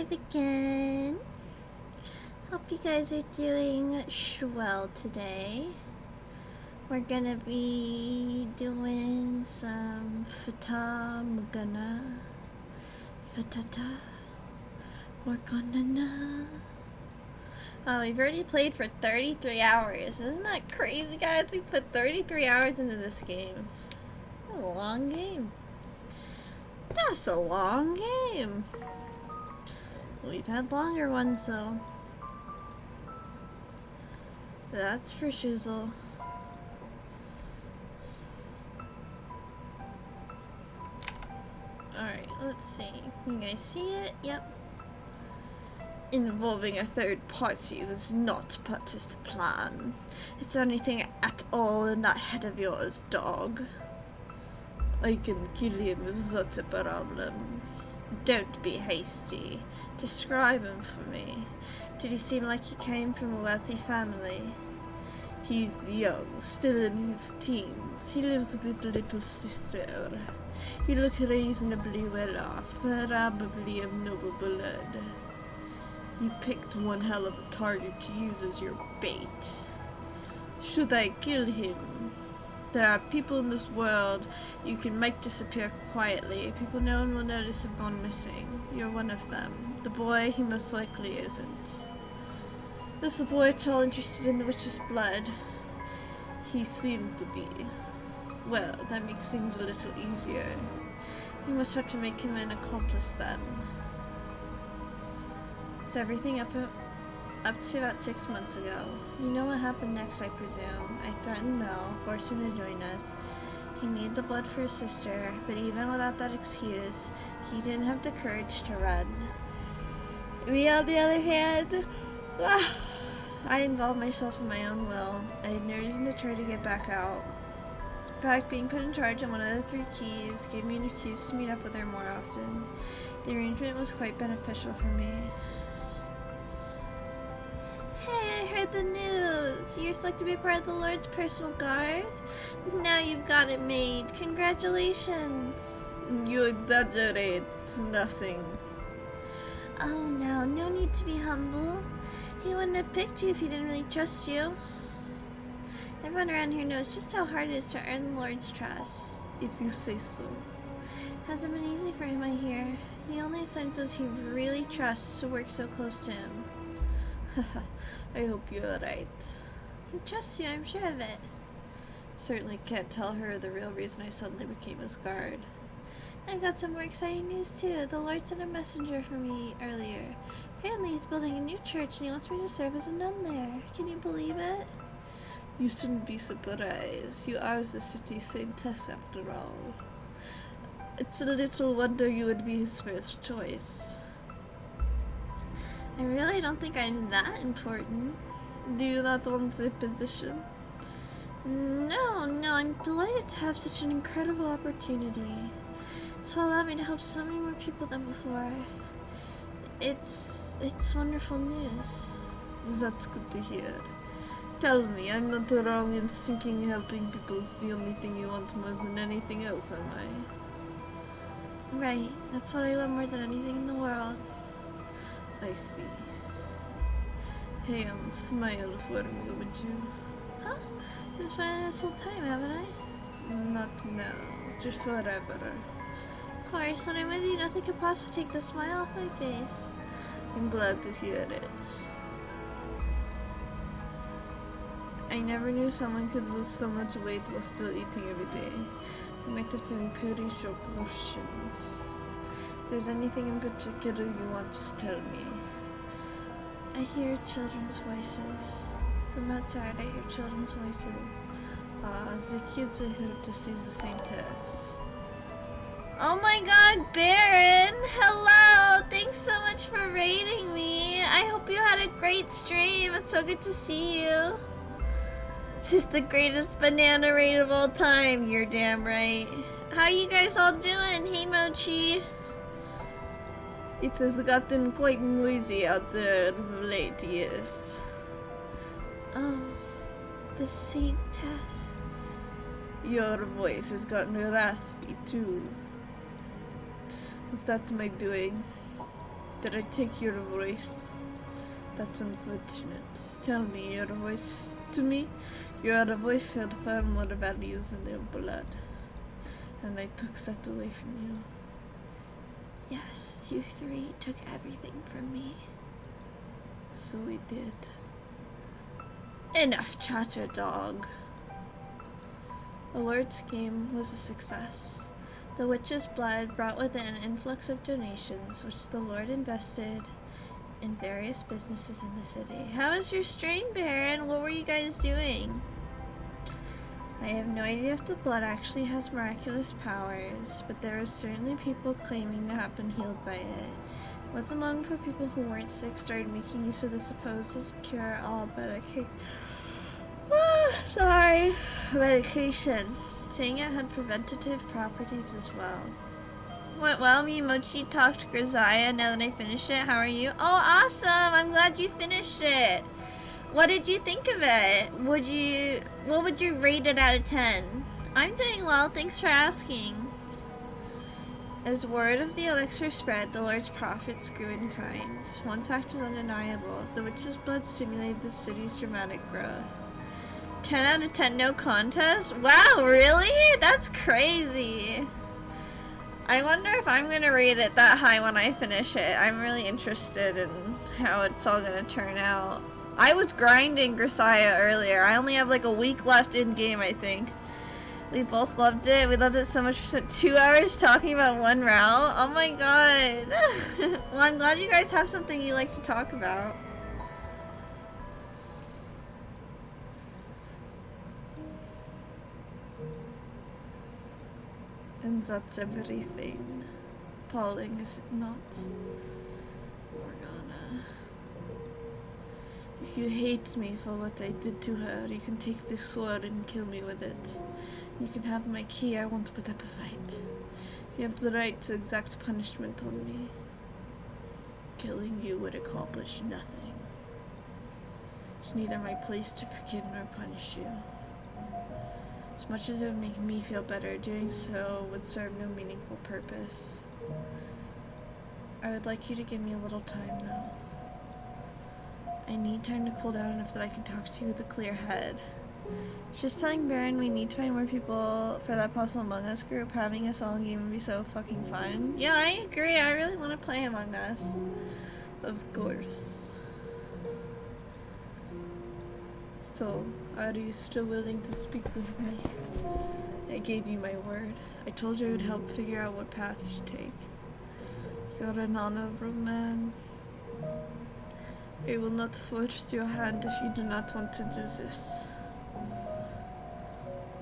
live again. Hope you guys are doing swell today. We're gonna be doing some Fata, Morgana, Fatata, Morgana. Oh, we've already played for 33 hours. Isn't that crazy, guys? We put 33 hours into this game. That's a long game. That's a long game. We've had longer ones, though. That's for shizzle. Alright, let's see. Can you guys see it? Yep. Involving a third party that's not part of the plan. Is there anything at all in that head of yours, dog? I can kill him if that's a problem. Don't be hasty. Describe him for me. Did he seem like he came from a wealthy family? He's young, still in his teens. He lives with his little sister. He looks reasonably well off, probably of noble blood. You picked one hell of a target to use as your bait. Should I kill him? There are people in this world you can make disappear quietly. People no one will notice have gone missing. You're one of them. The boy, he most likely isn't. Is the boy at all interested in the witch's blood? He seemed to be. Well, that makes things a little easier. You must have to make him an accomplice then. It's everything up to about 6 months ago. You know what happened next, I presume. I threatened Mel, forced him to join us. He needed the blood for his sister, but even without that excuse, he didn't have the courage to run. Me, on the other hand, I involved myself in my own will. I had no reason to try to get back out. In fact, being put in charge on one of the 3 keys gave me an excuse to meet up with her more often. The arrangement was quite beneficial for me. Hey, I heard the news! You're selected to be part of the Lord's personal guard? Now you've got it made. Congratulations! You exaggerate. It's nothing. Oh, now, no need to be humble. He wouldn't have picked you if he didn't really trust you. Everyone around here knows just how hard it is to earn the Lord's trust. If you say so. Hasn't been easy for him, I hear. He only assigns those he really trusts to work so close to him. I hope you're right. He trusts you, I'm sure of it. Certainly can't tell her the real reason I suddenly became his guard. I've got some more exciting news too. The Lord sent a messenger for me earlier. Apparently he's building a new church and he wants me to serve as a nun there. Can you believe it? You shouldn't be surprised. You are the city saintess after all. It's a little wonder you would be his first choice. I really don't think I'm that important. Do you not want the position? No, I'm delighted to have such an incredible opportunity. This will allow me to help so many more people than before. It's wonderful news. That's good to hear. Tell me, I'm not wrong in thinking helping people is the only thing you want more than anything else, am I? Right, that's what I want more than anything in the world. I see. Hey, smile for me, would you? Huh? Just fine this whole time, haven't I? Not now, just forever. Of course, when I'm with you, nothing could possibly take the smile off my face. I'm glad to hear it. I never knew someone could lose so much weight while still eating every day. You might have to increase your portions. If there's anything in particular you want, just tell me. I hear children's voices. From outside, I hear children's voices. The kids are here to see the saintess. Oh my god, Baron! Hello! Thanks so much for raiding me. I hope you had a great stream. It's so good to see you. This is the greatest banana raid of all time. You're damn right. How you guys all doing? Hey, Mochi. It has gotten quite noisy out there of late, yes. Oh, the saintess. Your voice has gotten raspy too. Is that my doing? Did I take your voice? That's unfortunate. Tell me your voice. To me, you are a voice held far more values in your blood. And I took that away from you. Yes, you three took everything from me. So we did. Enough chatter, dog. The Lord's scheme was a success. The witch's blood brought with it an influx of donations, which the Lord invested in various businesses in the city. How was your strain, Baron? What were you guys doing? I have no idea if the blood actually has miraculous powers, but there are certainly people claiming to have been healed by it. It wasn't long before people who weren't sick started making use of the supposed cure-all medication, saying it had preventative properties as well. Went well. Me and Mochi talked to Grisaya now that I finished it. How are you? Oh, awesome! I'm glad you finished it. What did you think of it? What would you rate it out of 10? I'm doing well, thanks for asking. As word of the elixir spread, the Lord's profits grew in kind. One fact is undeniable. The witch's blood stimulated the city's dramatic growth. 10 out of 10, no contest? Wow, really? That's crazy. I wonder if I'm gonna rate it that high when I finish it. I'm really interested in how it's all gonna turn out. I was grinding Grisaya earlier. I only have like a week left in game, I think. We both loved it. We loved it so much. We spent 2 hours talking about one route. Oh my god. Well, I'm glad you guys have something you like to talk about. And that's everything. Appalling, is it not? Morgana. If you hate me for what I did to her, you can take this sword and kill me with it. You can have my key, I won't put up a fight. You have the right to exact punishment on me. Killing you would accomplish nothing. It's neither my place to forgive nor punish you. As much as it would make me feel better, doing so would serve no meaningful purpose. I would like you to give me a little time now. I need time to cool down enough that I can talk to you with a clear head. Just telling Baron we need to find more people for that possible Among Us group. Having us all in game would be so fucking fun. Yeah, I agree. I really want to play Among Us. Of course. So, are you still willing to speak with me? I gave you my word. I told you I would help figure out what path you should take. You're an honorable man. I will not force your hand if you do not want to do this.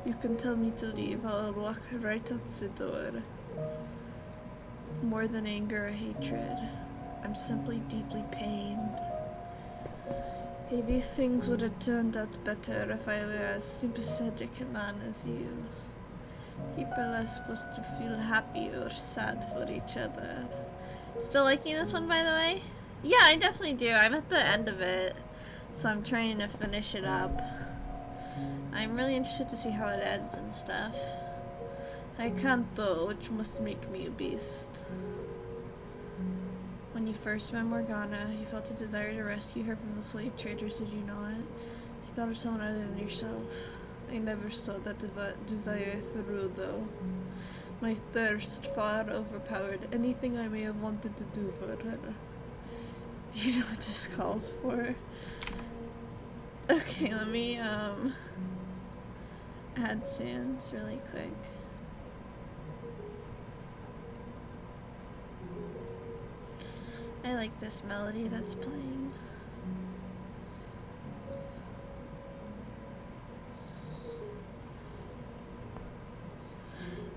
You can tell me to leave. I'll walk right out the door. More than anger or hatred, I'm simply deeply pained. Maybe things would have turned out better if I were as sympathetic a man as you. People are supposed to feel happy or sad for each other. Still liking this one, by the way? Yeah, I definitely do. I'm at the end of it, so I'm trying to finish it up. I'm really interested to see how it ends and stuff. I can't though, which must make me a beast. When you first met Morgana, you felt a desire to rescue her from the slave traders, did you not? You thought of someone other than yourself. I never saw that desire through, though. My thirst far overpowered anything I may have wanted to do for her. You know what this calls for? Okay, let me, add sands really quick. I like this melody that's playing.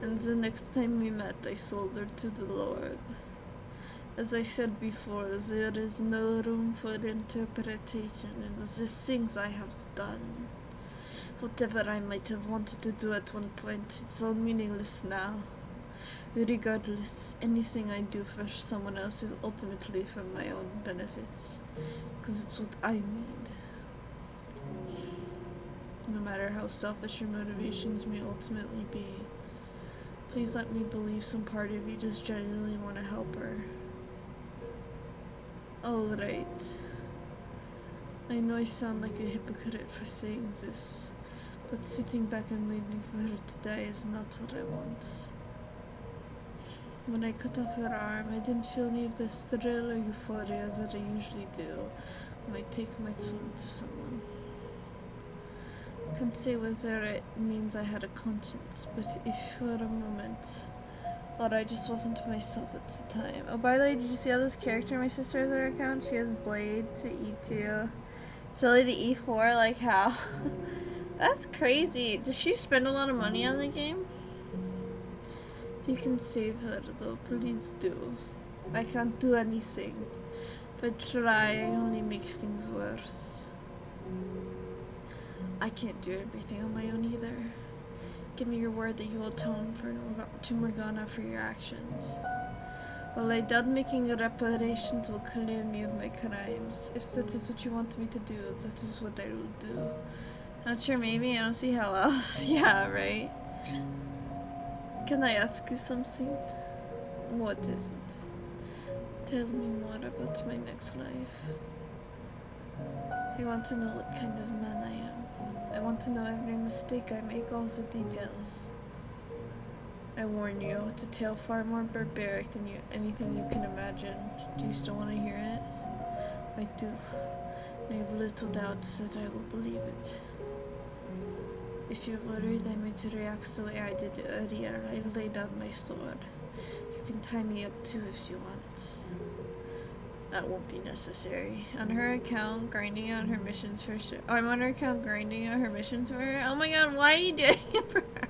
And the next time we met, I sold her to the Lord. As I said before, there is no room for interpretation in the things I have done. Whatever I might have wanted to do at one point, it's all meaningless now. Regardless, anything I do for someone else is ultimately for my own benefits, because it's what I need. No matter how selfish your motivations may ultimately be, please let me believe some part of you just genuinely want to help her. Alright. I know I sound like a hypocrite for saying this, but sitting back and waiting for her to die is not what I want. When I cut off her arm, I didn't feel any of the thrill or euphoria that I usually do when I take my son to someone. I can't say whether it means I had a conscience, but if for a moment, or I just wasn't myself at the time. Oh, by the way, did you see how this character my sister has her account? She has Blade to E2, Silly to E4, like how? That's crazy. Does she spend a lot of money on the game? You can save her though, please do. I can't do anything. If I try, it only makes things worse. I can't do everything on my own either. Give me your word that you will atone to Morgana for your actions. While I doubt making reparations will clear me of my crimes. If that is what you want me to do, that is what I will do. Not sure, maybe? I don't see how else. Yeah, right? Can I ask you something? What is it? Tell me more about my next life. I want to know what kind of man I am. I want to know every mistake I make, all the details. I warn you, it's a tale far more barbaric than anything you can imagine. Do you still want to hear it? I do. And I have little doubts that I will believe it. If you're worried I'm going to react the way I did earlier, I lay down my sword. You can tie me up too if you want. That won't be necessary. On her account, grinding out her missions for sure. Oh, I'm on her account grinding out her missions for her? Oh my god, why are you doing it for her?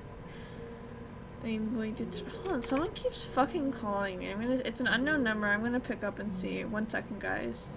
I'm going to hold on, someone keeps fucking calling me. It's an unknown number. I'm gonna pick up and see. 1 second, guys.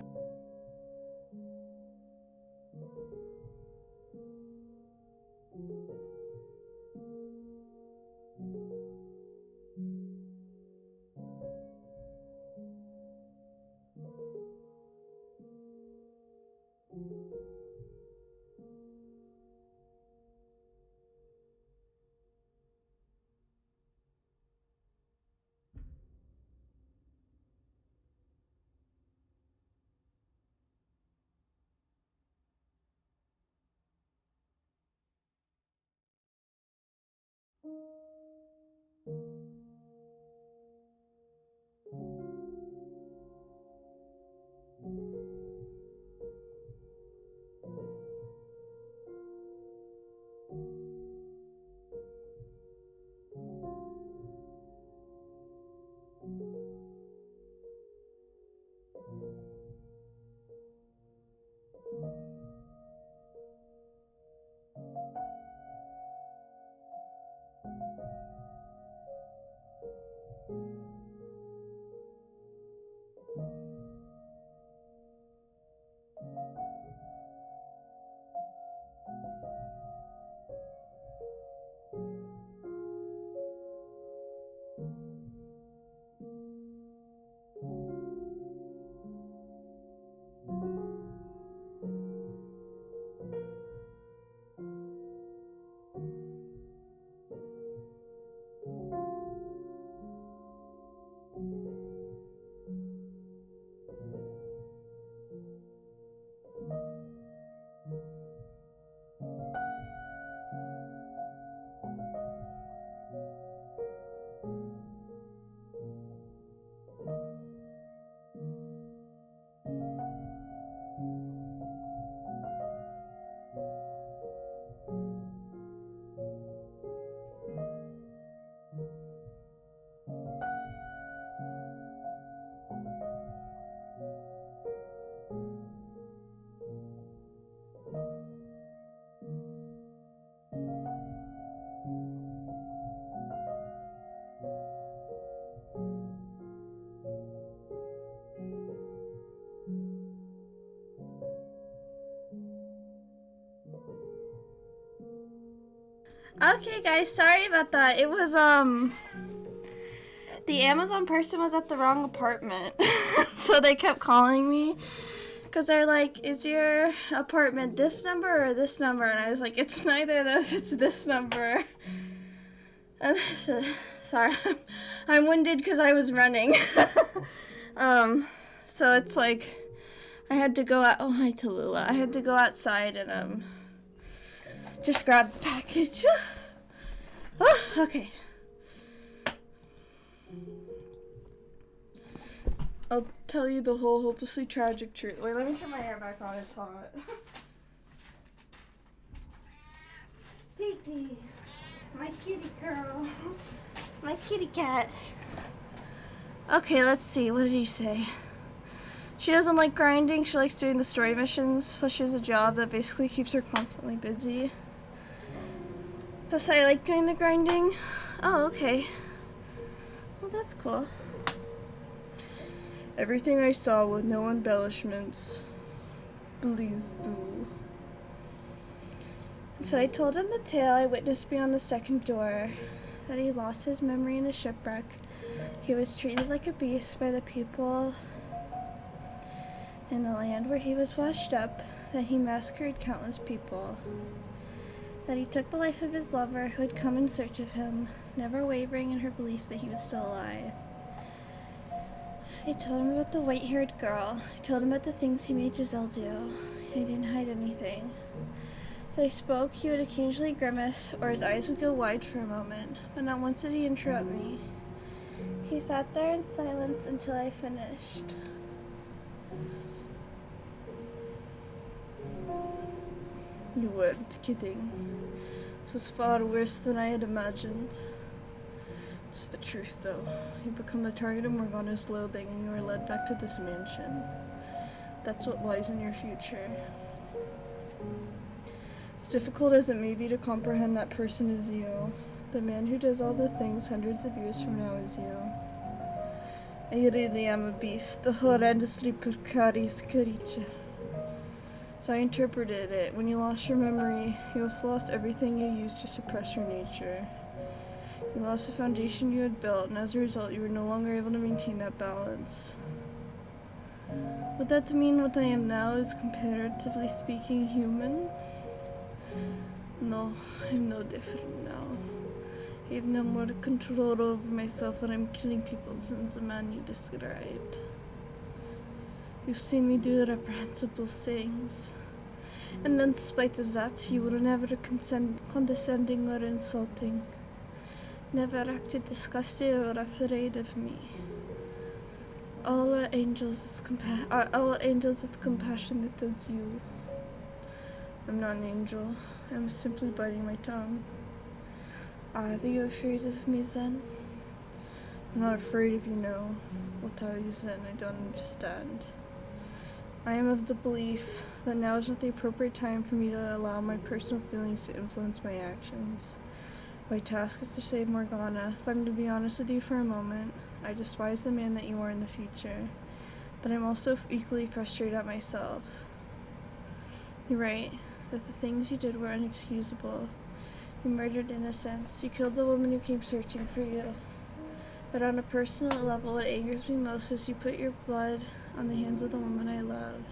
Okay, guys, sorry about that. It was, the Amazon person was at the wrong apartment. So they kept calling me. Because they're like, is your apartment this number or this number? And I was like, it's neither of those, it's this number. And so, sorry, I'm winded because I was running. So it's like, I had to go out. Oh, hi, Tallulah. I had to go outside and just grab the package. Oh, okay. I'll tell you the whole hopelessly tragic truth. Wait, let me turn my hair back on. It's hot. Titi, my kitty girl, my kitty cat. Okay, let's see. What did he say? She doesn't like grinding. She likes doing the story missions. Plus, she has a job that basically keeps her constantly busy. Plus, I like doing the grinding. Oh, okay. Well, that's cool. Everything I saw with no embellishments. Please do. And so I told him the tale I witnessed beyond the second door. That he lost his memory in a shipwreck. He was treated like a beast by the people in the land where he was washed up. That he massacred countless people. That he took the life of his lover who had come in search of him, never wavering in her belief that he was still alive. I told him about the white-haired girl. I told him about the things he made Giselle do. I didn't hide anything. As I spoke, he would occasionally grimace, or his eyes would go wide for a moment, but not once did he interrupt me. He sat there in silence until I finished. You weren't kidding. This was far worse than I had imagined. It's the truth, though. You become the target of Morgana's loathing, and you are led back to this mansion. That's what lies in your future. As difficult as it may be to comprehend, that person is you. The man who does all the things hundreds of years from now is you. I really am a beast, the horrendously precarious creature. So I interpreted it. When you lost your memory, you also lost everything you used to suppress your nature. You lost the foundation you had built, and as a result, you were no longer able to maintain that balance. Would that mean what I am now is, comparatively speaking, human? No, I'm no different now. I have no more control over myself when I'm killing people since the man you described. You've seen me do reprehensible things. And in spite of that, you were never condescending or insulting. Never acted disgusted or afraid of me. All are angels as compassionate as you. I'm not an angel. I'm simply biting my tongue. Are you afraid of me then? I'm not afraid of you, no. I'll tell you then, I don't understand. I am of the belief that now is not the appropriate time for me to allow my personal feelings to influence my actions. My task is to save Morgana. If I'm to be honest with you for a moment, I despise the man that you are in the future. But I'm also equally frustrated at myself. You're right, that the things you did were inexcusable. You murdered innocents. You killed the woman who came searching for you. But on a personal level, what angers me most is you put your blood on the hands of the woman I love.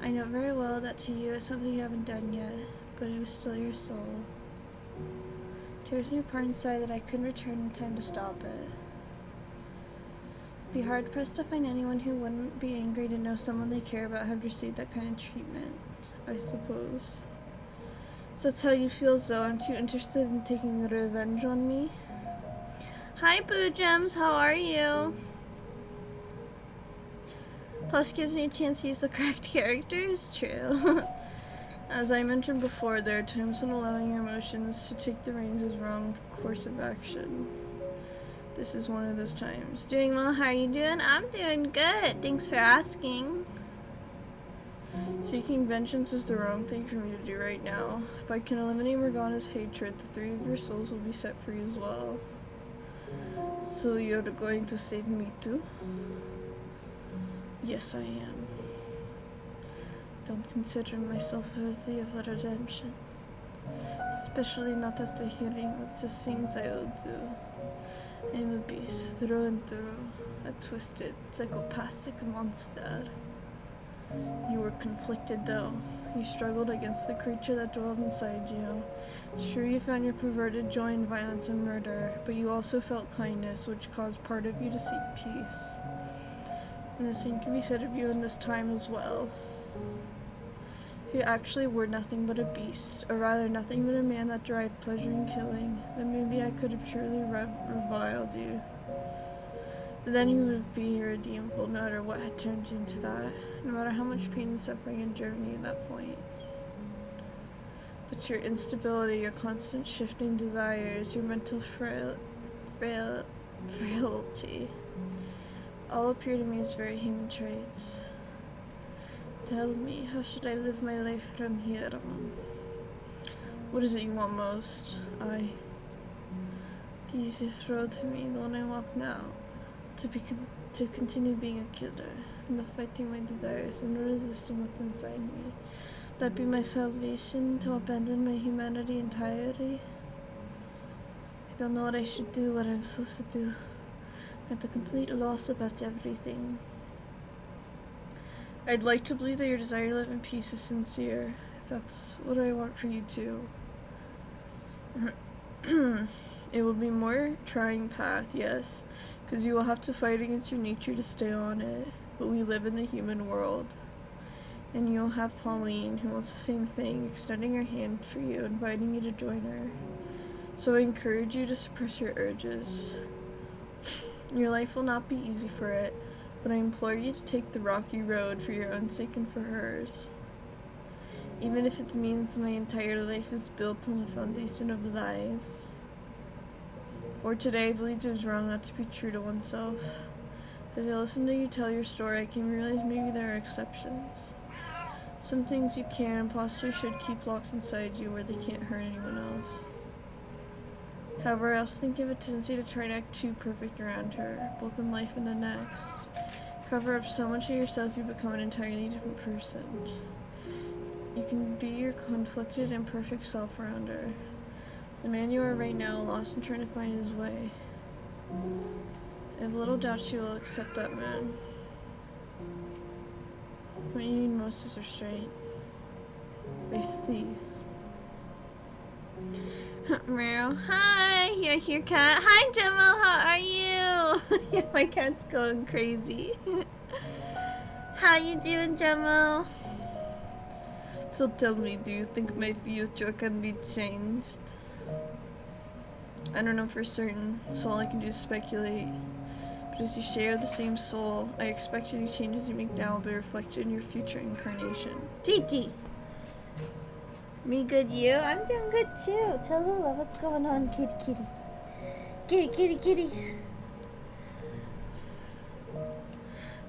I know very well that to you it's something you haven't done yet, but it was still your soul. Tears me apart inside that I couldn't return in time to stop it. It'd be hard-pressed to find anyone who wouldn't be angry to know someone they care about had received that kind of treatment, I suppose. So that's how you feel, though. Aren't you interested in taking revenge on me? Hi, Boo Gems. How are you? Plus gives me a chance to use the correct characters. True. As I mentioned before, there are times when allowing your emotions to take the reins is wrong course of action. This is one of those times. Doing well. How are you doing? I'm doing good. Thanks for asking. Seeking vengeance is the wrong thing for me to do right now. If I can eliminate Morgana's hatred, the three of your souls will be set free as well. So you're going to save me too? Yes, I am. Don't consider myself worthy of a redemption. Especially not after hearing what the things I will do. I'm a beast through and through. A twisted, psychopathic monster. You were conflicted though. You struggled against the creature that dwelled inside you. It's true you found your perverted joy in violence and murder, but you also felt kindness, which caused part of you to seek peace. And the same can be said of you in this time as well. If you actually were nothing but a beast, or rather nothing but a man that derived pleasure in killing, then maybe I could have truly reviled you. But then you would have been irredeemable no matter what had turned you into that, no matter how much pain and suffering had driven you at that point. But your instability, your constant shifting desires, your mental frailty, all appear to me as very human traits. Tell me, how should I live my life from here on? What is it you want most? The easiest road to me, the one I walk now, to continue being a killer, no fighting my desires and no resisting what's inside me. Would that be my salvation, to abandon my humanity entirely? I don't know what I should do, what I'm supposed to do. I'm at a complete loss about everything. I'd like to believe that your desire to live in peace is sincere, if that's what I want for you too. It will be a more trying path, yes, because you will have to fight against your nature to stay on it, but we live in the human world. And you'll have Pauline, who wants the same thing, extending her hand for you, inviting you to join her. So I encourage you to suppress your urges. Your life will not be easy for it, but I implore you to take the rocky road for your own sake and for hers. Even if it means my entire life is built on a foundation of lies. For today I believed it was wrong not to be true to oneself. As I listened to you tell your story, I came to realize maybe there are exceptions. Some things you can and possibly should keep locked inside you where they can't hurt anyone else. However, I also think you have a tendency to try to act too perfect around her, both in life and the next. Cover up so much of yourself you become an entirely different person. You can be your conflicted, imperfect self around her. The man you are right now, lost and trying to find his way. I have little doubt she will accept that man. What you need most is restraint. I see. Meow. Hi, you're here, cat. Hi, Gemma. How are you? Yeah, my cat's going crazy. How you doing, Gemma? So tell me, do you think my future can be changed? I don't know for certain, so all I can do is speculate. But as you share the same soul, I expect any changes you make now will be reflected in your future incarnation. Titi! Me good, you? I'm doing good too. Tell Lila what's going on, kitty kitty. Kitty kitty kitty.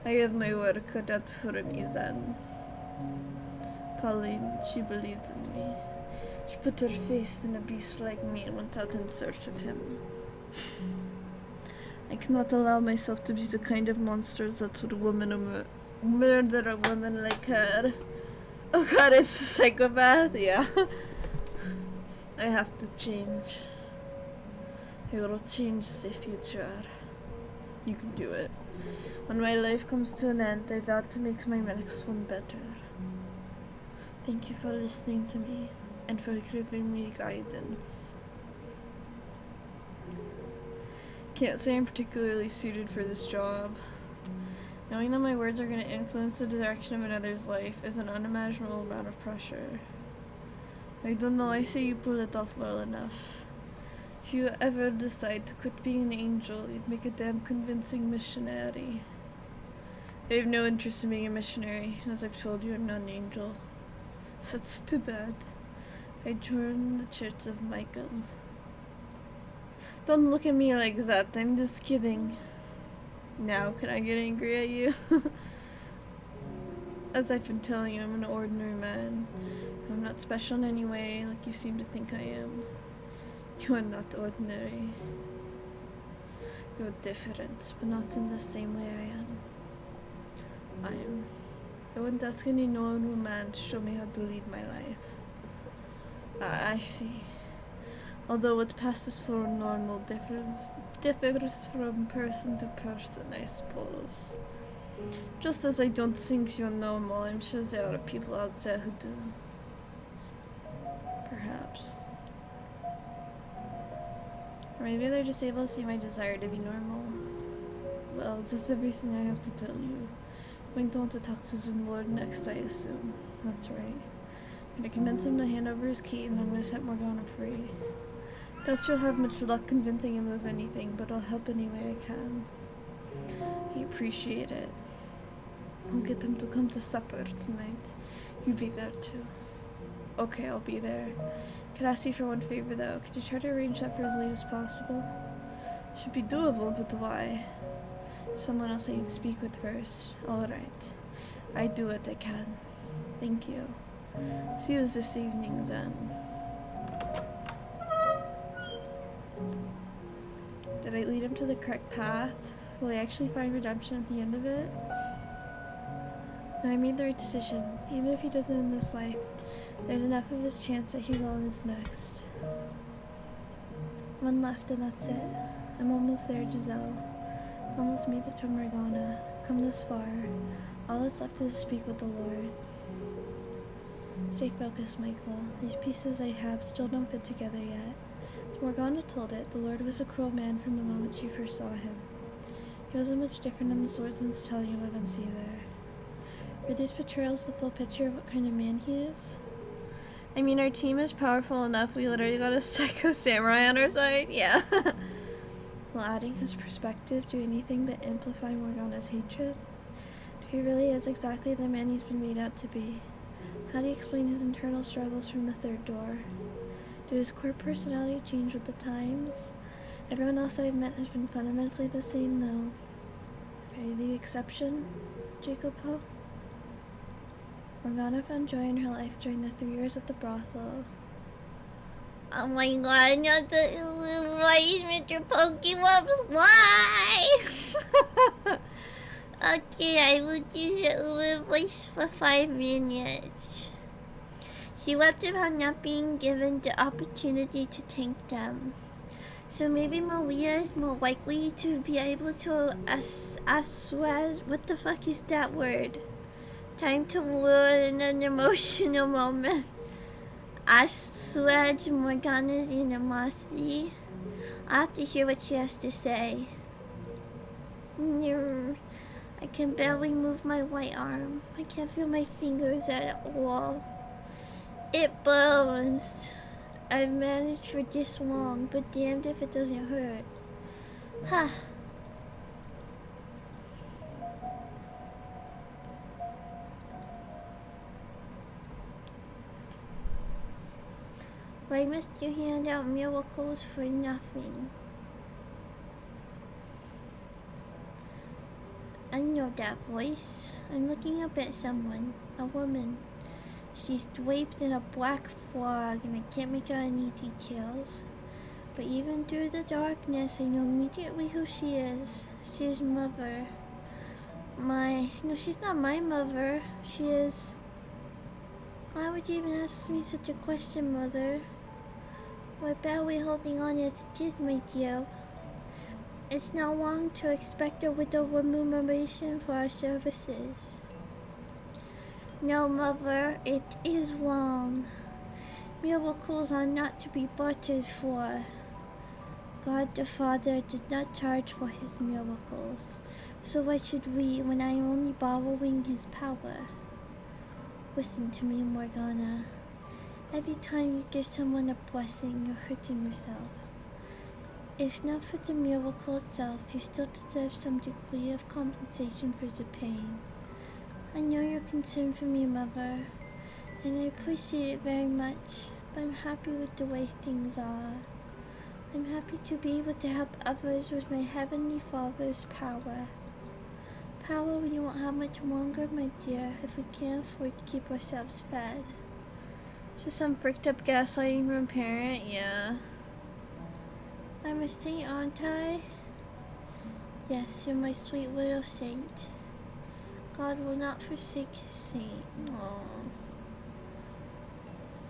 I have my work cut out for me, then. Pauline, she believed in me. She put her faith in a beast like me and went out in search of him. I cannot allow myself to be the kind of monster that would murder a woman like her. Oh god, it's a psychopath, yeah. I have to change. I will change the future. You can do it. When my life comes to an end, I vow to make my next one better. Thank you for listening to me, and for giving me guidance. Can't say I'm particularly suited for this job. Knowing that my words are going to influence the direction of another's life is an unimaginable amount of pressure. I don't know, I say you pull it off well enough. If you ever decide to quit being an angel, you'd make a damn convincing missionary. I have no interest in being a missionary. As I've told you, I'm not an angel. So it's too bad. I joined the Church of Michael. Don't look at me like that, I'm just kidding. Now, can I get angry at you? As I've been telling you, I'm an ordinary man. I'm not special in any way, like you seem to think I am. You are not ordinary. You're different, but not in the same way I am. I wouldn't ask any normal man to show me how to lead my life. I see. Although what passes for normal differs from person to person, I suppose. Just as I don't think you're normal, I'm sure there are people out there who do. Perhaps. Or maybe they're just able to see my desire to be normal. Well, is this everything I have to tell you? Going to want to talk to Zen Lord next, I assume. That's right. I'm gonna convince him to hand over his key, and then I'm gonna set Morgana free. Doubt you'll have much luck convincing him of anything, but I'll help any way I can. I appreciate it. I'll get them to come to supper tonight. You be there too. Okay, I'll be there. Could I ask you for one favor though? Could you try to arrange that for as late as possible? Should be doable, but why? Someone else I need to speak with first. Alright. I do what I can. Thank you. See you this evening then. Did I lead him to the correct path? Will he actually find redemption at the end of it? No, I made the right decision. Even if he doesn't in this life, there's enough of his chance that he will in his next. One left and that's it. I'm almost there, Giselle. Almost made it to Morgana. Come this far. All that's left is to speak with the Lord. Stay focused, Michael. These pieces I have still don't fit together yet. As Morgana told it, the Lord was a cruel man from the moment she first saw him. He wasn't much different than the swordsman's telling of events either. Are these portrayals the full picture of what kind of man he is? I mean, our team is powerful enough. We literally got a psycho samurai on our side. Yeah. Will adding his perspective do anything but amplify Morgana's hatred? If he really is exactly the man he's been made out to be, how do you explain his internal struggles from the third door? Did his core personality change with the times? Everyone else I've met has been fundamentally the same, though. Are you the exception, Jacob Poe? Morgana found joy in her life during the 3 years at the brothel. Oh my god, not the why is Mr. Pokewups? Why? Okay, I will use the Uber voice for 5 minutes. She wept about not being given the opportunity to thank them. So maybe Maria is more likely to be able to assuage. What the fuck is that word? Time to ruin an emotional moment. Assuage Morgana's animosity. I have to hear what she has to say. I can barely move my right arm. I can't feel my fingers at all. It burns. I've managed for this long, but damned if it doesn't hurt. Ha! Why must you hand out miracles for nothing? I know that voice. I'm looking up at someone, a woman. She's draped in a black fog and I can't make out any details. But even through the darkness, I know immediately who she is. She is Mother. No, she's not my mother. She is... Why would you even ask me such a question, Mother? We're barely holding on as it is, my dear. It's not wrong to expect a little remuneration for our services. No, Mother, it is wrong. Miracles are not to be bartered for. God the Father does not charge for his miracles. So why should we, when I am only borrowing his power? Listen to me, Morgana. Every time you give someone a blessing, you're hurting yourself. If not for the miracle itself, you still deserve some degree of compensation for the pain. I know you're concerned for me, Mother, and I appreciate it very much, but I'm happy with the way things are. I'm happy to be able to help others with my Heavenly Father's power. Power we won't have much longer, my dear, if we can't afford to keep ourselves fed. So some fricked up gaslighting from a parent, yeah. I'm a saint, aren't I? Yes, you're my sweet little saint. God will not forsake his saint. Aww.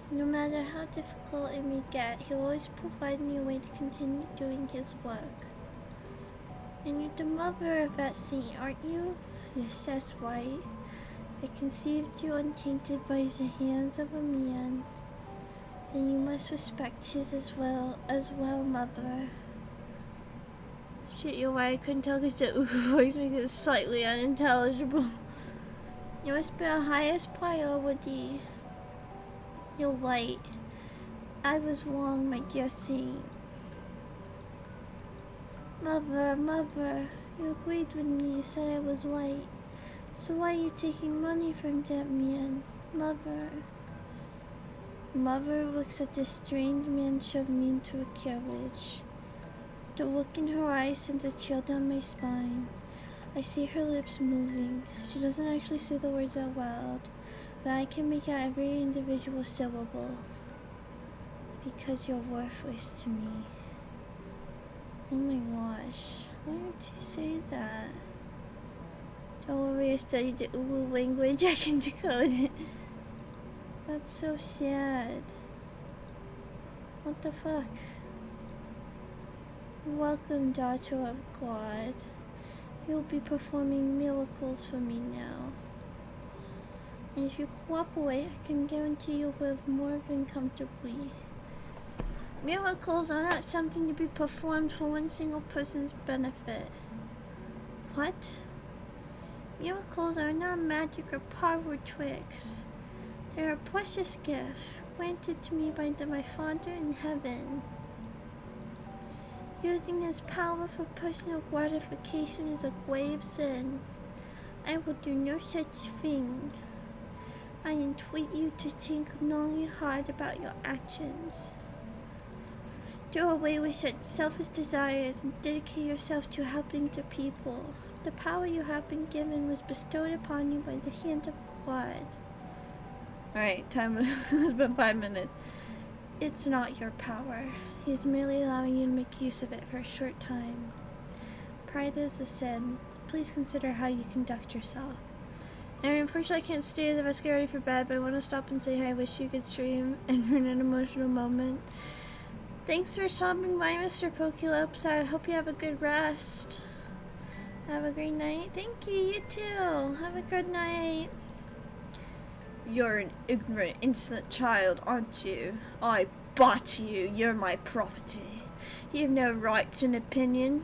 No matter how difficult it may get, he'll always provide me a way to continue doing his work. And you're the mother of that saint, aren't you? Yes, that's right. I conceived you untainted by the hands of a man. Then you must respect his as well, Mother. Shit, you're right. I couldn't tell because the voice makes it slightly unintelligible. It must be our highest priority. You're right. I was wrong, my dear saint. Mother, you agreed with me. You said I was right. So why are you taking money from that man? Mother looks at this strange man shove me into a carriage. The look in her eyes sends a chill down my spine. I see her lips moving. She doesn't actually say the words out loud, but I can make out every individual syllable. Because you're worthless to me. Oh my gosh. Why would you say that? Don't worry, I studied the Ulu language. I can decode it. That's so sad. What the fuck? Welcome, daughter of God. You'll be performing miracles for me now. And if you cooperate, I can guarantee you'll live more than comfortably. Miracles are not something to be performed for one single person's benefit. What? Miracles are not magic or power tricks. They are a precious gift granted to me by my Father in heaven. Using his power for personal gratification is a grave sin. I will do no such thing. I entreat you to think long and hard about your actions. Do away with such selfish desires and dedicate yourself to helping the people. The power you have been given was bestowed upon you by the hand of God. Alright, time has been 5 minutes. It's not your power. He's merely allowing you to make use of it for a short time. Pride is a sin. Please consider how you conduct yourself. And unfortunately I can't stay as if I was ready for bed, but I want to stop and say hi. I wish you could stream and ruin an emotional moment. Thanks for stopping by, Mr. Pokelopes. I hope you have a good rest. Have a great night. Thank you, you too. Have a good night. You're an ignorant, insolent child, aren't you? I bought you. You're my property. You have no right to an opinion.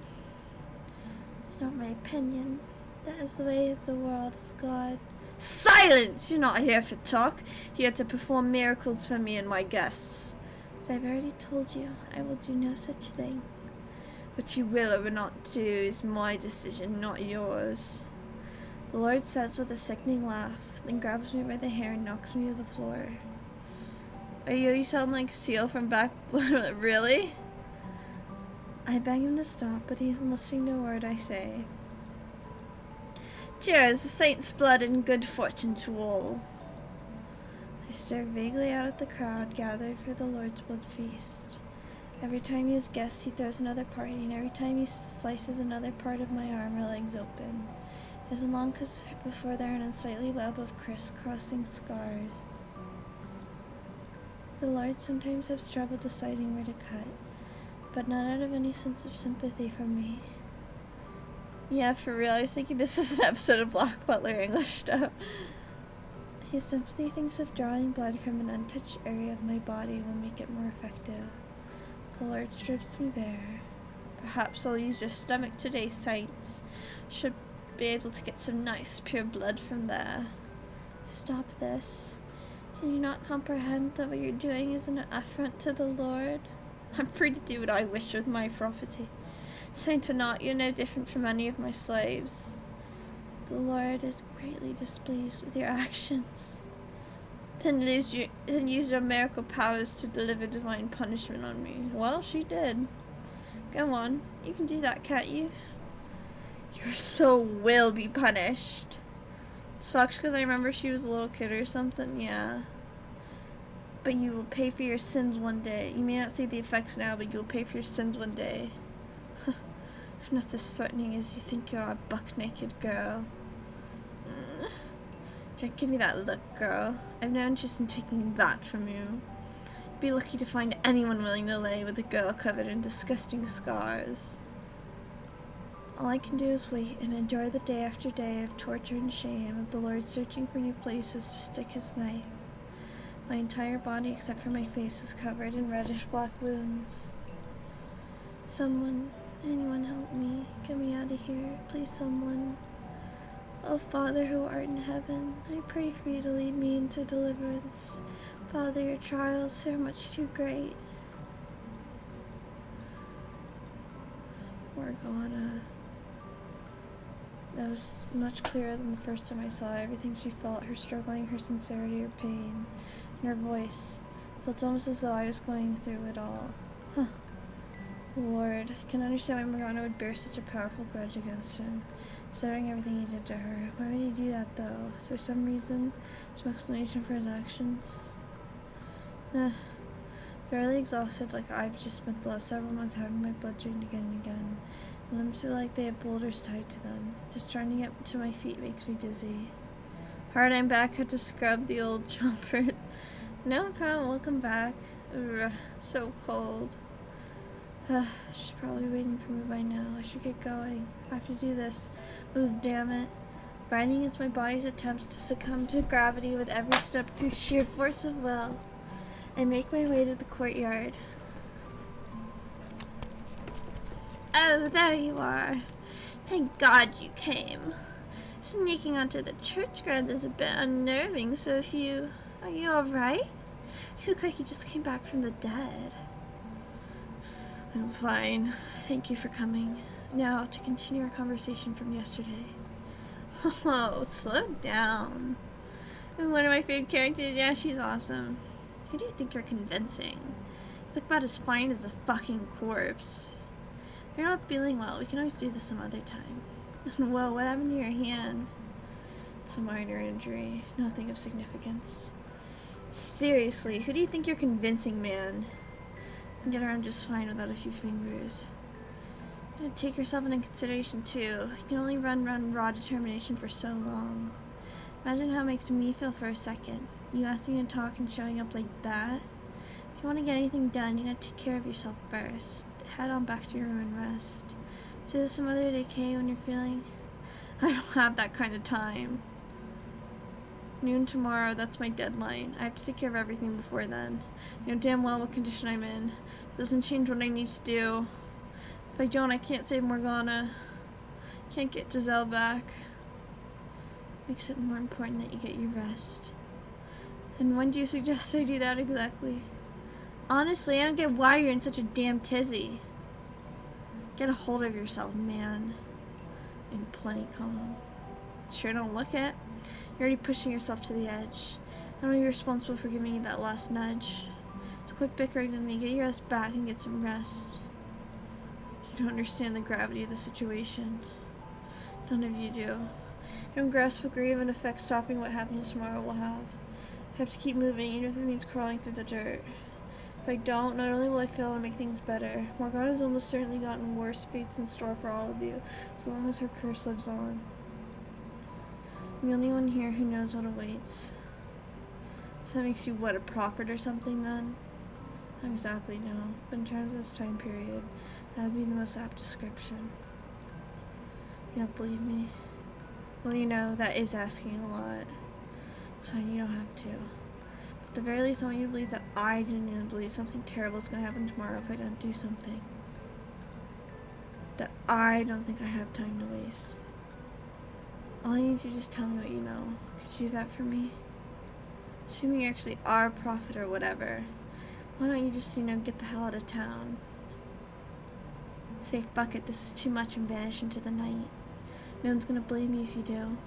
It's not my opinion. That is the way of the world, is God. Silence! You're not here for talk. You're here to perform miracles for me and my guests. As I've already told you, I will do no such thing. What you will or will not do is my decision, not yours. The Lord says with a sickening laugh, then grabs me by the hair and knocks me to the floor. You sound like Seal from back. Really? I beg him to stop, but he isn't listening to a word I say. Cheers, the saint's blood and good fortune to all. I stare vaguely out at the crowd gathered for the Lord's blood feast. Every time he has guests, he throws another party, and every time he slices another part of my arm or legs open. There's a long kiss before there an unsightly web of crisscrossing scars. The Lord sometimes has trouble deciding where to cut, but not out of any sense of sympathy for me. Yeah, for real, I was thinking this is an episode of Black Butler English stuff. He simply thinks of drawing blood from an untouched area of my body will make it more effective. The Lord strips me bare. Perhaps I'll use your stomach today, saints. Should be able to get some nice pure blood from there. Stop this. Can you not comprehend that what you're doing is an affront to the Lord? I'm free to do what I wish with my property. Saint or not, you're no different from any of my slaves. The Lord is greatly displeased with your actions. Then use your miracle powers to deliver divine punishment on me. Well, she did. Go on, you can do that, can't you? Your soul will be punished. Sucks because I remember she was a little kid or something, yeah. But you will pay for your sins one day. You may not see the effects now, but you will pay for your sins one day. I'm not as threatening as you think you are, a buck-naked girl. Don't give me that look, girl. I've no interest in taking that from you. You'd be lucky to find anyone willing to lay with a girl covered in disgusting scars. All I can do is wait and endure the day after day of torture and shame of the Lord searching for new places to stick his knife. My entire body except for my face is covered in reddish black wounds. Someone Anyone help me. Get me out of here. Please, someone. Oh, Father who art in heaven, I pray for you to lead me into deliverance. Father, your trials are much too great. Morgana. That was much clearer than the first time I saw her. Everything she felt, her struggling, her sincerity, her pain, and her voice. Felt almost as though I was going through it all. Huh. Lord, I can understand why Morgana would bear such a powerful grudge against him, considering everything he did to her. Why would he do that, though? Is there some reason, some explanation for his actions? Thoroughly exhausted, like I've just spent the last several months having my blood drained again and again. My limbs feel like they have boulders tied to them. Just trying to get to my feet makes me dizzy. Hard, I'm back. Had to scrub the old jumper. No problem. Welcome back. Ugh, so cold. She's probably waiting for me by now. I should get going. I have to do this. Move, damn it. Grinding against my body's attempts to succumb to gravity with every step through sheer force of will. I make my way to the courtyard. Oh, there you are. Thank God you came. Sneaking onto the church grounds is a bit unnerving, so if you... Are you alright? You look like you just came back from the dead. I'm fine. Thank you for coming. Now, to continue our conversation from yesterday. Oh, slow down. One of my favorite characters. Yeah, she's awesome. Who do you think you're convincing? You look about as fine as a fucking corpse. If you're not feeling well, we can always do this some other time. Whoa, what happened to your hand? It's a minor injury. Nothing of significance. Seriously, who do you think you're convincing, man? You can get around just fine without a few fingers. You gotta take yourself into consideration, too. You can only run raw determination for so long. Imagine how it makes me feel for a second. You asking to talk and showing up like that? If you want to get anything done, you gotta take care of yourself first. Head on back to your room and rest. Do this some other day, Kay, when you're feeling... I don't have that kind of time. Noon tomorrow, that's my deadline. I have to take care of everything before then. You know damn well what condition I'm in. It doesn't change what I need to do. If I don't, I can't save Morgana. Can't get Giselle back. Makes it more important that you get your rest. And when do you suggest I do that exactly? Honestly, I don't get why you're in such a damn tizzy. Get a hold of yourself, man. And plenty calm. Sure don't look it. You're already pushing yourself to the edge. I know you're responsible for giving you that last nudge. So quit bickering with me. Get your ass back and get some rest. You don't understand the gravity of the situation. None of you do. You don't grasp what great of an effect stopping what happens tomorrow will have. I have to keep moving, even if it means crawling through the dirt. If I don't, not only will I fail to make things better, Morgana's almost certainly gotten worse fates in store for all of you, so long as her curse lives on. I'm the only one here who knows what awaits. So that makes you, what, a prophet or something then? Not exactly, no. But in terms of this time period, that would be the most apt description. You don't believe me? Well, you know, that is asking a lot. It's fine, you don't have to. But at the very least, I want you to believe that I genuinely believe something terrible is going to happen tomorrow if I don't do something. That I don't think I have time to waste. All I need you to just tell me what you know. Could you do that for me? Assuming you actually are a prophet or whatever, why don't you just, get the hell out of town? Say, fuck it, this is too much, and vanish into the night. No one's gonna blame you if you do.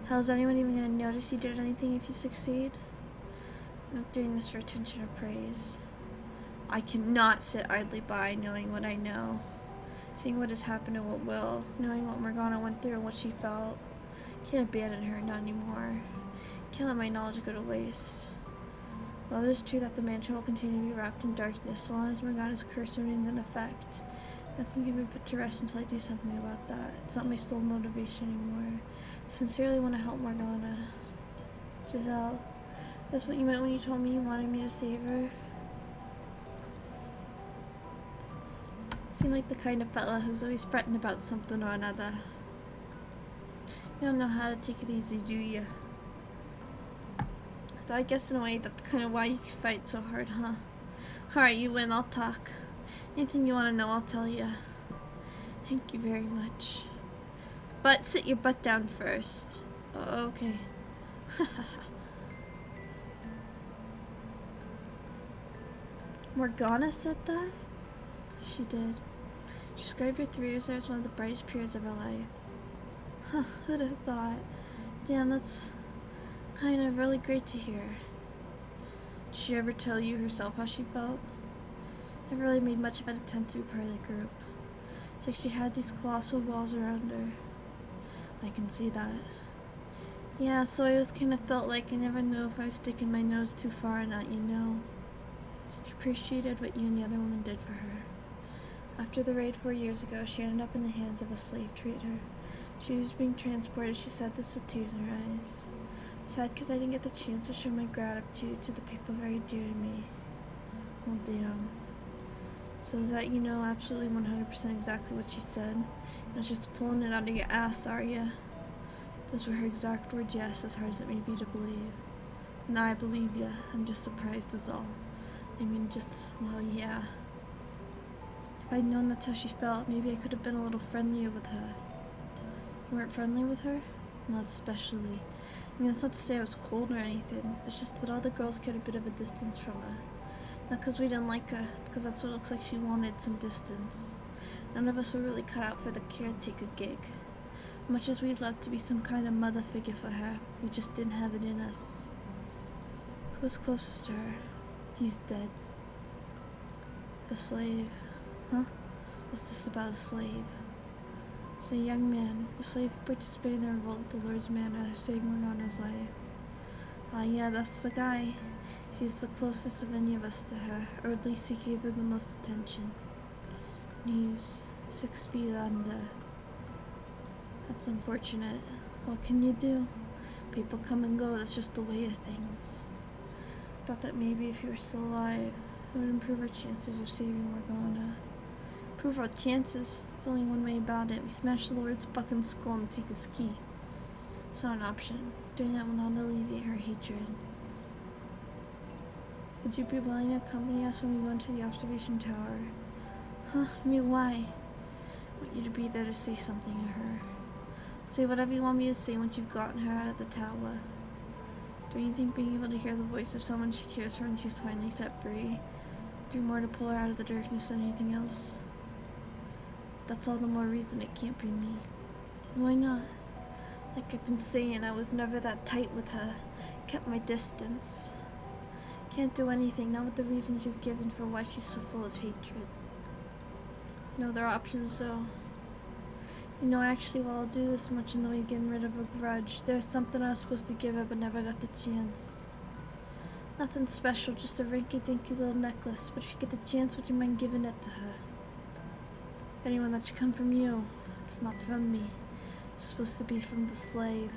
Hell, is anyone even gonna notice you did anything if you succeed? I'm not doing this for attention or praise. I cannot sit idly by knowing what I know. Seeing what has happened and what will. Knowing what Morgana went through and what she felt. Can't abandon her, not anymore. Can't let my knowledge go to waste. While it is true that the mansion will continue to be wrapped in darkness, so long as Morgana's curse remains in effect, nothing can be put to rest until I do something about that. It's not my sole motivation anymore. I sincerely want to help Morgana. Giselle, that's what you meant when you told me you wanted me to save her? Seem like the kind of fella who's always fretting about something or another. You don't know how to take it easy, do you? Though I guess in a way that's kind of why you fight so hard, huh? Alright, you win, I'll talk. Anything you want to know, I'll tell you. Thank you very much. But sit your butt down first. Oh, okay. Morgana said that? She did. She described her 3 years there as one of the brightest periods of her life. Huh, who'd have thought? Damn, that's kind of really great to hear. Did she ever tell you herself how she felt? Never really made much of an attempt to be part of the group. It's like she had these colossal walls around her. I can see that. Yeah, so I always kind of felt like I never knew if I was sticking my nose too far or not, you know. She appreciated what you and the other woman did for her. After the raid 4 years ago, she ended up in the hands of a slave trader. She was being transported. She said this with tears in her eyes. Sad because I didn't get the chance to show my gratitude to the people very dear to me. Well, damn. So is that, you know, absolutely 100% exactly what she said? You're not just pulling it out of your ass, are ya? Those were her exact words, yes, as hard as it may be to believe. Nah, I believe ya. I'm just surprised is all. I mean, just, well, yeah. If I'd known that's how she felt, maybe I could have been a little friendlier with her. You weren't friendly with her? Not especially. I mean, that's not to say I was cold or anything. It's just that all the girls kept a bit of a distance from her. Not because we didn't like her, because that's what it looks like she wanted, some distance. None of us were really cut out for the caretaker gig. Much as we'd love to be some kind of mother figure for her, we just didn't have it in us. Who was closest to her? He's dead. The slave. Huh? What's this about a slave? It's a young man, a slave who participated in the revolt at the Lord's Manor, who saved Morgana's life. Ah, yeah, that's the guy. He's the closest of any of us to her, or at least he gave her the most attention. He's 6 feet under. That's unfortunate. What can you do? People come and go, that's just the way of things. Thought that maybe if you were still alive, it would improve our chances of saving Morgana. Improve our chances? There's only one way about it. We smash the Lord's fucking skull and take his key. It's not an option. Doing that will not alleviate her hatred. Would you be willing to accompany us when we go into the observation tower? Huh? Me, why? I want you to be there to say something to her. Say whatever you want me to say once you've gotten her out of the tower. Don't you think being able to hear the voice of someone she cares for when she's finally set free do more to pull her out of the darkness than anything else? That's all the more reason it can't be me. Why not? Like I've been saying, I was never that tight with her. Kept my distance. Can't do anything, not with the reasons you've given for why she's so full of hatred. No other options though. You know, actually, while I'll do this much in the way of getting rid of a grudge, there's something I was supposed to give her but never got the chance. Nothing special, just a rinky-dinky little necklace, but if you get the chance, would you mind giving it to her? Anyone that should come from you, it's not from me. It's supposed to be from the slave.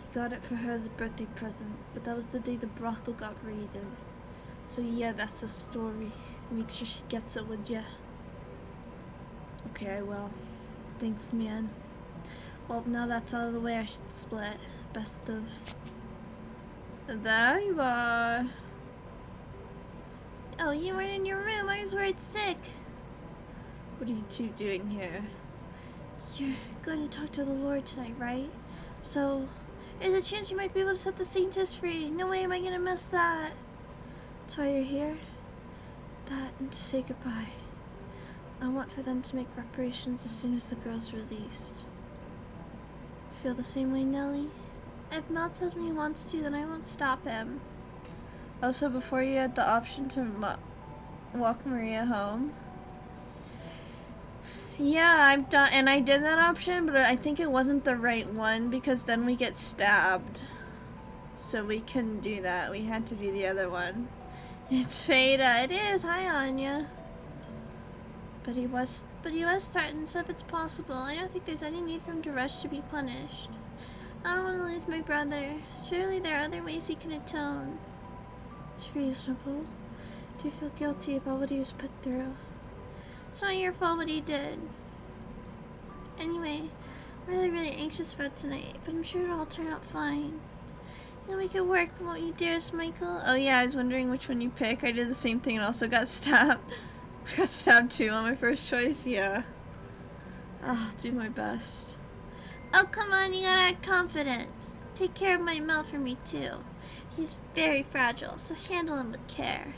He got it for her as a birthday present, but that was the day the brothel got raided. So yeah, that's the story. Make sure she gets it, would ya? Okay, I will. Thanks, man. Well, now that's out of the way, I should split. Best of... There you are. Oh, you weren't in your room. I was worried sick. What are you two doing here? You're going to talk to the Lord tonight, right? So, there's a chance you might be able to set the saintess free. No way am I gonna miss that. That's why you're here. That and to say goodbye. I want for them to make reparations as soon as the girl's released. Feel the same way, Nellie? If Mel tells me he wants to, then I won't stop him. Also, before you had the option to walk Maria home. Yeah, I've done, and I did that option, but I think it wasn't the right one because then we get stabbed. So we couldn't do that. We had to do the other one. It's Fata. It is. Hi, Anya. But he was threatened, so if it's possible, I don't think there's any need for him to rush to be punished. I don't want to lose my brother. Surely there are other ways he can atone. It's reasonable. Do you feel guilty about what he was put through? It's not your fault what he did. Anyway, I'm really anxious about tonight, but I'm sure it'll all turn out fine. You'll make it work, won't you, dearest Michael? Oh yeah, I was wondering which one you pick. I did the same thing and also got stabbed. I got stabbed too on my first choice, yeah. I'll do my best. Oh, come on, you gotta act confident. Take care of my Mel for me, too. He's very fragile, so handle him with care.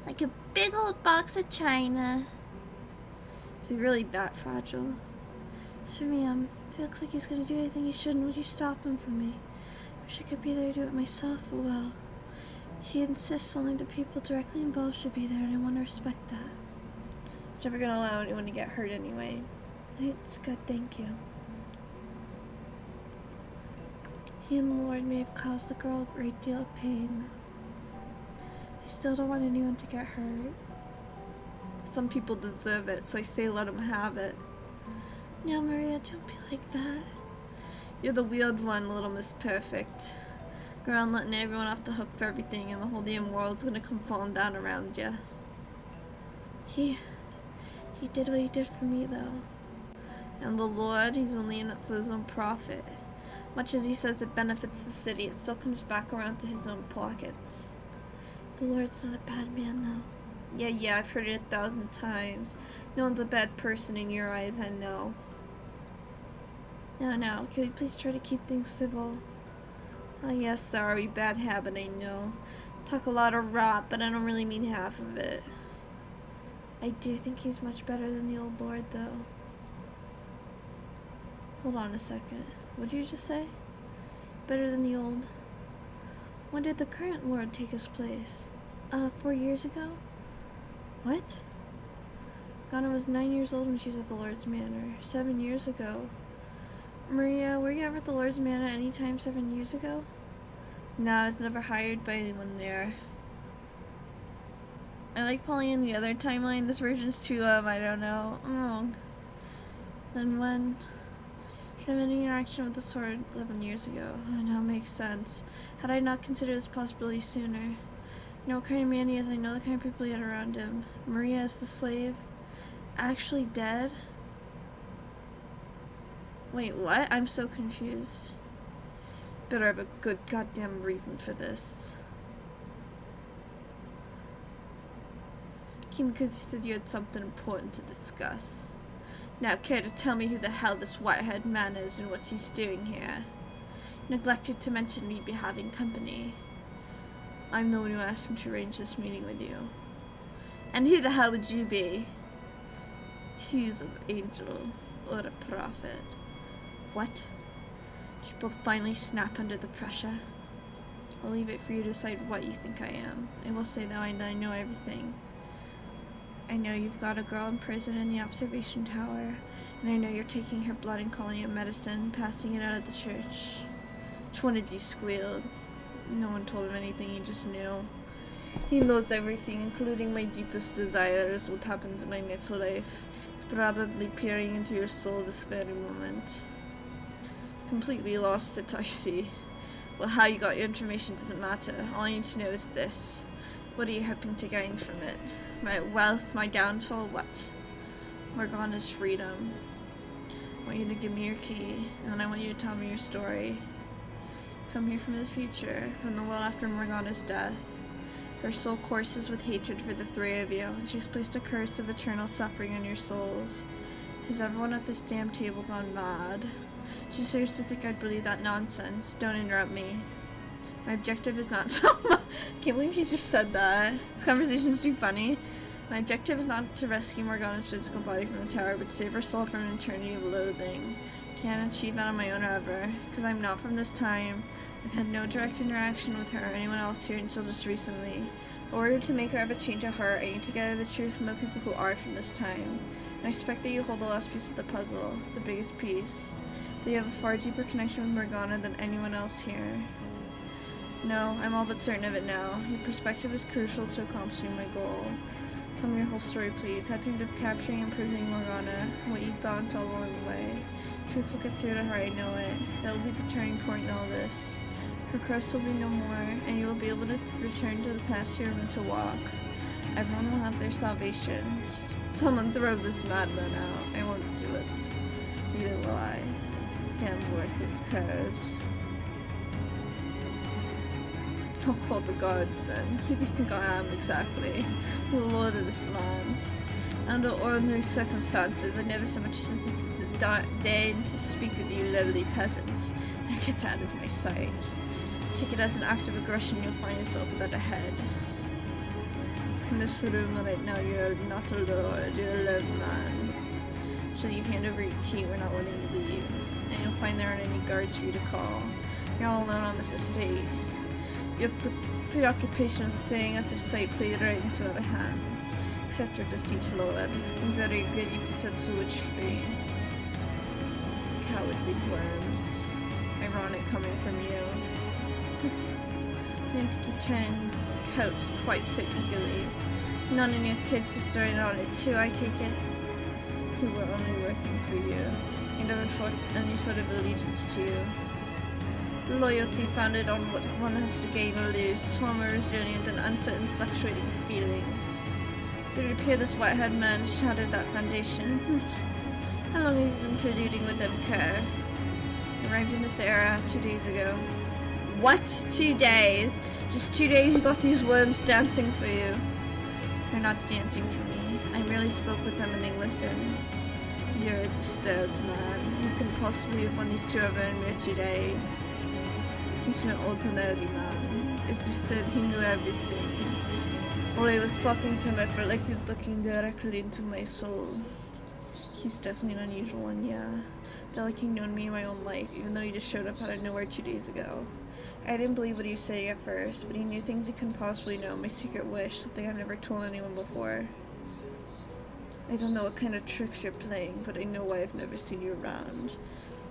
Like a big old box of china. Is he really that fragile? Sir, ma'am, if he looks like he's gonna do anything he shouldn't, would you stop him for me? Wish I could be there to do it myself, but well, he insists only the people directly involved should be there, and I want to respect that. He's never gonna allow anyone to get hurt anyway. It's good, thank you. He and the Lord may have caused the girl a great deal of pain. I still don't want anyone to get hurt. Some people deserve it, so I say let them have it. No, Maria, don't be like that. You're the weird one, little Miss Perfect. Girl, I'm letting everyone off the hook for everything, and the whole damn world's gonna come falling down around you. He did what he did for me, though. And the Lord, he's only in it for his own profit. Much as he says it benefits the city, it still comes back around to his own pockets. The Lord's not a bad man, though. Yeah, I've heard it 1,000 times. No one's a bad person in your eyes, I know. No, can we please try to keep things civil? Oh yes, sorry, bad habit, I know. Talk a lot of rot, but I don't really mean half of it. I do think he's much better than the old Lord, though. Hold on a second. What did you just say? Better than the old... When did the current Lord take his place? 4 years ago? What? Morgana was 9 years old when she was at the Lord's Manor. 7 years ago. Maria, were you ever at the Lord's Manor any time 7 years ago? No, I was never hired by anyone there. I like pulling in the other timeline. This version's too, I don't know. Then when? Should I have any interaction with the sword 11 years ago? Oh, no, it makes sense. Had I not considered this possibility sooner? I know what kind of man he is, I know the kind of people he had around him. Maria is the slave. Actually dead? Wait, what? I'm so confused. Better have a good goddamn reason for this. Came because you said you had something important to discuss. Now, care to tell me who the hell this white-haired man is and what he's doing here? Neglected to mention me be having company. I'm the one who asked him to arrange this meeting with you. And who the hell would you be? He's an angel or a prophet. What? Did you both finally snap under the pressure? I'll leave it for you to decide what you think I am. I will say though that I know everything. I know you've got a girl in prison in the observation tower, and I know you're taking her blood and calling it medicine, passing it out at the church. Which one of you squealed? No one told him anything, he just knew. He knows everything, including my deepest desires, what happens in my next life. He's probably peering into your soul this very moment. Completely lost it, I see. Well, how you got your information doesn't matter. All I need to know is this. What are you hoping to gain from it? My wealth, my downfall, what? Morgana's freedom. I want you to give me your key, and then I want you to tell me your story. Come here from the future, from the world after Morgana's death. Her soul courses with hatred for the three of you, and she's placed a curse of eternal suffering on your souls. Has everyone at this damn table gone mad? Do you seriously think I'd believe that nonsense? Don't interrupt me. My objective is not so much. I can't believe he just said that. This conversation is too funny. My objective is not to rescue Morgana's physical body from the tower, but to save her soul from an eternity of loathing. Can't achieve that on my own ever, because I'm not from this time. I've had no direct interaction with her or anyone else here until just recently. In order to make her have a change of heart, I need to gather the truth from the people who are from this time. And I expect that you hold the last piece of the puzzle, the biggest piece. That you have a far deeper connection with Morgana than anyone else here. No, I'm all but certain of it now. Your perspective is crucial to accomplishing my goal. Tell me your whole story, please. How you ended up capturing and imprisoning Morgana, what you thought and felt along the way. Truth will get through to her, I know it. That will be the turning point in all this. Her curse will be no more, and you will be able to return to the path you were meant to walk. Everyone will have their salvation. Someone throw this madman out. I won't do it. Neither will I. Damn worthless curs. I'll call the guards then. Who do you think I am exactly? The lord of this land. Under ordinary circumstances, I never so much as deigned to speak with you lowly peasants. Now get out of my sight. Take it as an act of aggression, you'll find yourself without a head. In this room right now, you're not a lord, you're a lone man. So you hand over your key, we're not letting you leave. And you'll find there aren't any guards for you to call. You're all alone on this estate. Your preoccupation with staying at the site played right into our hands. Accept your defeat, Lord. I'm very greedy to set the witch free. Cowardly worms. Ironic coming from you. And you turn coats quite so eagerly. None of your kids are starting on it too, I take it. Who were only working for you. You never fought any sort of allegiance to you. Loyalty founded on what one has to gain or lose, far more resilient and uncertain fluctuating feelings. It would appear this white-haired man shattered that foundation. How long have you been colluding with them, Kerr? You arrived in this era 2 days ago. What? 2 days? Just 2 days you got these worms dancing for you? They're not dancing for me. I merely spoke with them and they listened. You're a disturbed man. You couldn't possibly have won these two over in mere 2 days. He's an ordinary man. As you said, he knew everything. While I was talking to him, I felt like he was looking directly into my soul. He's definitely an unusual one, yeah. I felt like he'd known me in my own life, even though he just showed up out of nowhere 2 days ago. I didn't believe what he was saying at first, but he knew things he couldn't possibly know. My secret wish, something I've never told anyone before. I don't know what kind of tricks you're playing, but I know why I've never seen you around.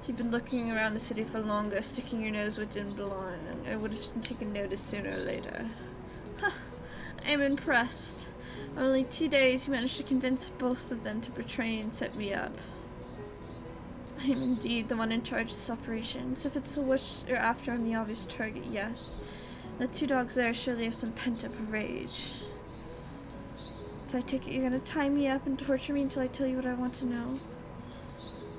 You've been looking around the city for longer, sticking your nose where it didn't belong. I would have taken notice sooner or later. Huh. I'm impressed. Only 2 days, you managed to convince both of them to betray and set me up. I am indeed the one in charge of this operation, so if it's the witch you're after, I'm the obvious target, yes. The 2 dogs there surely have some pent-up rage. So I take it you're gonna tie me up and torture me until I tell you what I want to know?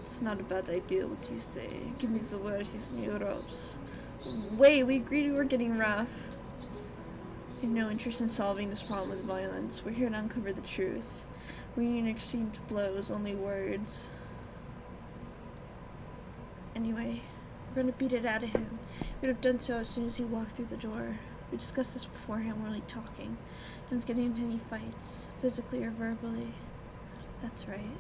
It's not a bad idea what you say. Give me the words, these new ropes. Wait, we agreed we were getting rough. I have no interest in solving this problem with violence. We're here to uncover the truth. We need to exchange blows, only words. Anyway, we're gonna beat it out of him. We'd have done so as soon as he walked through the door. We discussed this beforehand, we're only talking. No one's getting into any fights, physically or verbally. That's right.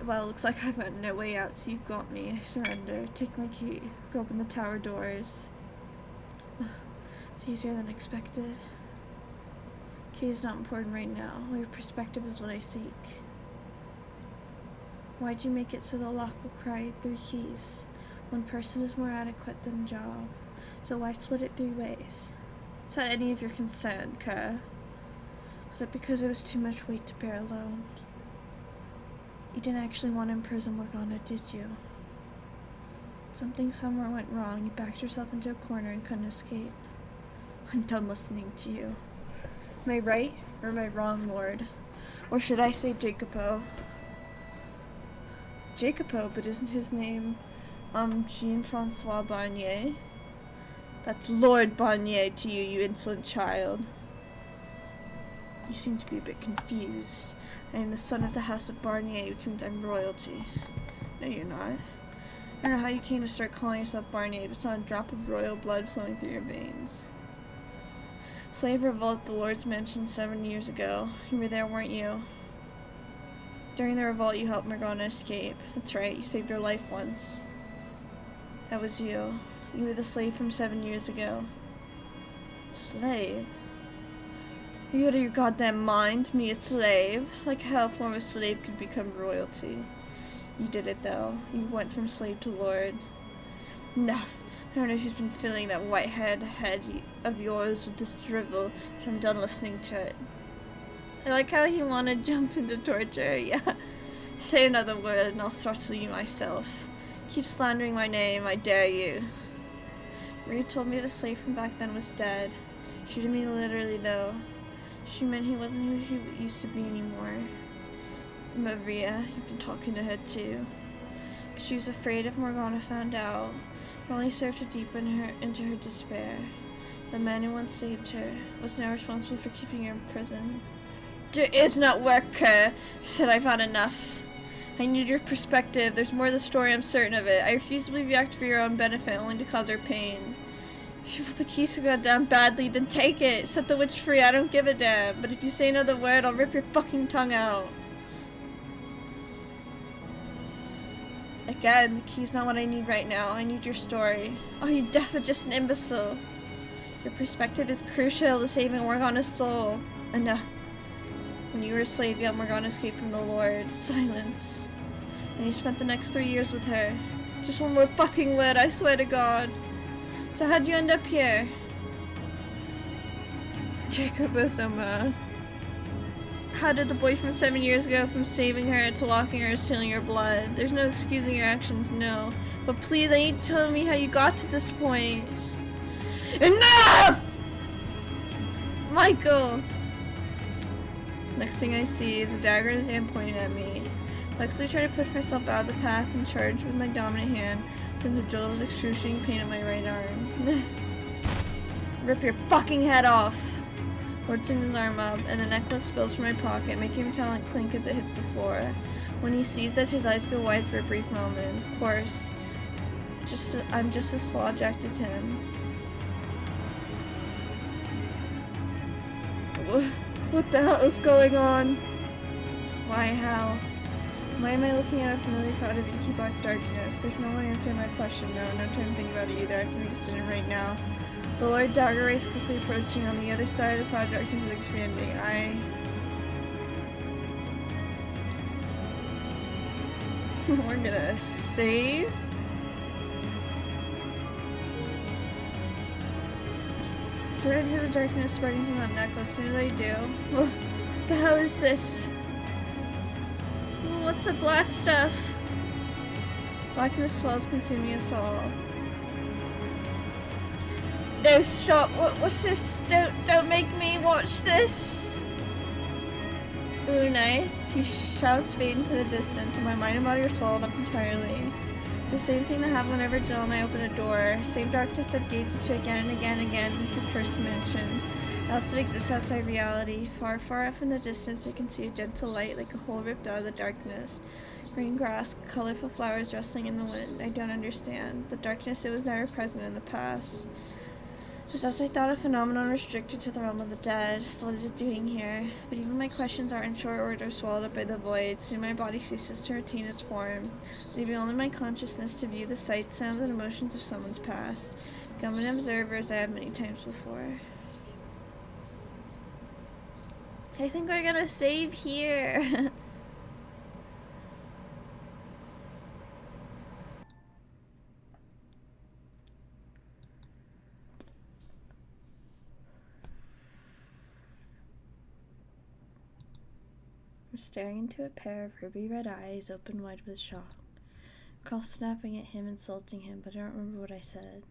Well, it looks like I've got no way out, so you've got me. I surrender. Take my key. Go open the tower doors. It's easier than expected. Key is not important right now. Your perspective is what I seek. Why'd you make it so the lock will cry 3 keys? One person is more adequate than a job. So why split it 3 ways? Is that any of your concern, Kerr? Was it because it was too much weight to bear alone? You didn't actually want to imprison Morgana, did you? Something somewhere went wrong. You backed yourself into a corner and couldn't escape. I'm done listening to you. Am I right or am I wrong, Lord? Or should I say Jacopo? Jacopo, but isn't his name Jean-Francois Barnier? That's Lord Barnier to you, you insolent child. You seem to be a bit confused. I am the son of the house of Barnier, which means I'm royalty. No, you're not. I don't know how you came to start calling yourself Barnier, but it's not a drop of royal blood flowing through your veins. Slave revolt at the Lord's Mansion 7 years ago. You were there, weren't you? During the revolt, you helped Morgana escape. That's right, you saved her life once. That was you. You were the slave from 7 years ago. Slave? Are you out of your goddamn mind? Me a slave? Like how a former slave could become royalty. You did it though. You went from slave to lord. Enough. I don't know who's been filling that white-haired head of yours with this drivel, but I'm done listening to it. I like how he wanted to jump into torture, yeah. Say another word and I'll throttle you myself. Keep slandering my name, I dare you. Maria told me the slave from back then was dead. She didn't mean literally though. She meant he wasn't who he used to be anymore. Maria, you've been talking to her too. She was afraid if Morgana found out. It only served to deepen her into her despair. The man who once saved her was now responsible for keeping her in prison. There is not work, Kerr. He said I've had enough. I need your perspective. There's more to the story, I'm certain of it. I refuse to believe you act for your own benefit, only to cause her pain. If you want the keys to go down badly, then take it. Set the witch free, I don't give a damn. But if you say another word, I'll rip your fucking tongue out. Again, the key's not what I need right now. I need your story. Oh, you deaf are just an imbecile. Your perspective is crucial to saving Morgana's soul. Enough. When you were a slave, you helped Morgana escape from the Lord. Silence. And you spent the next 3 years with her. Just one more fucking word, I swear to God. So how'd you end up here? Jacob Osama. How did the boy from 7 years ago, from saving her to locking her, stealing her blood? There's no excusing your actions, no. But please, I need to tell me how you got to this point. Enough! Michael! Next thing I see is a dagger in his hand pointing at me. Luckily, trying to push myself out of the path and charge with my dominant hand, sends a jolt of excruciating pain in my right arm. Rip your fucking head off! Lord swings his arm up, and the necklace spills from my pocket, making a metallic clink as it hits the floor. When he sees it, his eyes go wide for a brief moment. Of course, I'm just as slaw-jacked as him. What the hell is going on? Why, how? Why am I looking at a familiar cloud of inky black darkness? There's no one answering my question. No time to think about it either. I have to make a decision right now. The Lord dagger race quickly approaching. On the other side of the cloud, darkness is expanding. We're gonna save? Turn into the darkness spreading from that necklace. As soon as I do. What the hell is this? What's the black stuff? Blackness swells, consuming us all. No, stop! What's this? Don't make me watch this! Ooh, nice. He shouts fade into the distance, and my mind and body are swallowed up entirely. It's the same thing that happened whenever Jill and I open a door. Same darkness I've gazed into again and again and again, the cursed dimension. Else it exists outside reality. Far, far off in the distance I can see a gentle light like a hole ripped out of the darkness. Green grass, colorful flowers rustling in the wind. I don't understand. The darkness, it was never present in the past. Just as I thought, a phenomenon restricted to the realm of the dead. So what is it doing here? But even my questions are in short order swallowed up by the void. Soon my body ceases to retain its form, leaving only my consciousness to view the sights, sounds, and emotions of someone's past. Become an observer as I have many times before. I think we're gonna save here. I'm staring into a pair of ruby red eyes, open wide with shock. Cross snapping at him, insulting him, but I don't remember what I said.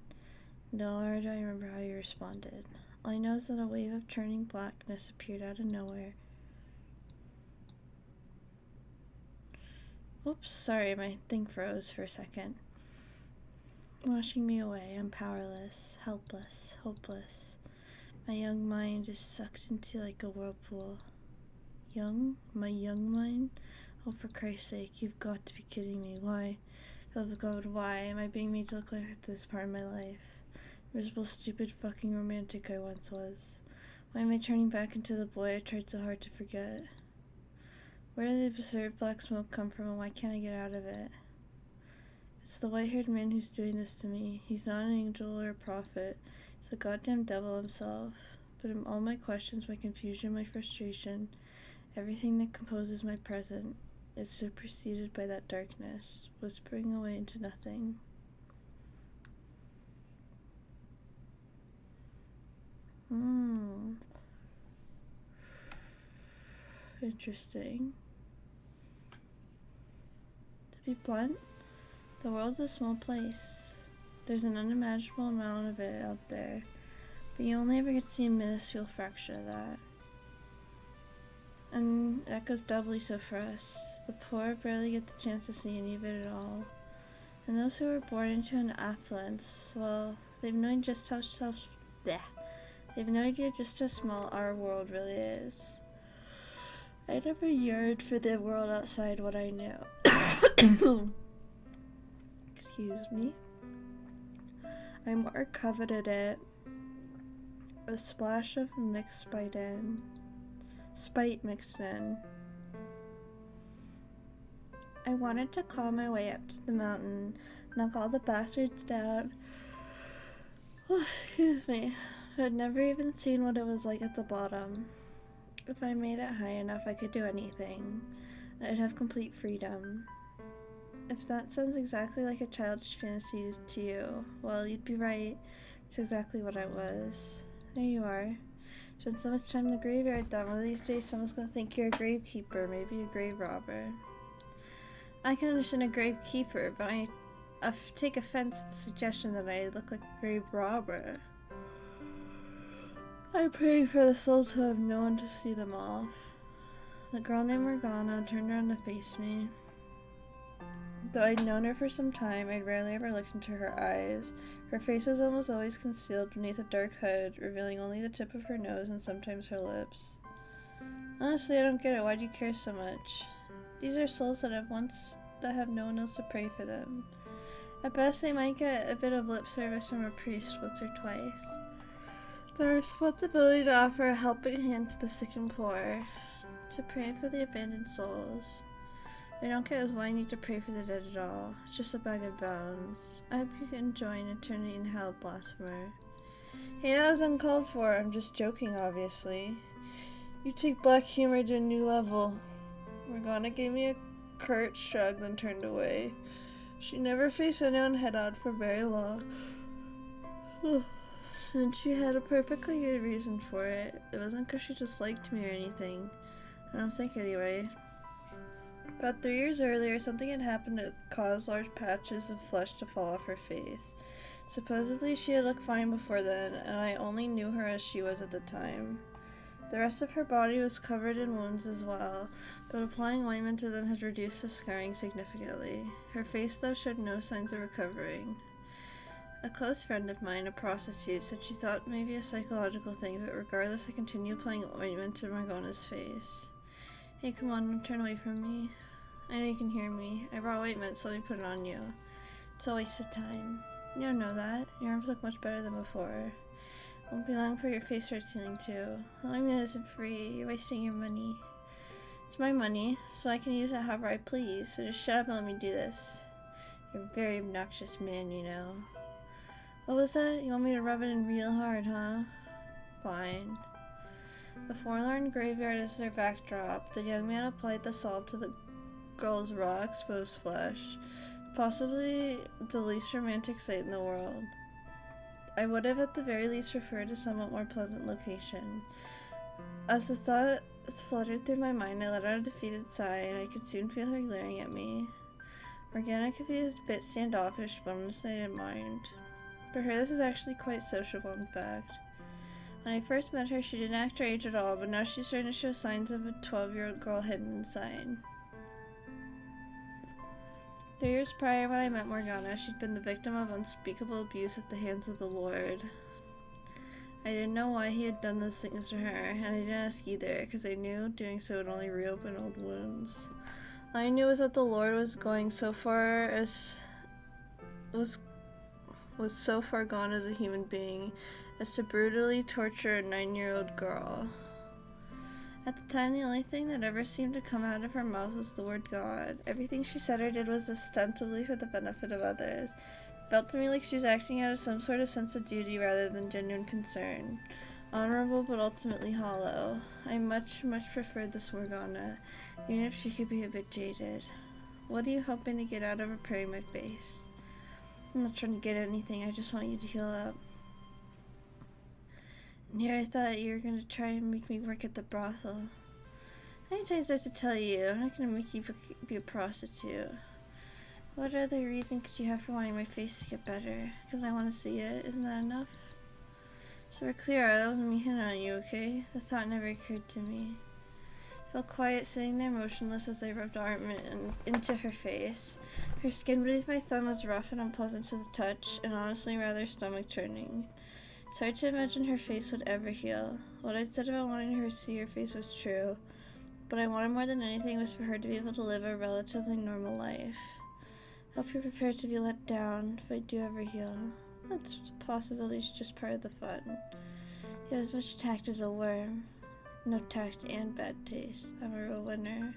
Nor do I remember how he responded. All I know is that a wave of churning blackness appeared out of nowhere. Oops, sorry, my thing froze for a second. Washing me away, I'm powerless, helpless, hopeless. My young mind is sucked into like a whirlpool. Young? My young mind? Oh, for Christ's sake, you've got to be kidding me. Why? Oh God, why am I being made to look like this part of my life? Miserable, stupid, fucking romantic I once was. Why am I turning back into the boy I tried so hard to forget? Where did the absurd black smoke come from, and why can't I get out of it? It's the white-haired man who's doing this to me. He's not an angel or a prophet. It's the goddamn devil himself. But in all my questions, my confusion, my frustration, everything that composes my present is superseded by that darkness, whispering away into nothing. Interesting. To be blunt, the world's a small place. There's an unimaginable amount of it out there, but you only ever get to see a minuscule fraction of that. And that goes doubly so for us. The poor barely get the chance to see any of it at all. And those who are born into an affluence, well, they've known just how They have no idea just how small our world really is. I never yearned for the world outside what I knew. Excuse me. I more coveted it. A splash of spite mixed in. I wanted to claw my way up to the mountain, knock all the bastards down. Oh, excuse me. I'd never even seen what it was like at the bottom. If I made it high enough, I could do anything. I'd have complete freedom. If that sounds exactly like a childish fantasy to you, well, you'd be right. It's exactly what I was. There you are. Spent so much time in the graveyard that one of these days someone's gonna think you're a gravekeeper, maybe a grave robber. I can understand a gravekeeper, but I take offense to the suggestion that I look like a grave robber. I pray for the souls who have no one to see them off. The girl named Morgana turned around to face me. Though I'd known her for some time, I'd rarely ever looked into her eyes. Her face was almost always concealed beneath a dark hood, revealing only the tip of her nose and sometimes her lips. Honestly, I don't get it. Why do you care so much? These are souls that have no one else to pray for them. At best, they might get a bit of lip service from a priest once or twice. The responsibility to offer a helping hand to the sick and poor, to pray for the abandoned souls. I don't get why I need to pray for the dead at all. It's just a bag of bones. I hope you can join eternity in hell, blasphemer. Hey, that was uncalled for. I'm just joking, obviously. You take black humor to a new level. Morgana gave me a curt shrug, then turned away. She never faced anyone head-on for very long. And she had a perfectly good reason for it. It wasn't because she just liked me or anything. I don't think anyway. About 3 years earlier, something had happened that caused large patches of flesh to fall off her face. Supposedly, she had looked fine before then, and I only knew her as she was at the time. The rest of her body was covered in wounds as well, but applying ointment to them had reduced the scarring significantly. Her face, though, showed no signs of recovering. A close friend of mine, a prostitute, said she thought maybe a psychological thing, but regardless, I continued applying ointment to Morgana's face. Hey, come on, don't turn away from me. I know you can hear me. I brought ointment, so let me put it on you. It's a waste of time. You don't know that. Your arms look much better than before. Won't be long before your face starts healing too. Ointment isn't free. You're wasting your money. It's my money, so I can use it however I please, so just shut up and let me do this. You're a very obnoxious man, you know. What was that? You want me to rub it in real hard, huh? Fine. The forlorn graveyard as their backdrop, the young man applied the salve to the girl's raw, exposed flesh. Possibly the least romantic sight in the world. I would have at the very least preferred a somewhat more pleasant location. As the thought fluttered through my mind, I let out a defeated sigh, and I could soon feel her glaring at me. Morgana could be a bit standoffish, but honestly I didn't mind. For her, this is actually quite sociable, in fact. When I first met her, she didn't act her age at all, but now she's starting to show signs of a 12-year-old girl hidden inside. 3 years prior, when I met Morgana, she'd been the victim of unspeakable abuse at the hands of the Lord. I didn't know why he had done those things to her, and I didn't ask either, because I knew doing so would only reopen old wounds. All I knew was that the Lord was going so far as was so far gone as a human being as to brutally torture a 9-year-old girl. At the time, the only thing that ever seemed to come out of her mouth was the word God. Everything she said or did was ostensibly for the benefit of others. It felt to me like she was acting out of some sort of sense of duty rather than genuine concern. Honorable, but ultimately hollow. I much preferred this Morgana, even if she could be a bit jaded. What are you hoping to get out of repairing my face? I'm not trying to get anything, I just want you to heal up. And here I thought you were going to try and make me work at the brothel. How many times do I have to tell you? I'm not going to make you be a prostitute. What other reason could you have for wanting my face to get better? Because I want to see it, isn't that enough? So we're clear, that wasn't me hitting on you, okay? The thought never occurred to me. I felt quiet, sitting there motionless as I rubbed ointment into her face. Her skin beneath my thumb was rough and unpleasant to the touch, and honestly rather stomach-churning. It's hard to imagine her face would ever heal. What I'd said about wanting her to see her face was true, but I wanted more than anything was for her to be able to live a relatively normal life. I hope you're prepared to be let down if I do ever heal. That's a possibility, it's just part of the fun. You have as much tact as a worm. No tact and bad taste. I'm a real winner.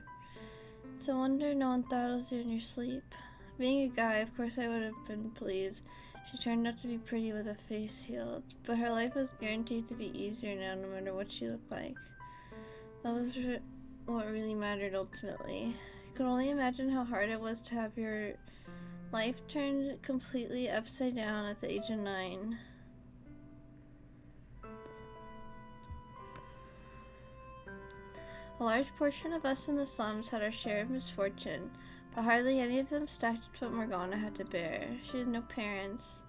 It's a wonder no one thought it was you in your sleep. Being a guy, of course I would have been pleased. She turned out to be pretty with a face healed, but her life was guaranteed to be easier now no matter what she looked like. That was what really mattered ultimately. I could only imagine how hard it was to have your life turned completely upside down at the age of 9. A large portion of us in the slums had our share of misfortune, but hardly any of them stacked up to what Morgana had to bear. She had no parents.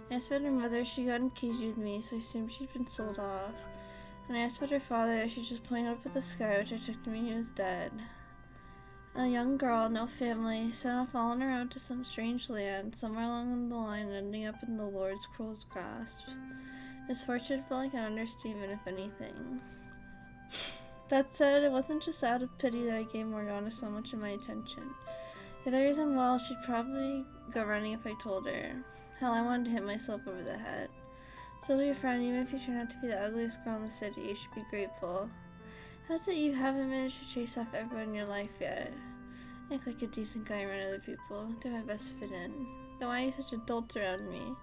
I asked about her mother. She got engaged with me, so I assumed she'd been sold off. And I asked about her father. She just pointed up at the sky, which I took to mean he was dead. A young girl, no family, set off all on her own to some strange land, somewhere along the line, ending up in the Lord's cruel grasp. Misfortune felt like an understatement, if anything. That said, it wasn't just out of pity that I gave Morgana so much of my attention. The other reason, well, she'd probably go running if I told her. Hell, I wanted to hit myself over the head. So be a friend, even if you turn out to be the ugliest girl in the city, you should be grateful. How's it you haven't managed to chase off everyone in your life yet? Act like a decent guy around other people. Do my best to fit in. Then why are you such adults around me?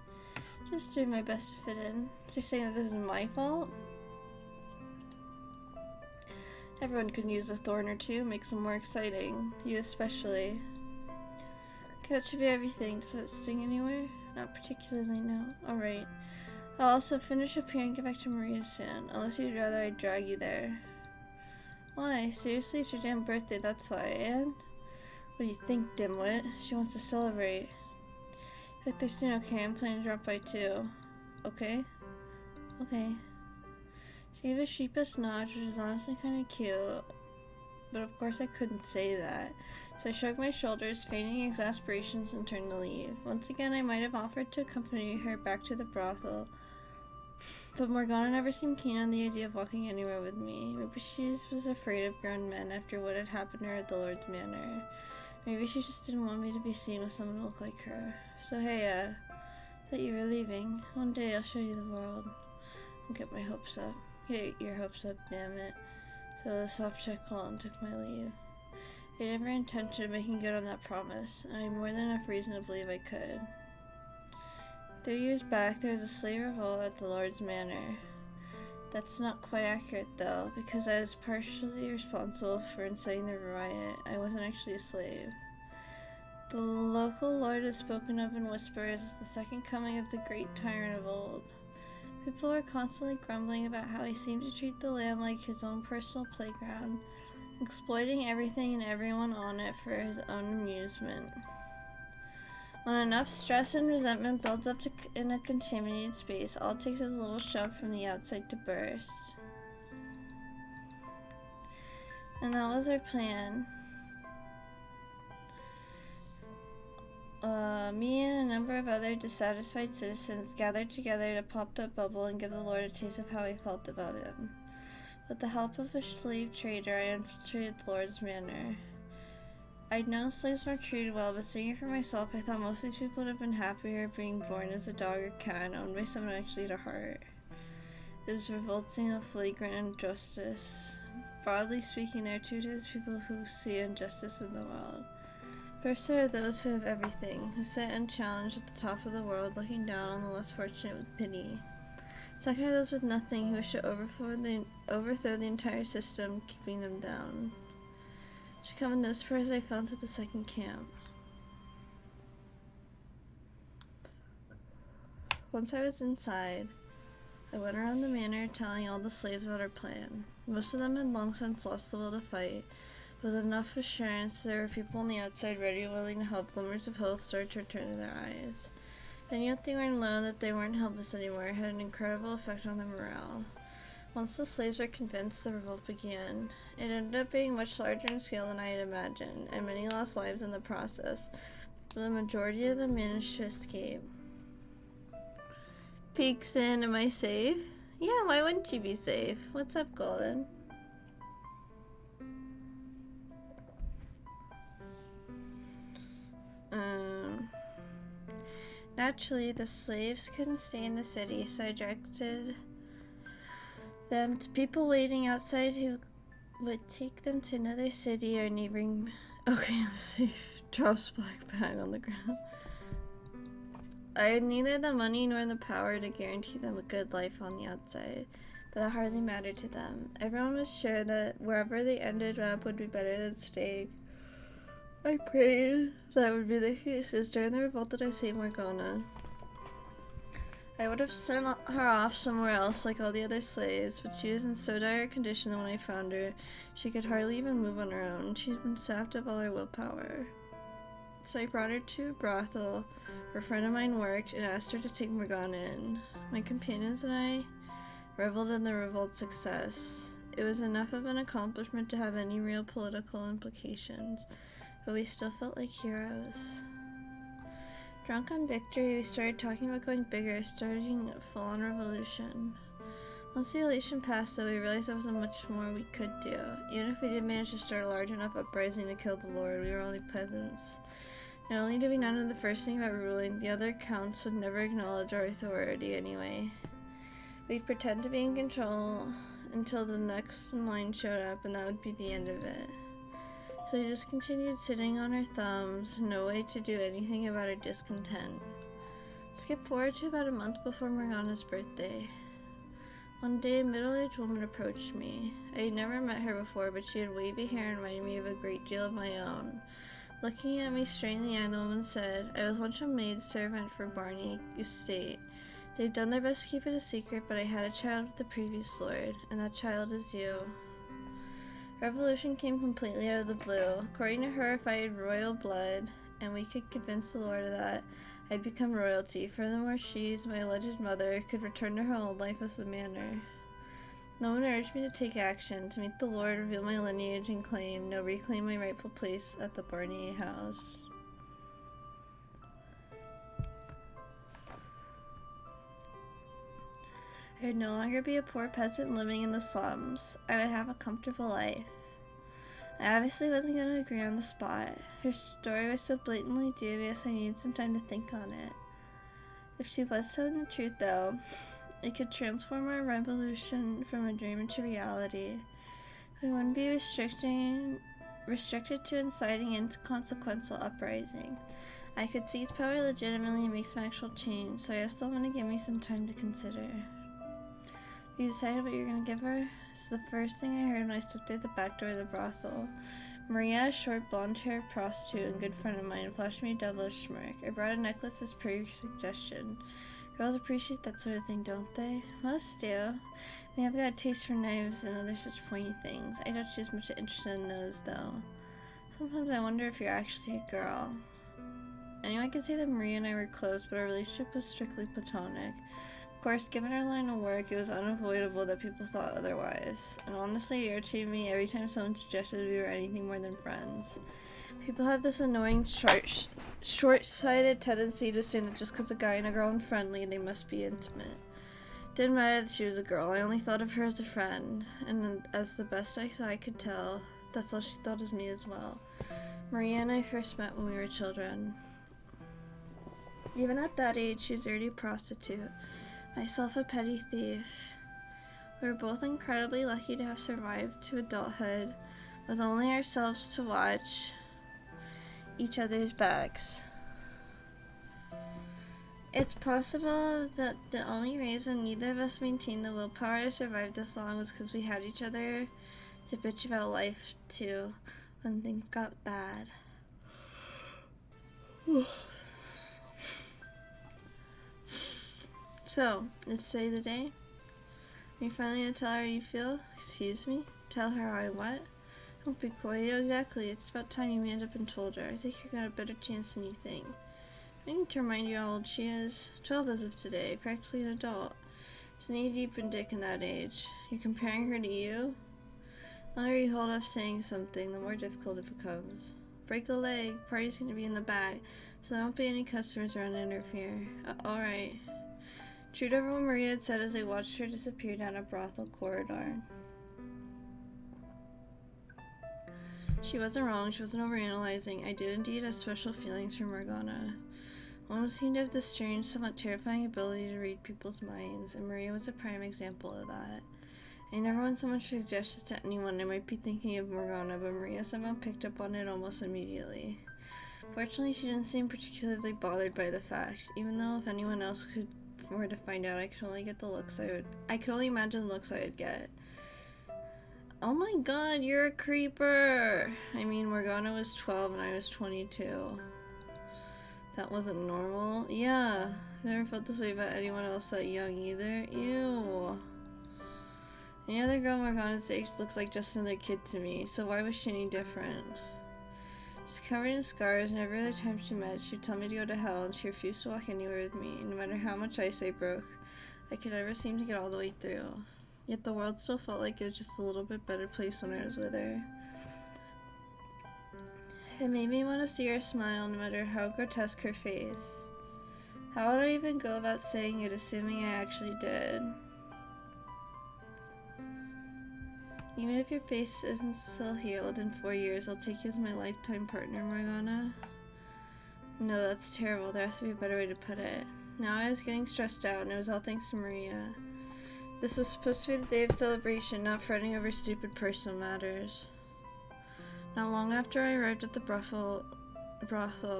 Just doing my best to fit in. So you're saying that this is my fault? Everyone can use a thorn or two, makes them more exciting. You especially. Okay, that should be everything. Does that sting anywhere? Not particularly, no. Alright. I'll also finish up here and get back to Maria soon. Unless you'd rather I drag you there. Why? Seriously? It's your damn birthday, that's why. And? What do you think, dimwit? She wants to celebrate. If they're soon, okay, I'm planning to drop by too. Okay? Okay. She gave a sheepish nod, which is honestly kind of cute, but of course I couldn't say that. So I shrugged my shoulders, feigning exasperations, and turned to leave. Once again, I might have offered to accompany her back to the brothel, but Morgana never seemed keen on the idea of walking anywhere with me. Maybe she was afraid of grown men after what had happened to her at the Lord's Manor. Maybe she just didn't want me to be seen with someone who looked like her. So hey, thought you were leaving. One day I'll show you the world. Don't get my hopes up. Get your hopes up, damn it. So the soft chuckled and took my leave. I had every intention of making good on that promise, and I had more than enough reason to believe I could. 3 years back, there was a slave revolt at the Lord's Manor. That's not quite accurate, though, because I was partially responsible for inciting the riot. I wasn't actually a slave. The local lord is spoken of in whispers as the second coming of the great tyrant of old. People were constantly grumbling about how he seemed to treat the land like his own personal playground, exploiting everything and everyone on it for his own amusement. When enough stress and resentment builds up in a contaminated space, all it takes is a little shove from the outside to burst. And that was our plan. Me and a number of other dissatisfied citizens gathered together to pop that bubble and give the Lord a taste of how I felt about him. With the help of a slave trader, I infiltrated the Lord's Manor. I'd known slaves weren't treated well, but seeing it for myself, I thought most of these people would have been happier being born as a dog or cat and owned by someone who actually had a heart. It was revolting of flagrant injustice. Broadly speaking, there are two types of people who see injustice in the world. First, there are those who have everything, who sit unchallenged at the top of the world, looking down on the less fortunate with pity. Second are those with nothing, who wish to overthrow the entire system, keeping them down. To come in those pairs, I fell into the second camp. Once I was inside, I went around the manor telling all the slaves about our plan. Most of them had long since lost the will to fight. With enough assurance, there were people on the outside ready and willing to help. Glimmers of hope started to return to their eyes. And yet they weren't alone, that they weren't helpless anymore. It had an incredible effect on their morale. Once the slaves were convinced, the revolt began. It ended up being much larger in scale than I had imagined, and many lost lives in the process, but the majority of them managed to escape. peeks in. Am I safe? Yeah, why wouldn't you be safe? What's up, Golden? Naturally, the slaves couldn't stay in the city, so I directed them to people waiting outside who would take them to another city or neighboring. Okay, I'm safe. Drops black bag on the ground. I had neither the money nor the power to guarantee them a good life on the outside, but that hardly mattered to them. Everyone was sure that wherever they ended up would be better than staying. I prayed that would be the case, as during the revolt that I saved Morgana. I would have sent her off somewhere else like all the other slaves, but she was in so dire a condition that when I found her, she could hardly even move on her own. She'd been sapped of all her willpower. So I brought her to a brothel where a friend of mine worked and asked her to take Morgana in. My companions and I reveled in the revolt's success. It was enough of an accomplishment to have any real political implications, but we still felt like heroes. Drunk on victory, we started talking about going bigger, starting a full-on revolution. Once the elation passed, though, we realized there wasn't much more we could do. Even if we did manage to start a large enough uprising to kill the Lord, we were only peasants. Not only did we not know the first thing about ruling, the other counts would never acknowledge our authority anyway. We'd pretend to be in control until the next in line showed up, and that would be the end of it. So we just continued sitting on our thumbs, no way to do anything about our discontent. Skip forward to about a month before Morgana's birthday. One day, a middle-aged woman approached me. I had never met her before, but she had wavy hair and reminded me of a great deal of my own. Looking at me straight in the eye, the woman said, I was once a maid servant for Barney Estate. They've done their best to keep it a secret, but I had a child with the previous lord, and that child is you. Revolution came completely out of the blue. According to her, if I had royal blood, and we could convince the lord of that, I'd become royalty. Furthermore, she, as my alleged mother, could return to her old life as the manor. No one urged me to take action, to meet the Lord, reveal my lineage and claim, no, reclaim my rightful place at the Barney house. I would no longer be a poor peasant living in the slums. I would have a comfortable life. I obviously wasn't going to agree on the spot. Her story was so blatantly dubious I needed some time to think on it. If she was telling the truth, though, it could transform our revolution from a dream into reality. We wouldn't be restricted to inciting inconsequential uprisings. I could seize power legitimately and make some actual change, so I asked the woman to give me some time to consider. You decided what you're going to give her? This is the first thing I heard when I stepped out the back door of the brothel. Maria, a short blonde-haired prostitute and good friend of mine, flashed me a devilish smirk. I brought a necklace as per your suggestion. Girls appreciate that sort of thing, don't they? Most do. I mean, I've got a taste for knives and other such pointy things. I don't choose much interest in those, though. Sometimes I wonder if you're actually a girl. Anyone could say that Maria and I were close, but our relationship was strictly platonic. Of course, given our line of work, it was unavoidable that people thought otherwise. And honestly, it irritated me every time someone suggested we were anything more than friends. People have this annoying short-sighted tendency to assume that just because a guy and a girl are friendly, they must be intimate. Didn't matter that she was a girl, I only thought of her as a friend, and as the best I could tell, that's all she thought of me as well. Maria and I first met when we were children. Even at that age, she was already a prostitute, myself a petty thief. We were both incredibly lucky to have survived to adulthood, with only ourselves to watch each other's backs. It's possible that the only reason neither of us maintained the willpower to survive this long was because we had each other to bitch about life to when things got bad. So, is today the day? Are you finally gonna tell her how you feel? Excuse me? Tell her how I what? Don't be coy. You know exactly. It's about time you manned up and told her. I think you're got a better chance than you think. I need to remind you how old she is. 12 as of today. Practically an adult. It's knee deep in dick in that age. You're comparing her to you? The longer you hold off saying something, the more difficult it becomes. Break a leg. Party's gonna be in the back, so there won't be any customers around to interfere. Alright. True to everyone Maria had said as they watched her disappear down a brothel corridor. She wasn't wrong, she wasn't overanalyzing. I did indeed have special feelings for Morgana. One seemed to have this strange, somewhat terrifying ability to read people's minds, and Maria was a prime example of that. I never once so much suggested to anyone I might be thinking of Morgana, but Maria somehow picked up on it almost immediately. Fortunately, she didn't seem particularly bothered by the fact, even though if anyone else were to find out, I could only imagine the looks I would get. Oh my god, you're a creeper! I mean, Morgana was 12 and I was 22. That wasn't normal. Yeah, I never felt this way about anyone else that young either. Ew. Any other girl Morgana's age looks like just another kid to me, so why was she any different? She's covered in scars, and every other time she met, she'd tell me to go to hell, and she refused to walk anywhere with me. No matter how much ice I broke, I could never seem to get all the way through. Yet the world still felt like it was just a little bit better place when I was with her. It made me want to see her smile, no matter how grotesque her face. How would I even go about saying it, assuming I actually did? Even if your face isn't still healed in 4 years, I'll take you as my lifetime partner, Morgana. No, that's terrible. There has to be a better way to put it. Now I was getting stressed out, and it was all thanks to Maria. This was supposed to be the day of celebration, not fretting over stupid personal matters. Not long after I arrived at the brothel,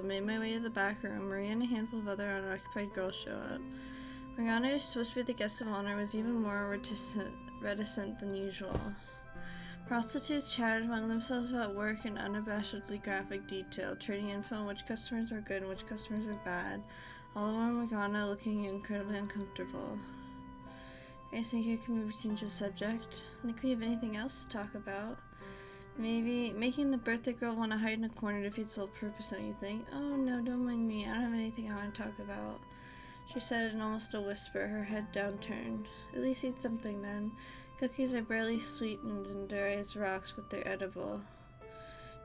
made my way to the back room, Maria and a handful of other unoccupied girls show up. Morgana, who was supposed to be the guest of honor, was even more reticent than usual. Prostitutes chatted among themselves about work in unabashedly graphic detail, trading info on which customers were good and which customers were bad, all the while Morgana looking incredibly uncomfortable. I think you can maybe change the subject. Think we have anything else to talk about? Maybe making the birthday girl want to hide in a corner defeats the whole purpose, don't you think? Oh no, don't mind me. I don't have anything I want to talk about. She said it in almost a whisper, her head downturned. At least eat something then. Cookies are barely sweetened and dry as rocks, but they're edible.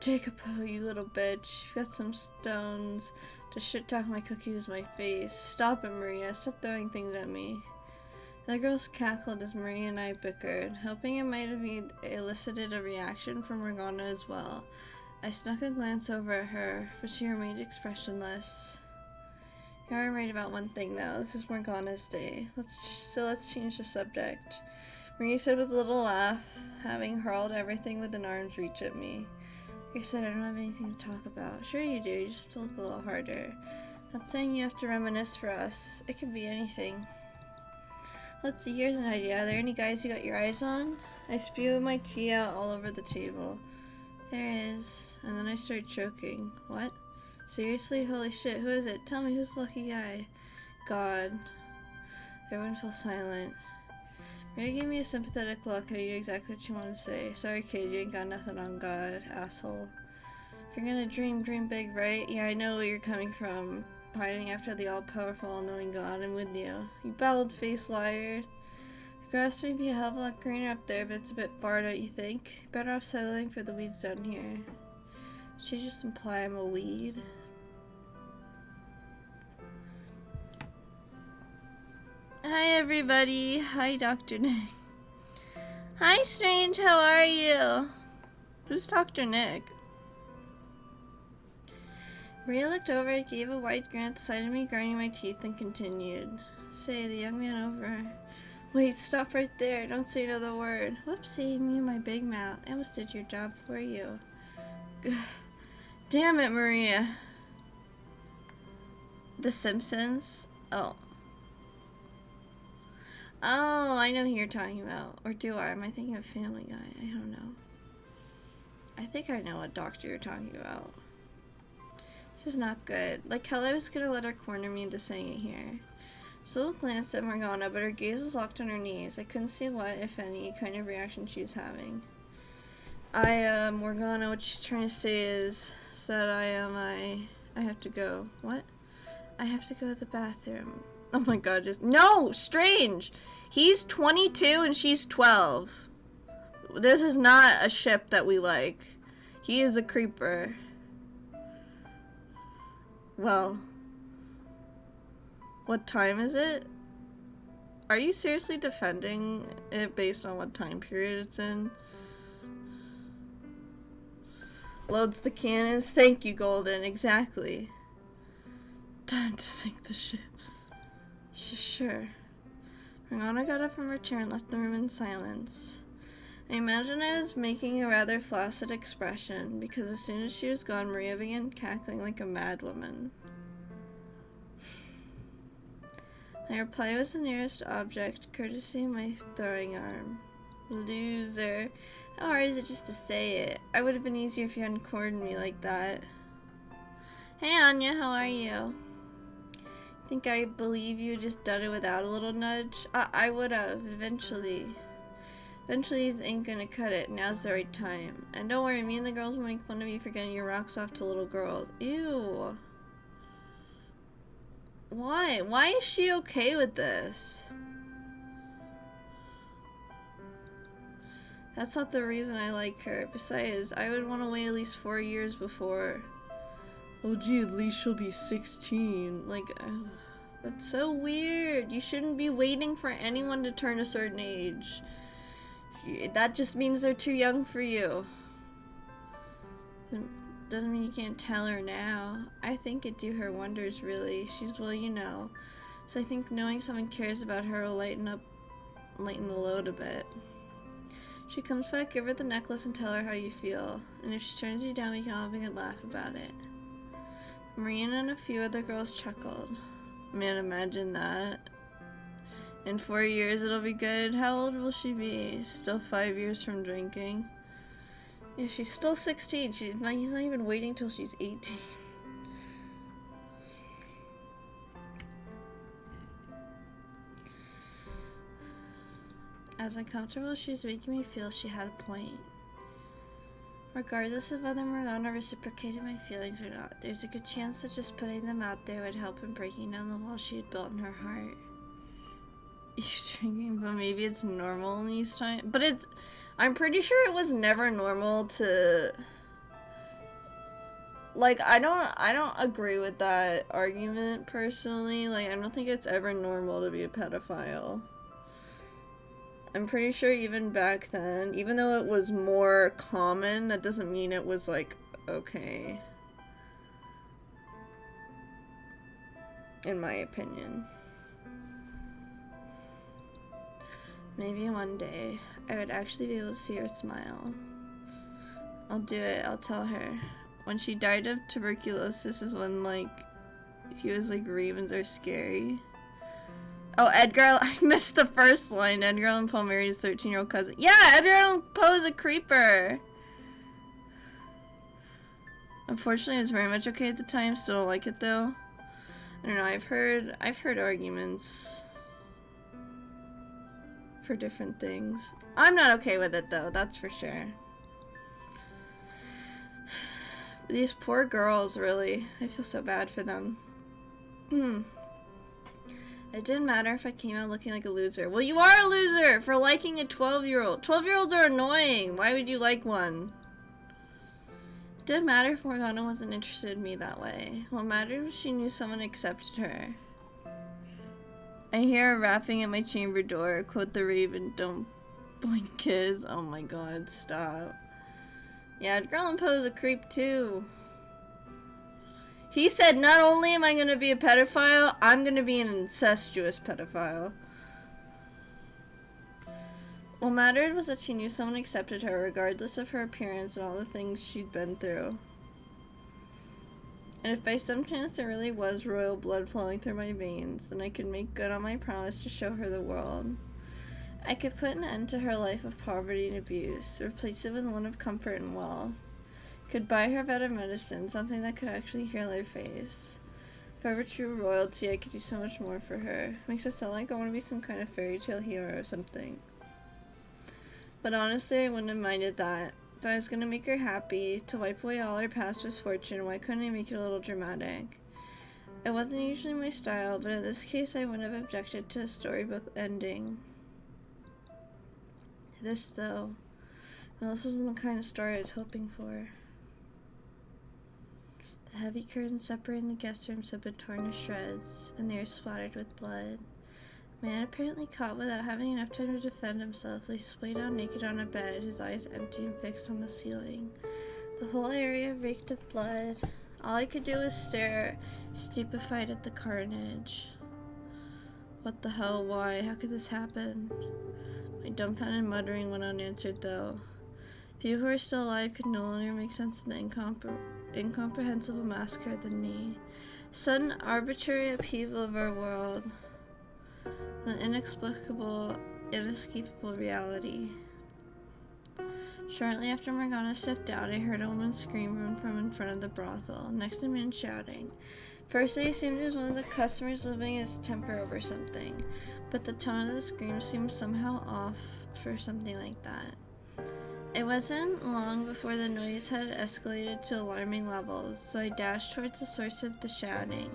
Jacob, oh, you little bitch. You've got some stones to shit-talk my cookies to my face. Stop it, Maria. Stop throwing things at me. The girls cackled as Maria and I bickered, hoping it might have elicited a reaction from Morgana as well. I snuck a glance over at her, but she remained expressionless. You are right about one thing, though. This is Morgana's day. Let's change the subject. Maria said with a little laugh, having hurled everything within arm's reach at me. Like I said, I don't have anything to talk about. Sure you do, you just have to look a little harder. Not saying you have to reminisce for us. It can be anything. Let's see, here's an idea. Are there any guys you got your eyes on? I spew my tea out all over the table. There is. And then I start choking. What? Seriously? Holy shit, who is it? Tell me, who's the lucky guy? God. Everyone fell silent. Maria gave me a sympathetic look. I knew exactly what she wanted to say. Sorry, kid, you ain't got nothing on God, asshole. If you're gonna dream big, right? Yeah, I know where you're coming from. Pining after the all-powerful, all-knowing God, I'm with you. You bald-faced liar. The grass may be a hell of a lot greener up there, but it's a bit far, don't you think? Better off settling for the weeds down here. Should you just imply I'm a weed? Hi, everybody. Hi, Dr. Nick. Hi, Strange. How are you? Who's Dr. Nick? Maria looked over, gave a wide grin at the sight of me grinding my teeth, and continued. Say, the young man over. Wait, stop right there. Don't say another word. Whoopsie, me and my big mouth. I almost did your job for you. Damn it, Maria. The Simpsons? Oh. Oh, I know who you're talking about. Or do I? Am I thinking of Family Guy? I don't know. I think I know what doctor you're talking about. This is not good. Like hell I was gonna let her corner me into saying it here. Syl glanced at Morgana, but her gaze was locked on her knees. I couldn't see what, if any, kind of reaction she was having. Morgana, what she's trying to say is that I have to go. What? I have to go to the bathroom. Oh my god, no! Strange! He's 22 and she's 12. This is not a ship that we like. He is a creeper. Well, what time is it? Are you seriously defending it based on what time period it's in? Loads the cannons. Thank you, Golden. Exactly. Time to sink the ship. Sure. Morgana got up from her chair and left the room in silence. I imagine I was making a rather flaccid expression, because as soon as she was gone, Maria began cackling like a mad woman. My reply was the nearest object, courtesy of my throwing arm. Loser. How hard is it just to say it? I would have been easier if you hadn't cornered me like that. Hey Anya, how are you? Think I believe you just done it without a little nudge? I would have, eventually. Eventually this ain't gonna cut it. Now's the right time. And don't worry, me and the girls will make fun of you for getting your rocks off to little girls. Ew. Why? Why is she okay with this? That's not the reason I like her. Besides, I would want to wait at least 4 years before. Oh gee, at least she'll be 16. Like, ugh, that's so weird. You shouldn't be waiting for anyone to turn a certain age. That just means they're too young for you. Doesn't mean you can't tell her now. I think it'd do her wonders, really. She's, well, you know. So I think knowing someone cares about her will lighten the load a bit. She comes back, give her the necklace and tell her how you feel. And if she turns you down, we can all have a good laugh about it. Marina and a few other girls chuckled. Man, imagine that. In 4 years it'll be good. How old will she be? Still 5 years from drinking? Yeah, she's still 16. He's not even waiting till she's 18. As uncomfortable she was making me feel, she had a point. Regardless of whether Morgana reciprocated my feelings or not, there's a good chance that just putting them out there would help in breaking down the wall she had built in her heart. You're drinking, but maybe it's normal in these times. But I'm pretty sure it was never normal to... Like, I don't agree with that argument, personally. Like, I don't think it's ever normal to be a pedophile. I'm pretty sure even back then, even though it was more common, that doesn't mean it was, like, okay. In my opinion. Maybe one day, I would actually be able to see her smile. I'll do it, I'll tell her. When she died of tuberculosis is when, like, he was like, ravens are scary. Oh, Edgar, I missed the first line. Edgar Allan Poe married his 13-year-old cousin. Yeah, Edgar Allan Poe is a creeper. Unfortunately, it was very much okay at the time. Still don't like it, though. I don't know, I've heard arguments for different things. I'm not okay with it, though, that's for sure. These poor girls, really. I feel so bad for them. It didn't matter if I came out looking like a loser. Well, you are a loser for liking a 12-year-old. 12-year-olds are annoying. Why would you like one? It didn't matter if Morgana wasn't interested in me that way. What mattered was she knew someone accepted her. I hear her rapping at my chamber door. Quote the raven, don't boink kids. Oh my god, stop. Yeah, Edgar Allan Poe is a creep too. He said, not only am I gonna be a pedophile, I'm gonna be an incestuous pedophile. What mattered was that she knew someone accepted her, regardless of her appearance and all the things she'd been through. And if by some chance there really was royal blood flowing through my veins, then I could make good on my promise to show her the world. I could put an end to her life of poverty and abuse, replace it with one of comfort and wealth. Could buy her better medicine, something that could actually heal her face. If I were true royalty, I could do so much more for her. Makes it sound like I want to be some kind of fairy tale hero or something. But honestly, I wouldn't have minded that. If I was going to make her happy, to wipe away all her past misfortune, why couldn't I make it a little dramatic? It wasn't usually my style, but in this case I wouldn't have objected to a storybook ending. This, though, well, this wasn't the kind of story I was hoping for. The heavy curtains separating the guest rooms had been torn to shreds, and they were splattered with blood. Man apparently caught without having enough time to defend himself, lay splayed out naked on a bed, his eyes empty and fixed on the ceiling. The whole area reeked of blood. All I could do was stare, stupefied at the carnage. What the hell? Why? How could this happen? My dumbfounded muttering went unanswered, though. People who are still alive could no longer make sense of the incomprehensible massacre than me. Sudden arbitrary upheaval of our world. An inexplicable, inescapable reality. Shortly after Morgana stepped out, I heard a woman scream from in front of the brothel, next a man shouting. First, I assumed it was one of the customers losing his temper over something, but the tone of the scream seemed somehow off for something like that. It wasn't long before the noise had escalated to alarming levels, so I dashed towards the source of the shouting.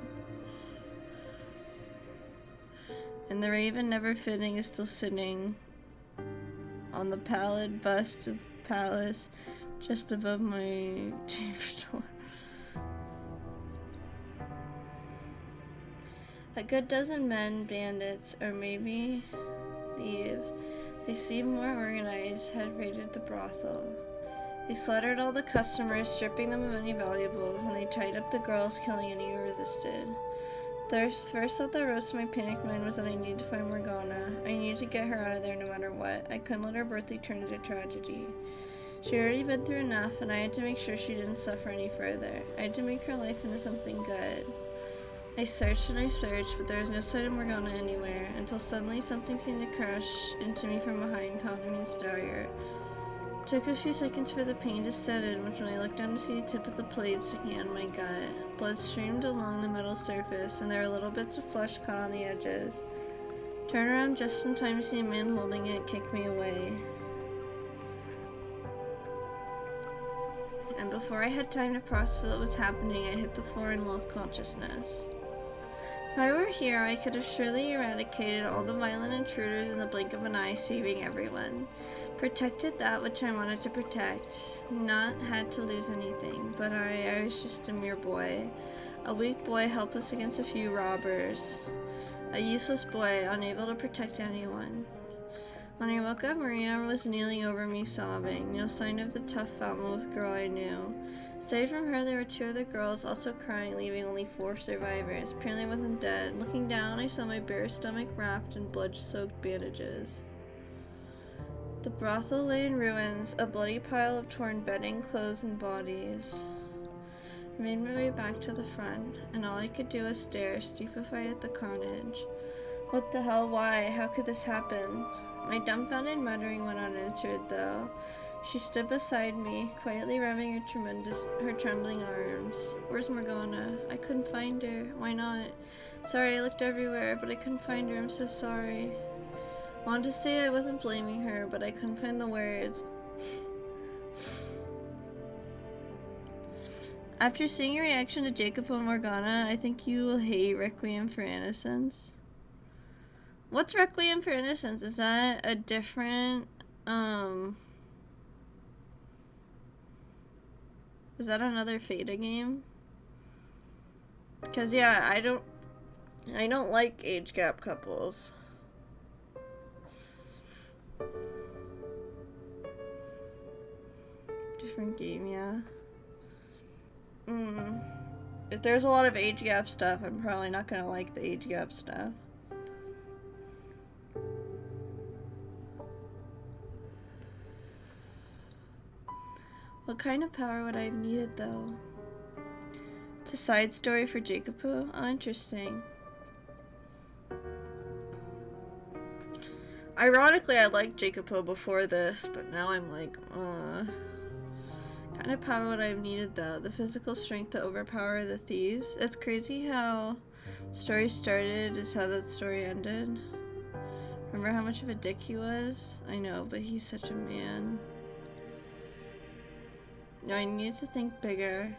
And the raven, never fitting, is still sitting on the pallid bust of Palace just above my chamber door. A good dozen men, bandits, or maybe thieves, they seemed more organized, had raided the brothel. They slaughtered all the customers, stripping them of any valuables, and they tied up the girls, killing any who resisted. The first thought that rose to my panicked mind was that I needed to find Morgana. I needed to get her out of there no matter what. I couldn't let her birthday turn into tragedy. She had already been through enough, and I had to make sure she didn't suffer any further. I had to make her life into something good. I searched and I searched, but there was no sight of Morgana anywhere, until suddenly something seemed to crash into me from behind, causing me to stagger. It took a few seconds for the pain to set in, which when I looked down to see the tip of the blade sticking out of my gut. Blood streamed along the metal surface, and there were little bits of flesh caught on the edges. Turned around just in time to see a man holding it kick me away. And before I had time to process what was happening, I hit the floor and lost consciousness. If I were here, I could have surely eradicated all the violent intruders in the blink of an eye, saving everyone. Protected that which I wanted to protect. Not had to lose anything, but I was just a mere boy. A weak boy helpless against a few robbers. A useless boy, unable to protect anyone. When I woke up, Maria was kneeling over me, sobbing. No sign of the tough Falmouth girl I knew. Aside from her, there were two other girls also crying, leaving only 4 survivors. Apparently I wasn't dead. Looking down, I saw my bare stomach wrapped in blood-soaked bandages. The brothel lay in ruins, a bloody pile of torn bedding, clothes, and bodies. I made my way back to the front, and all I could do was stare, stupefied at the carnage. What the hell? Why? How could this happen? My dumbfounded muttering went unanswered, though. She stood beside me, quietly rubbing her trembling arms. Where's Morgana? I couldn't find her. Why not? Sorry, I looked everywhere, but I couldn't find her. I'm so sorry. I wanted to say I wasn't blaming her, but I couldn't find the words. After seeing your reaction to Jacob and Morgana, I think you will hate Requiem for Innocence. What's Requiem for Innocence? Is that a different, is that another Fata game? Because, yeah, I don't like age gap couples. Different game, yeah. If there's a lot of age gap stuff, I'm probably not gonna like the age gap stuff. What kind of power would I have needed, though? It's a side story for Jacopo? Oh, interesting. Ironically, I liked Jacopo before this, but now I'm like, kind of power would I have needed, though? The physical strength to overpower the thieves? It's crazy how the story started is how that story ended. Remember how much of a dick he was? I know, but he's such a man. No, I needed to think bigger.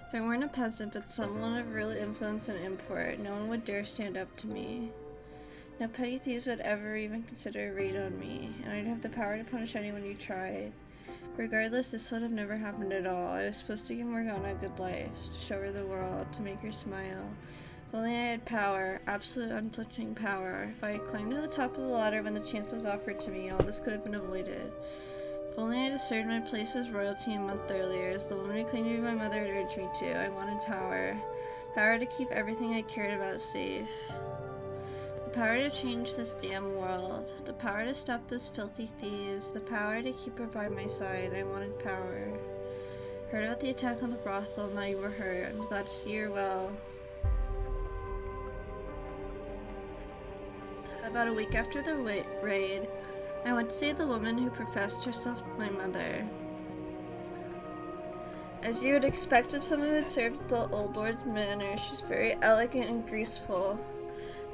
If I weren't a peasant, but someone of real influence and import, no one would dare stand up to me. No petty thieves would ever even consider a raid on me, and I'd have the power to punish anyone who tried. Regardless, this would have never happened at all. I was supposed to give Morgana a good life, to show her the world, to make her smile. If only I had power, absolute untouching power. If I had climbed to the top of the ladder when the chance was offered to me, all this could have been avoided. If only I had asserted my place as royalty a month earlier, as the woman who claimed to be my mother had urged me to. I wanted power. Power to keep everything I cared about safe. The power to change this damn world. The power to stop those filthy thieves. The power to keep her by my side. I wanted power. Heard about the attack on the brothel, now you were hurt. I'm glad to see you're well. About a week after the raid, I went to see the woman who professed herself my mother. As you would expect of someone who had served the old lord's manor, she's very elegant and graceful.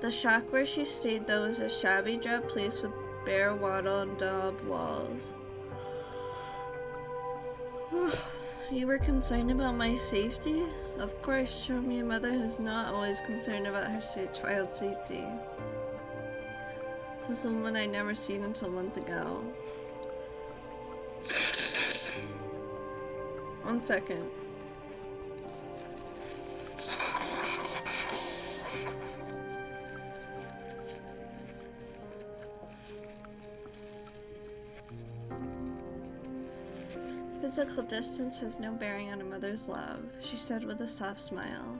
The shack where she stayed, though, was a shabby, drab place with bare wattle and daub walls. You were concerned about my safety? Of course, show me a mother who's not always concerned about her child's safety. This is the woman I'd never seen until a month ago. 1 second. Physical distance has no bearing on a mother's love, she said with a soft smile.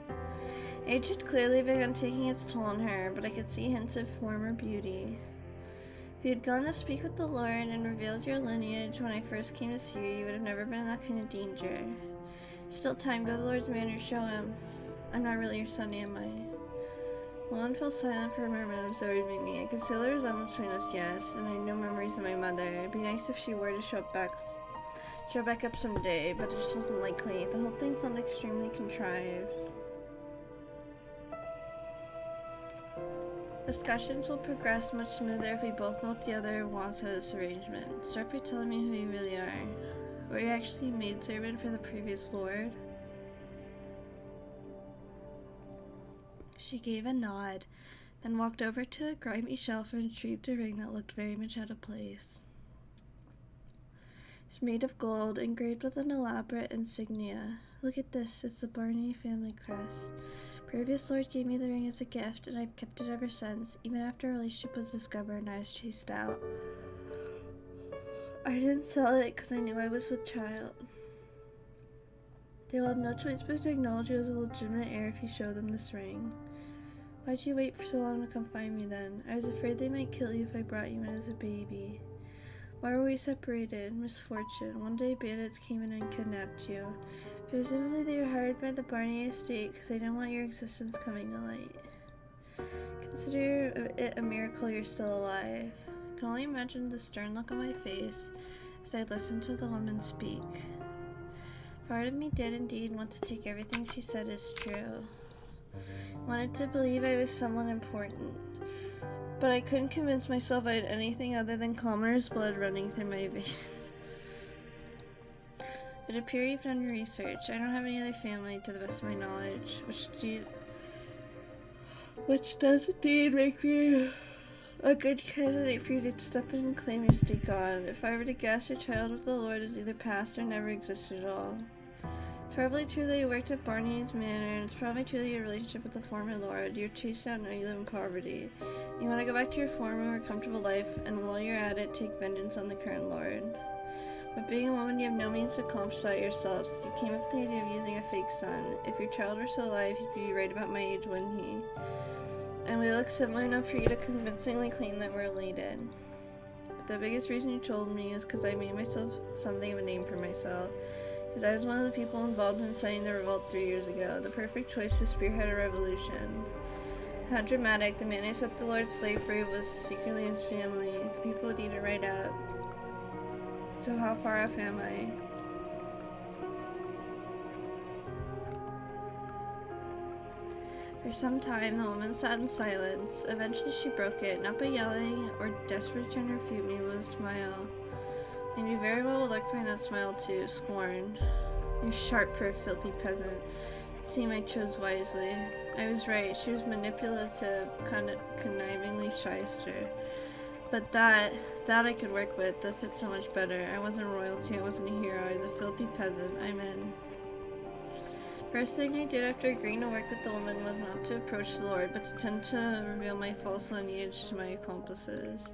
Age had clearly begun taking its toll on her, but I could see hints of former beauty. If you had gone to speak with the Lord and revealed your lineage when I first came to see you, you would have never been in that kind of danger. Still time, go to the Lord's manor, show him. I'm not really your son, am I? Juan fell silent for a moment, absorbing me. I could see the resemblance between us, yes, and I had no memories of my mother. It'd be nice if she were to show back up someday, but it just wasn't likely. The whole thing felt extremely contrived. Discussions will progress much smoother if we both know what the other wants out of this arrangement. Start by telling me who you really are. Were you actually a maidservant for the previous lord? She gave a nod, then walked over to a grimy shelf and retrieved a ring that looked very much out of place. It's made of gold, engraved with an elaborate insignia. Look at this, it's the Barney family crest. Previous lord gave me the ring as a gift, and I've kept it ever since, even after a relationship was discovered and I was chased out. I didn't sell it because I knew I was with child. They will have no choice but to acknowledge you as a legitimate heir if you show them this ring. Why'd you wait for so long to come find me then? I was afraid they might kill you if I brought you in as a baby. Why were we separated? Misfortune. One day bandits came in and kidnapped you. Presumably they were hired by the Barney estate because they didn't want your existence coming to light. Consider it a miracle you're still alive. I can only imagine the stern look on my face as I listened to the woman speak. Part of me did indeed want to take everything she said as true. Wanted to believe I was someone important. But I couldn't convince myself I had anything other than commoner's blood running through my veins. It appears you've done your research. I don't have any other family to the best of my knowledge, which does indeed make me a good candidate for you to step in and claim your stake on. If I were to guess, your child with the Lord is either past or never existed at all. It's probably true that you worked at Barney's Manor, and it's probably true that your relationship with the former Lord. You're chased out and you live in poverty. You want to go back to your former, comfortable life, and while you're at it, take vengeance on the current Lord. But being a woman, you have no means to accomplish that yourself, so you came up with the idea of using a fake son. If your child were still alive, he'd be right about my age, wouldn't he? And we look similar enough for you to convincingly claim that we're related. But the biggest reason you told me is because I made myself something of a name for myself. Because I was one of the people involved in inciting the revolt 3 years ago, the perfect choice to spearhead a revolution. How dramatic, the man who set the Lord's slave free was secretly his family. The people would eat it right up. So how far off am I? For some time, the woman sat in silence. Eventually she broke it, not by yelling or desperate to refute me, with a smile. I knew very well what lurked behind that smile too, scorn. You're sharp for a filthy peasant. It seemed I chose wisely. I was right, she was manipulative, connivingly shyster. But that I could work with, that fit so much better. I wasn't royalty, I wasn't a hero, I was a filthy peasant, I'm in. First thing I did after agreeing to work with the woman was not to approach the Lord, but to tend to reveal my false lineage to my accomplices.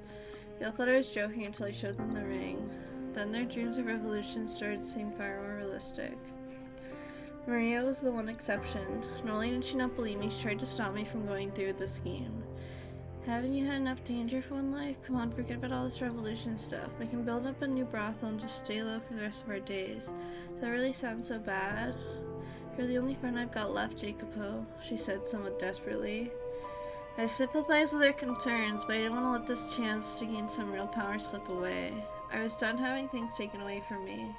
They all thought I was joking until I showed them the ring. Then their dreams of revolution started to seem far more realistic. Maria was the one exception. Not only did she not believe me, she tried to stop me from going through with the scheme. Haven't you had enough danger for one life? Come on, forget about all this revolution stuff. We can build up a new brothel and just stay low for the rest of our days. Does that really sound so bad? You're the only friend I've got left, Jacopo, she said somewhat desperately. I sympathized with their concerns, but I didn't want to let this chance to gain some real power slip away. I was done having things taken away from me.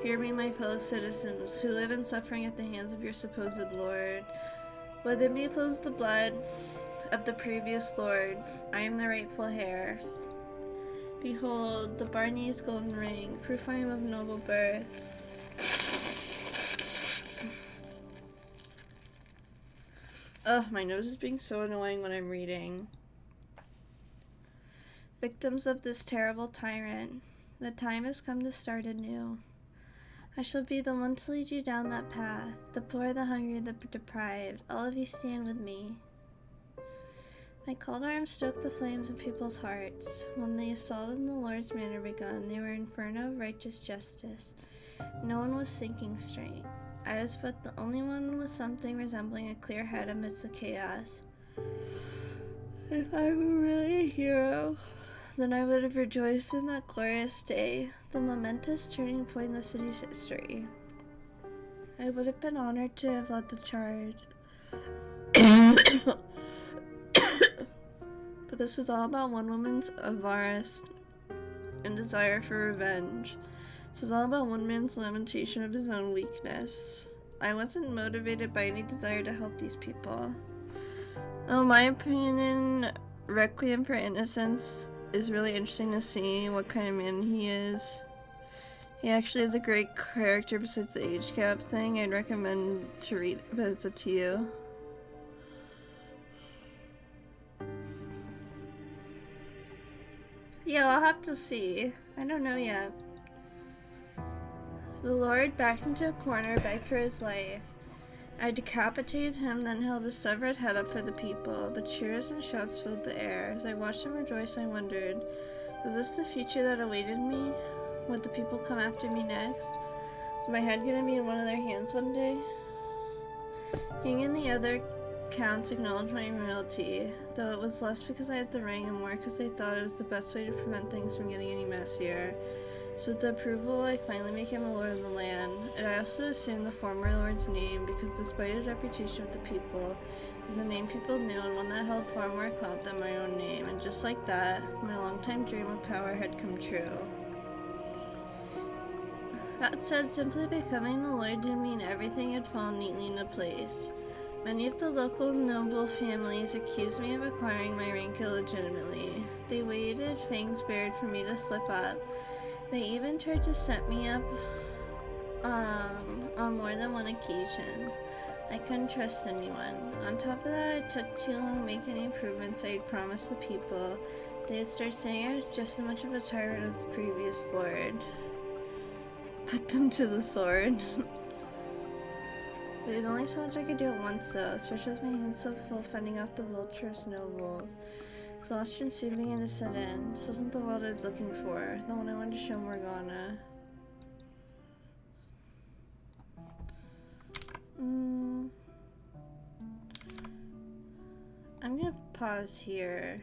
Hear me, my fellow citizens, who live in suffering at the hands of your supposed lord. Within me flows the blood of the previous lord. I am the rightful heir. Behold, the Barney's golden ring, proof I am of noble birth. Ugh, my nose is being so annoying when I'm reading. Victims of this terrible tyrant, the time has come to start anew. I shall be the one to lead you down that path. The poor, the hungry, the deprived, all of you stand with me. My cold arms stoked the flames in people's hearts. When the assault on the Lord's manor begun, they were inferno of righteous justice. No one was thinking straight. I was but the only one with something resembling a clear head amidst the chaos. If I were really a hero, then I would have rejoiced in that glorious day, the momentous turning point in the city's history. I would have been honored to have led the charge. But this was all about one woman's avarice and desire for revenge. This was all about one man's lamentation of his own weakness. I wasn't motivated by any desire to help these people. In my opinion, Requiem for Innocence is really interesting to see what kind of man he is. He actually has a great character besides the age gap thing. I'd recommend to read it, but it's up to you. Yeah, I'll have to see. I don't know yet. The Lord backed into a corner, begged for his life. I decapitated him, then held his severed head up for the people. The cheers and shouts filled the air. As I watched him rejoice, I wondered, was this the future that awaited me? Would the people come after me next? Was my head going to be in one of their hands one day? King and the other counts acknowledged my royalty, though it was less because I had the ring and more because they thought it was the best way to prevent things from getting any messier. So with the approval, I finally became a lord of the land, and I also assumed the former lord's name because despite his reputation with the people, it was a name people knew and one that held far more clout than my own name, and just like that, my longtime dream of power had come true. That said, simply becoming the lord didn't mean everything had fallen neatly into place. Many of the local noble families accused me of acquiring my rank illegitimately. They waited, fangs bared, for me to slip up. They even tried to set me up on more than one occasion. I couldn't trust anyone. On top of that, it took too long making the improvements I had promised the people. They would start saying I was just as much of a tyrant as the previous lord. Put them to the sword. There's only so much I could do at once though, especially with my hands so full fending off the vulturous nobles. Exhaustion soon began to set in. This wasn't the world I was looking for, the one I wanted to show Morgana. I'm gonna pause here.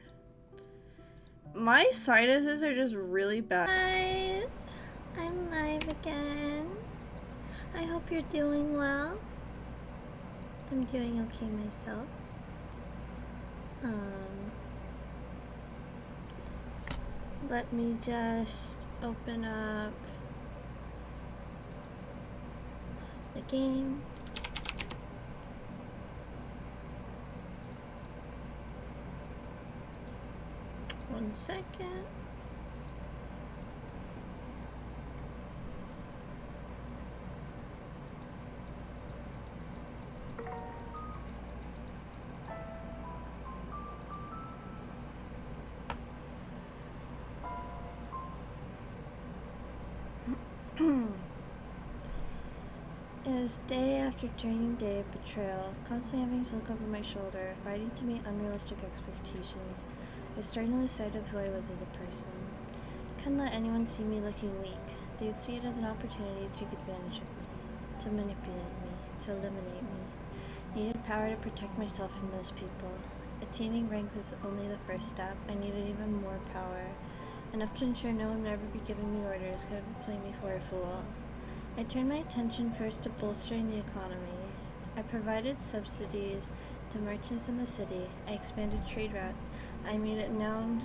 My sinuses are just really bad. Guys, I'm live again. I hope you're doing well. I'm doing okay myself. Let me just open up the game. One second. was day after training day of betrayal, constantly having to look over my shoulder, fighting to meet unrealistic expectations. I was starting to lose sight of who I was as a person. I couldn't let anyone see me looking weak. They would see it as an opportunity to take advantage of me, to manipulate me, to eliminate me. I needed power to protect myself from those people. Attaining rank was only the first step. I needed even more power, enough to ensure no one would ever be giving me orders, could ever play me for a fool. I turned my attention first to bolstering the economy. I provided subsidies to merchants in the city. I expanded trade routes. I made it known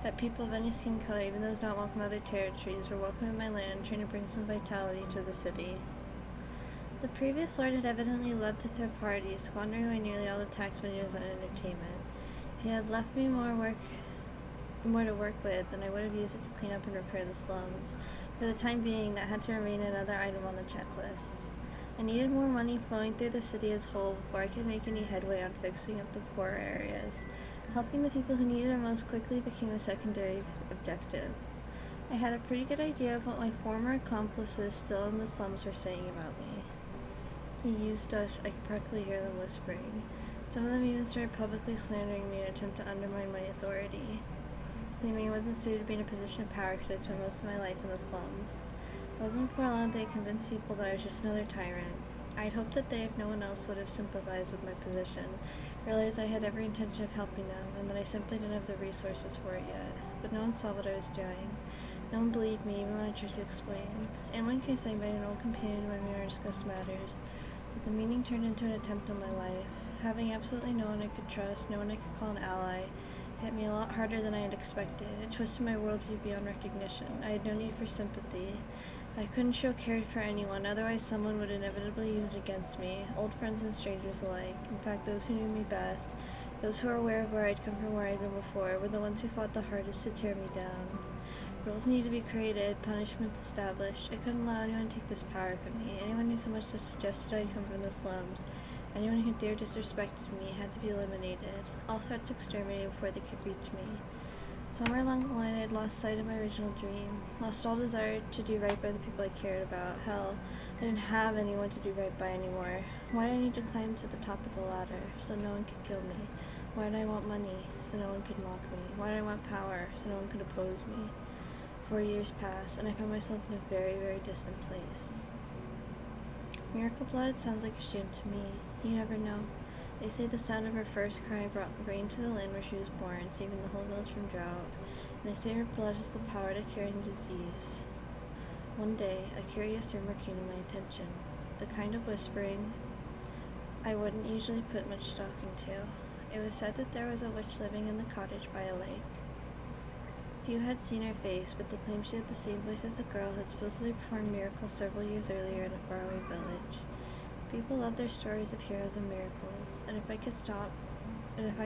that people of any skin color, even those not welcome in other territories, were welcome in my land, trying to bring some vitality to the city. The previous lord had evidently loved to throw parties, squandering away nearly all the tax money on entertainment. If he had left me more to work with, then I would have used it to clean up and repair the slums. For the time being, that had to remain another item on the checklist. I needed more money flowing through the city as a whole before I could make any headway on fixing up the poorer areas. Helping the people who needed it most quickly became a secondary objective. I had a pretty good idea of what my former accomplices still in the slums were saying about me. He used us. I could practically hear them whispering. Some of them even started publicly slandering me in an attempt to undermine my authority, claiming I wasn't suited to be in a position of power because I spent most of my life in the slums. It wasn't for long that they convinced people that I was just another tyrant. I had hoped that they, if no one else, would have sympathized with my position, realized I had every intention of helping them, and that I simply didn't have the resources for it yet. But no one saw what I was doing. No one believed me, even when I tried to explain. In one case, I invited an old companion to my mirror to discuss matters, but the meeting turned into an attempt on my life. Having absolutely no one I could trust, no one I could call an ally, hit me a lot harder than I had expected. It twisted my worldview beyond recognition. I had no need for sympathy. I couldn't show care for anyone, otherwise someone would inevitably use it against me, old friends and strangers alike. In fact, those who knew me best, those who were aware of where I'd come from, where I'd been before, were the ones who fought the hardest to tear me down. Rules needed to be created, punishments established. I couldn't allow anyone to take this power from me. Anyone who so much as suggested I'd come from the slums, anyone who dared disrespect me, had to be eliminated. All threats exterminated before they could reach me. Somewhere along the line, I had lost sight of my original dream, lost all desire to do right by the people I cared about. Hell, I didn't have anyone to do right by anymore. Why did I need to climb to the top of the ladder so no one could kill me? Why did I want money so no one could mock me? Why did I want power so no one could oppose me? 4 years passed, and I found myself in a very, very distant place. Miracle Blood sounds like a shame to me. You never know. They say the sound of her first cry brought rain to the land where she was born, saving the whole village from drought. And they say her blood has the power to cure any disease. One day, a curious rumor came to my attention. The kind of whispering I wouldn't usually put much stock into. It was said that there was a witch living in the cottage by a lake. Few had seen her face, but they claimed she had the same voice as a girl who had supposedly performed miracles several years earlier in a faraway village. People love their stories of heroes and miracles, and if I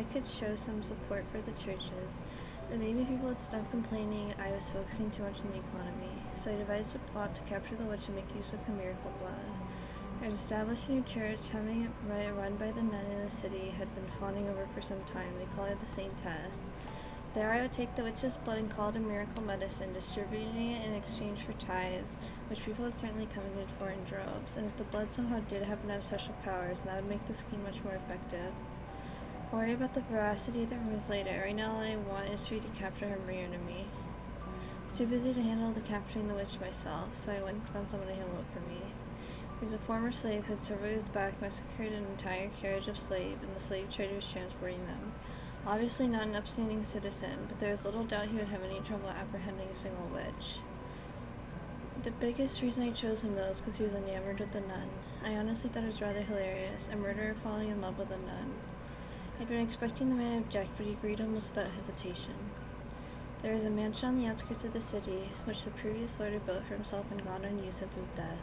could show some support for the churches, then maybe people would stop complaining I was focusing too much on the economy. So I devised a plot to capture the witch and make use of her miracle blood. I had established a new church, having it run by the nun in the city had been fawning over for some time. They call it the Saint Tess. There I would take the witch's blood and call it a miracle medicine, distributing it in exchange for tithes, which people had certainly coveted for in droves. And if the blood somehow did happen to have special powers, that would make the scheme much more effective. I'll worry about the veracity of the rumors later. Right now all I want is for you to capture her mirror to me. I was too busy to handle the capturing the witch myself, so I went and found someone to handle it for me. He was a former slave who had several years back massacred an entire carriage of slaves, and the slave traders transporting them. Obviously not an upstanding citizen, but there was little doubt he would have any trouble apprehending a single witch. The biggest reason I chose him, though, is because he was enamored with the nun. I honestly thought it was rather hilarious, a murderer falling in love with a nun. I'd been expecting the man to object, but he agreed almost without hesitation. There was a mansion on the outskirts of the city, which the previous lord had built for himself and gone unused since his death.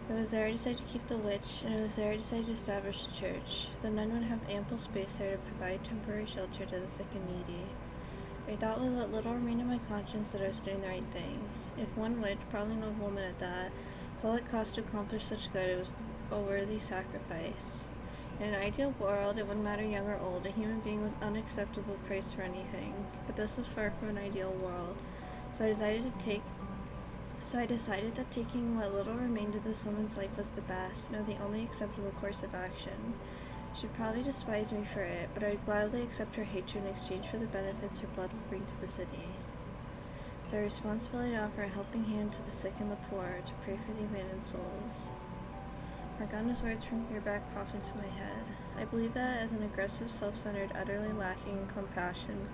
It was there I decided to keep the witch, and it was there I decided to establish a church. The nun would have ample space there to provide temporary shelter to the sick and needy. I thought with what little remained of my conscience that I was doing the right thing. If one witch, probably an old woman at that, saw it cost to accomplish such good, it was a worthy sacrifice. In an ideal world, it wouldn't matter young or old, a human being was unacceptable praise for anything, but this was far from an ideal world, so I decided to take So I decided that taking what little remained of this woman's life was the best, no, the only acceptable course of action. She'd probably despise me for it, but I'd gladly accept her hatred in exchange for the benefits her blood would bring to the city. It's our responsibility to offer a helping hand to the sick and the poor, to pray for the abandoned souls. Morgana's words from your back popped into my head. I believe that as an aggressive, self-centered, utterly lacking in compassion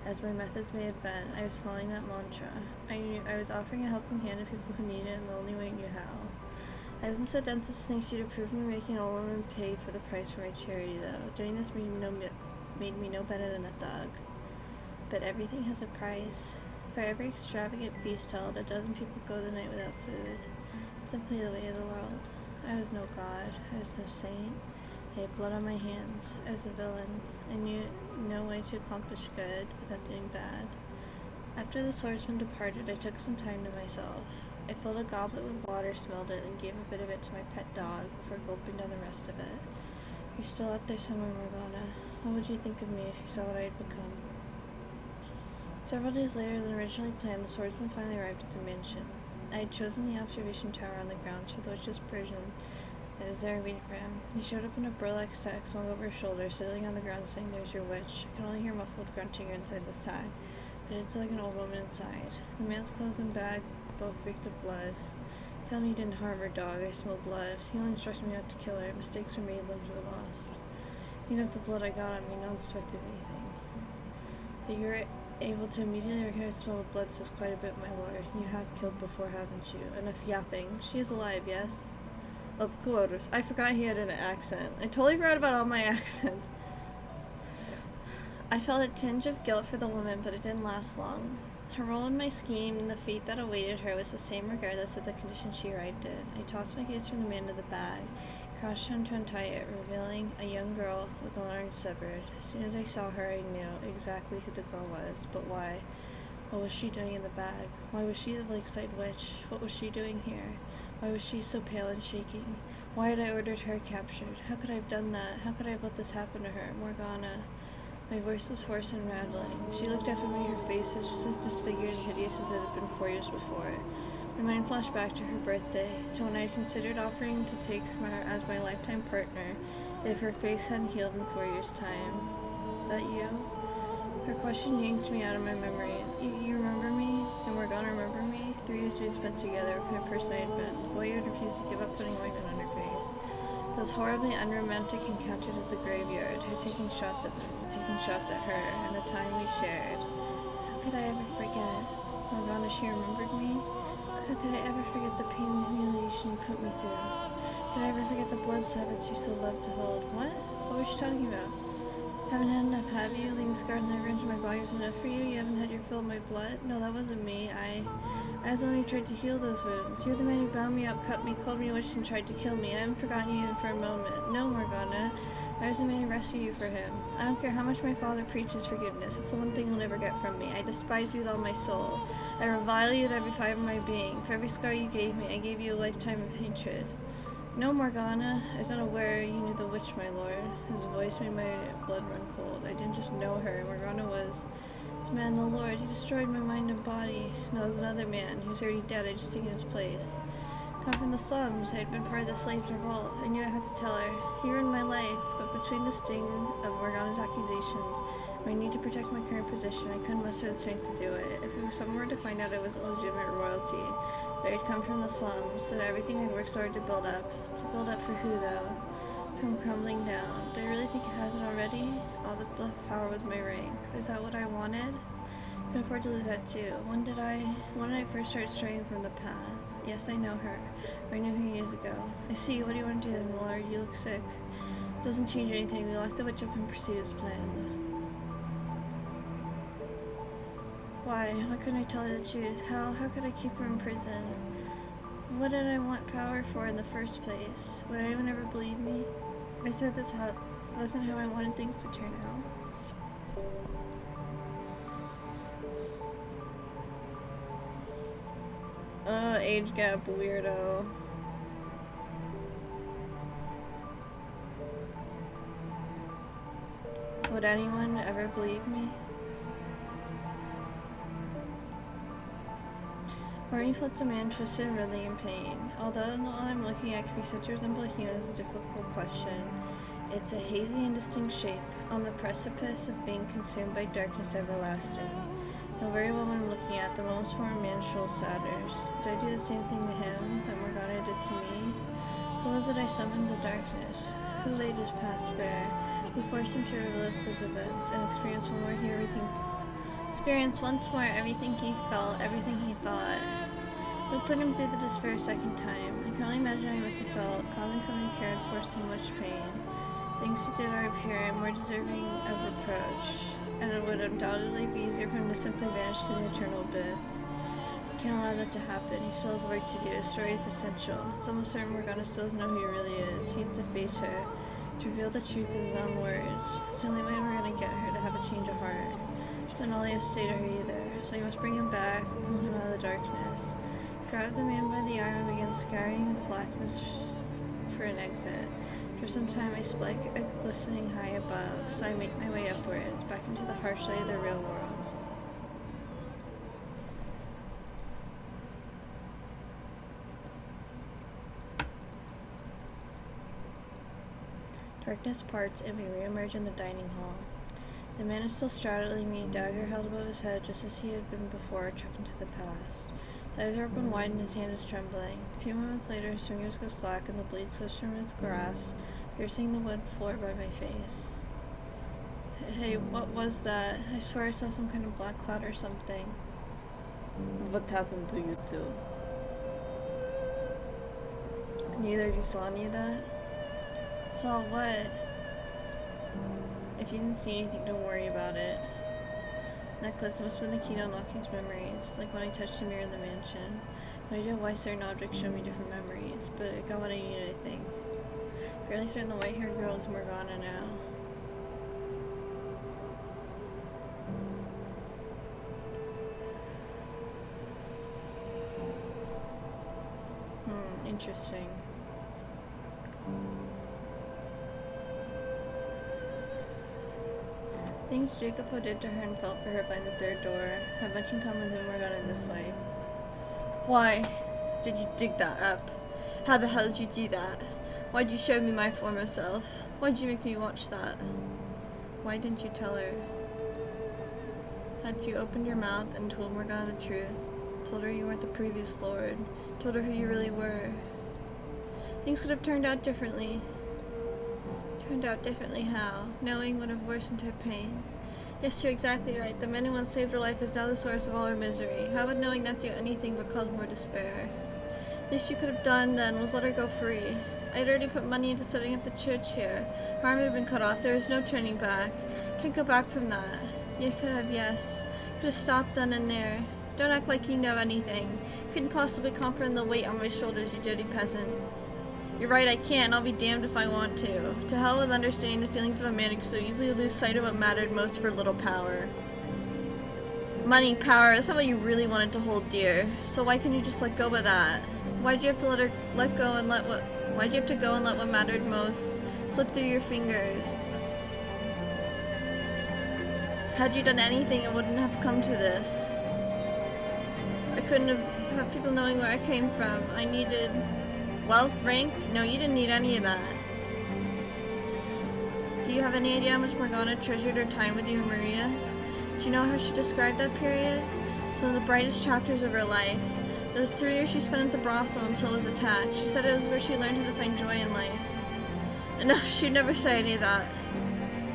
as my methods may have been, I was following that mantra. I knew I was offering a helping hand to people who need it in the only way I knew how. I wasn't so dense as to think she'd approve me making an old woman pay for the price for my charity, though. Doing this made me no better than a thug. But everything has a price. For every extravagant feast held, a dozen people go the night without food. It's simply the way of the world. I was no god. I was no saint. I had blood on my hands. I was a villain. I knew no way to accomplish good without doing bad. After the swordsman departed, I took some time to myself. I filled a goblet with water, smelled it, and gave a bit of it to my pet dog before gulping down the rest of it. You're still out there somewhere, Morgana. What would you think of me if you saw what I had become? Several days later than originally planned, the swordsman finally arrived at the mansion. I had chosen the observation tower on the grounds for the witch's prison, and was there waiting for him. He showed up in a burlap sack swung over his shoulder, sitting on the ground saying, "There's your witch." I could only hear muffled grunting inside the sack, but it's like an old woman inside. The man's clothes and bag both reeked of blood. Tell me you didn't harm her, dog. I smell blood. He only instructed me not to kill her. Mistakes were made, limbs were lost. Clean up the blood I got on me. No one suspected anything. That you were able to immediately recognize the smell of blood says quite a bit, my lord. You have killed before, haven't you? Enough yapping. She is alive, yes? Of course. I forgot he had an accent. I totally forgot about all my accents. I felt a tinge of guilt for the woman, but it didn't last long. Her role in my scheme and the fate that awaited her was the same regardless of the condition she arrived in. I tossed my gaze from the man to the bag, crouched down to untie it, revealing a young girl with an arm severed. As soon as I saw her, I knew exactly who the girl was, but why? What was she doing in the bag? Why was she the lakeside witch? What was she doing here? Why was she so pale and shaking? Why had I ordered her captured? How could I have done that? How could I have let this happen to her? Morgana. My voice was hoarse and rattling. She looked up at me, her face was just as disfigured and hideous as it had been 4 years before. My mind flashed back to her birthday, to when I had considered offering to take her as my lifetime partner if her face hadn't healed in 4 years' time. Is that you? Her question yanked me out of my memories. You remember me? Did Morgana remember me? 3 years we had spent together, what kind of person I had been. The boy who had refused to give up putting ointment on her face. Those horribly unromantic encounters at the graveyard, her taking shots at me, taking shots at her, and the time we shared. How could I ever forget? Morgana, she remembered me? How could I ever forget the pain and humiliation you put me through? Could I ever forget the blood sabbats you so loved to hold? What? What was she talking about? Haven't had enough, have you? Leaving scars on every inch of my body was enough for you? You haven't had your fill of my blood? No, that wasn't me. I was the one who tried to heal those wounds. You're the man who bound me up, cut me, called me a witch, and tried to kill me. I haven't forgotten you even for a moment. No, Morgana. I was the man who rescued you for him. I don't care how much my father preaches forgiveness. It's the one thing he'll never get from me. I despise you with all my soul. I revile you with every fiber of my being. For every scar you gave me, I gave you a lifetime of hatred. No, Morgana. I was unaware you knew the witch, my lord. His voice made my blood run cold. I didn't just know her. Morgana was this man, the Lord. He destroyed my mind and body. No, it was another man. He was already dead. I just taken his place. Come from the slums. I had been part of the slaves' revolt. I knew I had to tell her. He ruined my life, but between the sting of Morgana's accusations, my need to protect my current position, I couldn't muster the strength to do it. If someone were to find out I was illegitimate royalty, that I had come from the slums, that everything I'd worked so hard to build up for who, though? Come crumbling down. Do I really think it hasn't already? All the power was my rank. Was that what I wanted? I could afford to lose that too. When did I first start straying from the path? Yes, I know her. I knew her years ago. I see. What do you want to do then, Lord? You look sick. It doesn't change anything. We locked the witch up and proceed as planned. Why? Why couldn't I tell her the truth? How could I keep her in prison? What did I want power for in the first place? Would anyone ever believe me? I said this wasn't how I wanted things to turn out. Age gap weirdo. Would anyone ever believe me? Horny floats a man twisted and writhing in pain. Although the one I'm looking at could be said to resemble a human is a difficult question. It's a hazy, indistinct shape, on the precipice of being consumed by darkness everlasting. I know very well what I'm looking at. The moments for a man's soul shatters. Did I do the same thing to him that Morgana did to me? Who was it I summoned the darkness? Who laid his past bare? Who forced him to relive those events and experience once more everything he felt, everything he thought? Who put him through the despair a second time? I can only imagine how he must have felt, causing someone he cared for so much pain. Things he did are apparent, more deserving of reproach, and it would undoubtedly be easier for him to simply vanish to the eternal abyss. I can't allow that to happen. He still has work to do. His story is essential. It's almost certain Morgana still doesn't know who he really is. He needs to face her, to reveal the truth in his own words. It's the only way we're gonna get her to have a change of heart. It's not all he has to say to her either. So you must bring him back, pull him out of the darkness. Grab the man by the arm and begin scouring the blackness for an exit. For some time I spike a glistening high above, so I make my way upwards, back into the harsh light of the real world. Darkness parts and we re-emerge in the dining hall. The man is still straddling me, dagger held above his head just as he had been before, trapped into the past. His eyes are open wide and his hand is trembling. A few moments later his fingers go slack and the blade slips from his grasp, piercing the wood floor by my face. Hey, what was that? I swear I saw some kind of black cloud or something. What happened to you two? Neither of you saw any of that? Saw what? If you didn't see anything, don't worry about it. Necklace must have been the key to unlocking his memories, like when I touched a mirror in the mansion. No idea why certain objects show me different memories, but it got what I needed, I think. Fairly certain the white-haired girl is Morgana now. Interesting. Things Jacob did to her and felt for her behind the third door have much in common with him Morgana in this life. Why did you dig that up? How the hell did you do that? Why'd you show me my former self? Why'd you make me watch that? Why didn't you tell her? Had you opened your mouth and told Morgana the truth, told her you weren't the previous lord, told her who you really were, things could have turned out differently. Turned out differently how? Knowing would have worsened her pain. Yes, you're exactly right. The man who once saved her life is now the source of all her misery. How would knowing not do anything but cause more despair? The least you could have done then was let her go free. I had already put money into setting up the church here. Harm had been cut off. There is no turning back. Can't go back from that. You could have, yes. Could have stopped then and there. Don't act like you know anything. Couldn't possibly comprehend the weight on my shoulders, you dirty peasant. You're right, I can't. I'll be damned if I want to. To hell with understanding the feelings of a man who could so easily lose sight of what mattered most for little power. Money, power, that's not what you really wanted to hold dear. So why couldn't you just let go of that? Why'd you have to why'd you have to go and let what mattered most slip through your fingers? Had you done anything, it wouldn't have come to this. I couldn't have people knowing where I came from. I needed wealth, rank? No, you didn't need any of that. Do you have any idea how much Morgana treasured her time with you and Maria? Do you know how she described that period? Some of the brightest chapters of her life. Those 3 years she spent at the brothel until it was attached. She said it was where she learned how to find joy in life. And no, she'd never say any of that.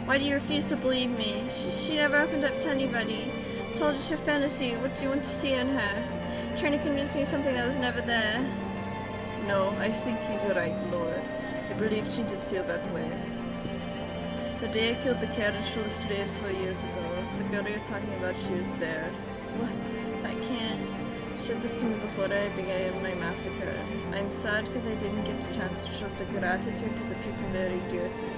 Why do you refuse to believe me? She never opened up to anybody. It's all just her fantasy. What do you want to see in her? Trying to convince me of something that was never there. No, I think he's right, Lord. I believe she did feel that way. The day I killed the carriage full of slaves 4 years ago, the girl you're talking about, she was there. What? I can't. She said this to me before I began my massacre. I'm sad because I didn't get the chance to show the gratitude to the people very dear to me.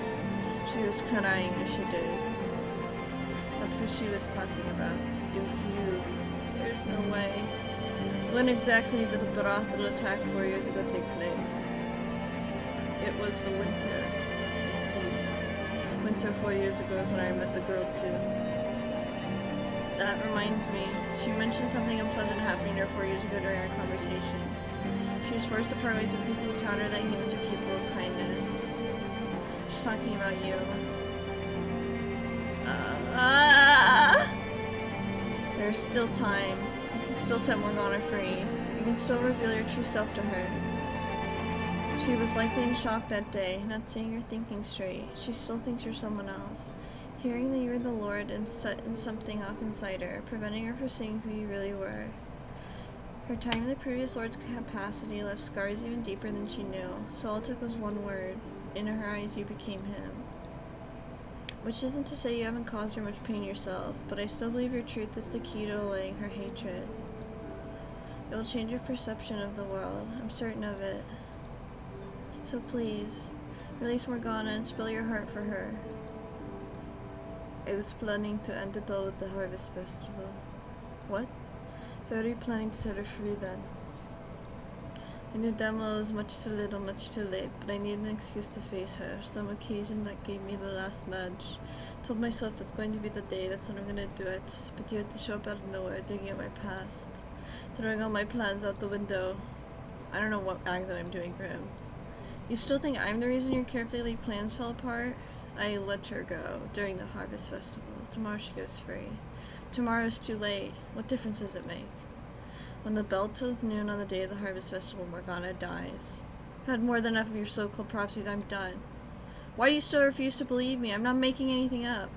She was crying as she did. That's who she was talking about. It was you. There's no way. When exactly did the brothel attack 4 years ago take place? It was the winter. I see. Winter 4 years ago is when I met the girl too. That reminds me, she mentioned something unpleasant happening to her 4 years ago during our conversations. She was forced to part ways with people who taught her that humans are capable of kindness. She's talking about you. There's still time. You can still set Morgana free. You can still reveal your true self to her. She was likely in shock that day, not seeing or thinking straight. She still thinks you're someone else. Hearing that you were the Lord and setting something off inside her, preventing her from seeing who you really were. Her time in the previous Lord's capacity left scars even deeper than she knew, so all it took was one word. In her eyes, you became him. Which isn't to say you haven't caused her much pain yourself, but I still believe your truth is the key to allaying her hatred. It will change your perception of the world, I'm certain of it. So please, release Morgana and spill your heart for her. I was planning to end it all with the Harvest Festival. What? So are you planning to set her free then? I knew Demo was much too little, much too late, but I needed an excuse to face her, some occasion that gave me the last nudge. Told myself that's going to be the day, that's when I'm gonna do it, but you had to show up out of nowhere, digging at my past, throwing all my plans out the window. I don't know what accent I'm doing for him. You still think I'm the reason your carefully laid plans fell apart? I let her go during the Harvest Festival. Tomorrow she goes free. Tomorrow is too late. What difference does it make? When the bell tolls noon on the day of the Harvest Festival, Morgana dies. I've had more than enough of your so-called prophecies. I'm done. Why do you still refuse to believe me? I'm not making anything up.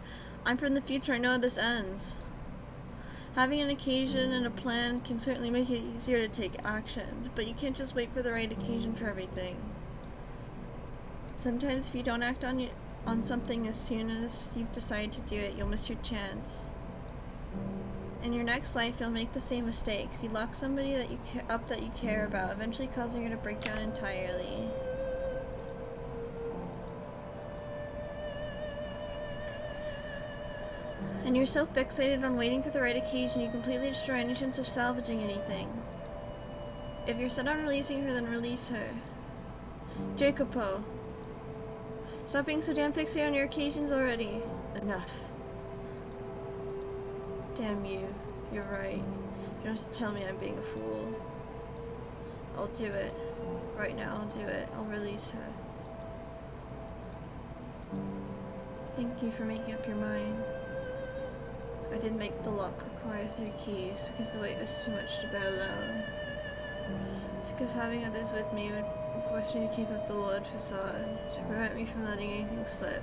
I'm from the future. I know how this ends. Having an occasion and a plan can certainly make it easier to take action, but you can't just wait for the right occasion for everything. Sometimes if you don't act on something as soon as you've decided to do it, you'll miss your chance. In your next life, you'll make the same mistakes. You lock somebody that you care about, eventually causing her to break down entirely. And you're so fixated on waiting for the right occasion, you completely destroy any chance of salvaging anything. If you're set on releasing her, then release her. Jacopo. Stop being so damn fixated on your occasions already. Enough. Damn you. You're right. You don't have to tell me I'm being a fool. I'll do it. Right now, I'll do it. I'll release her. Thank you for making up your mind. I did make the lock require 3 keys because the weight was too much to bear alone. It's because having others with me would force me to keep up the Lord facade, to prevent me from letting anything slip.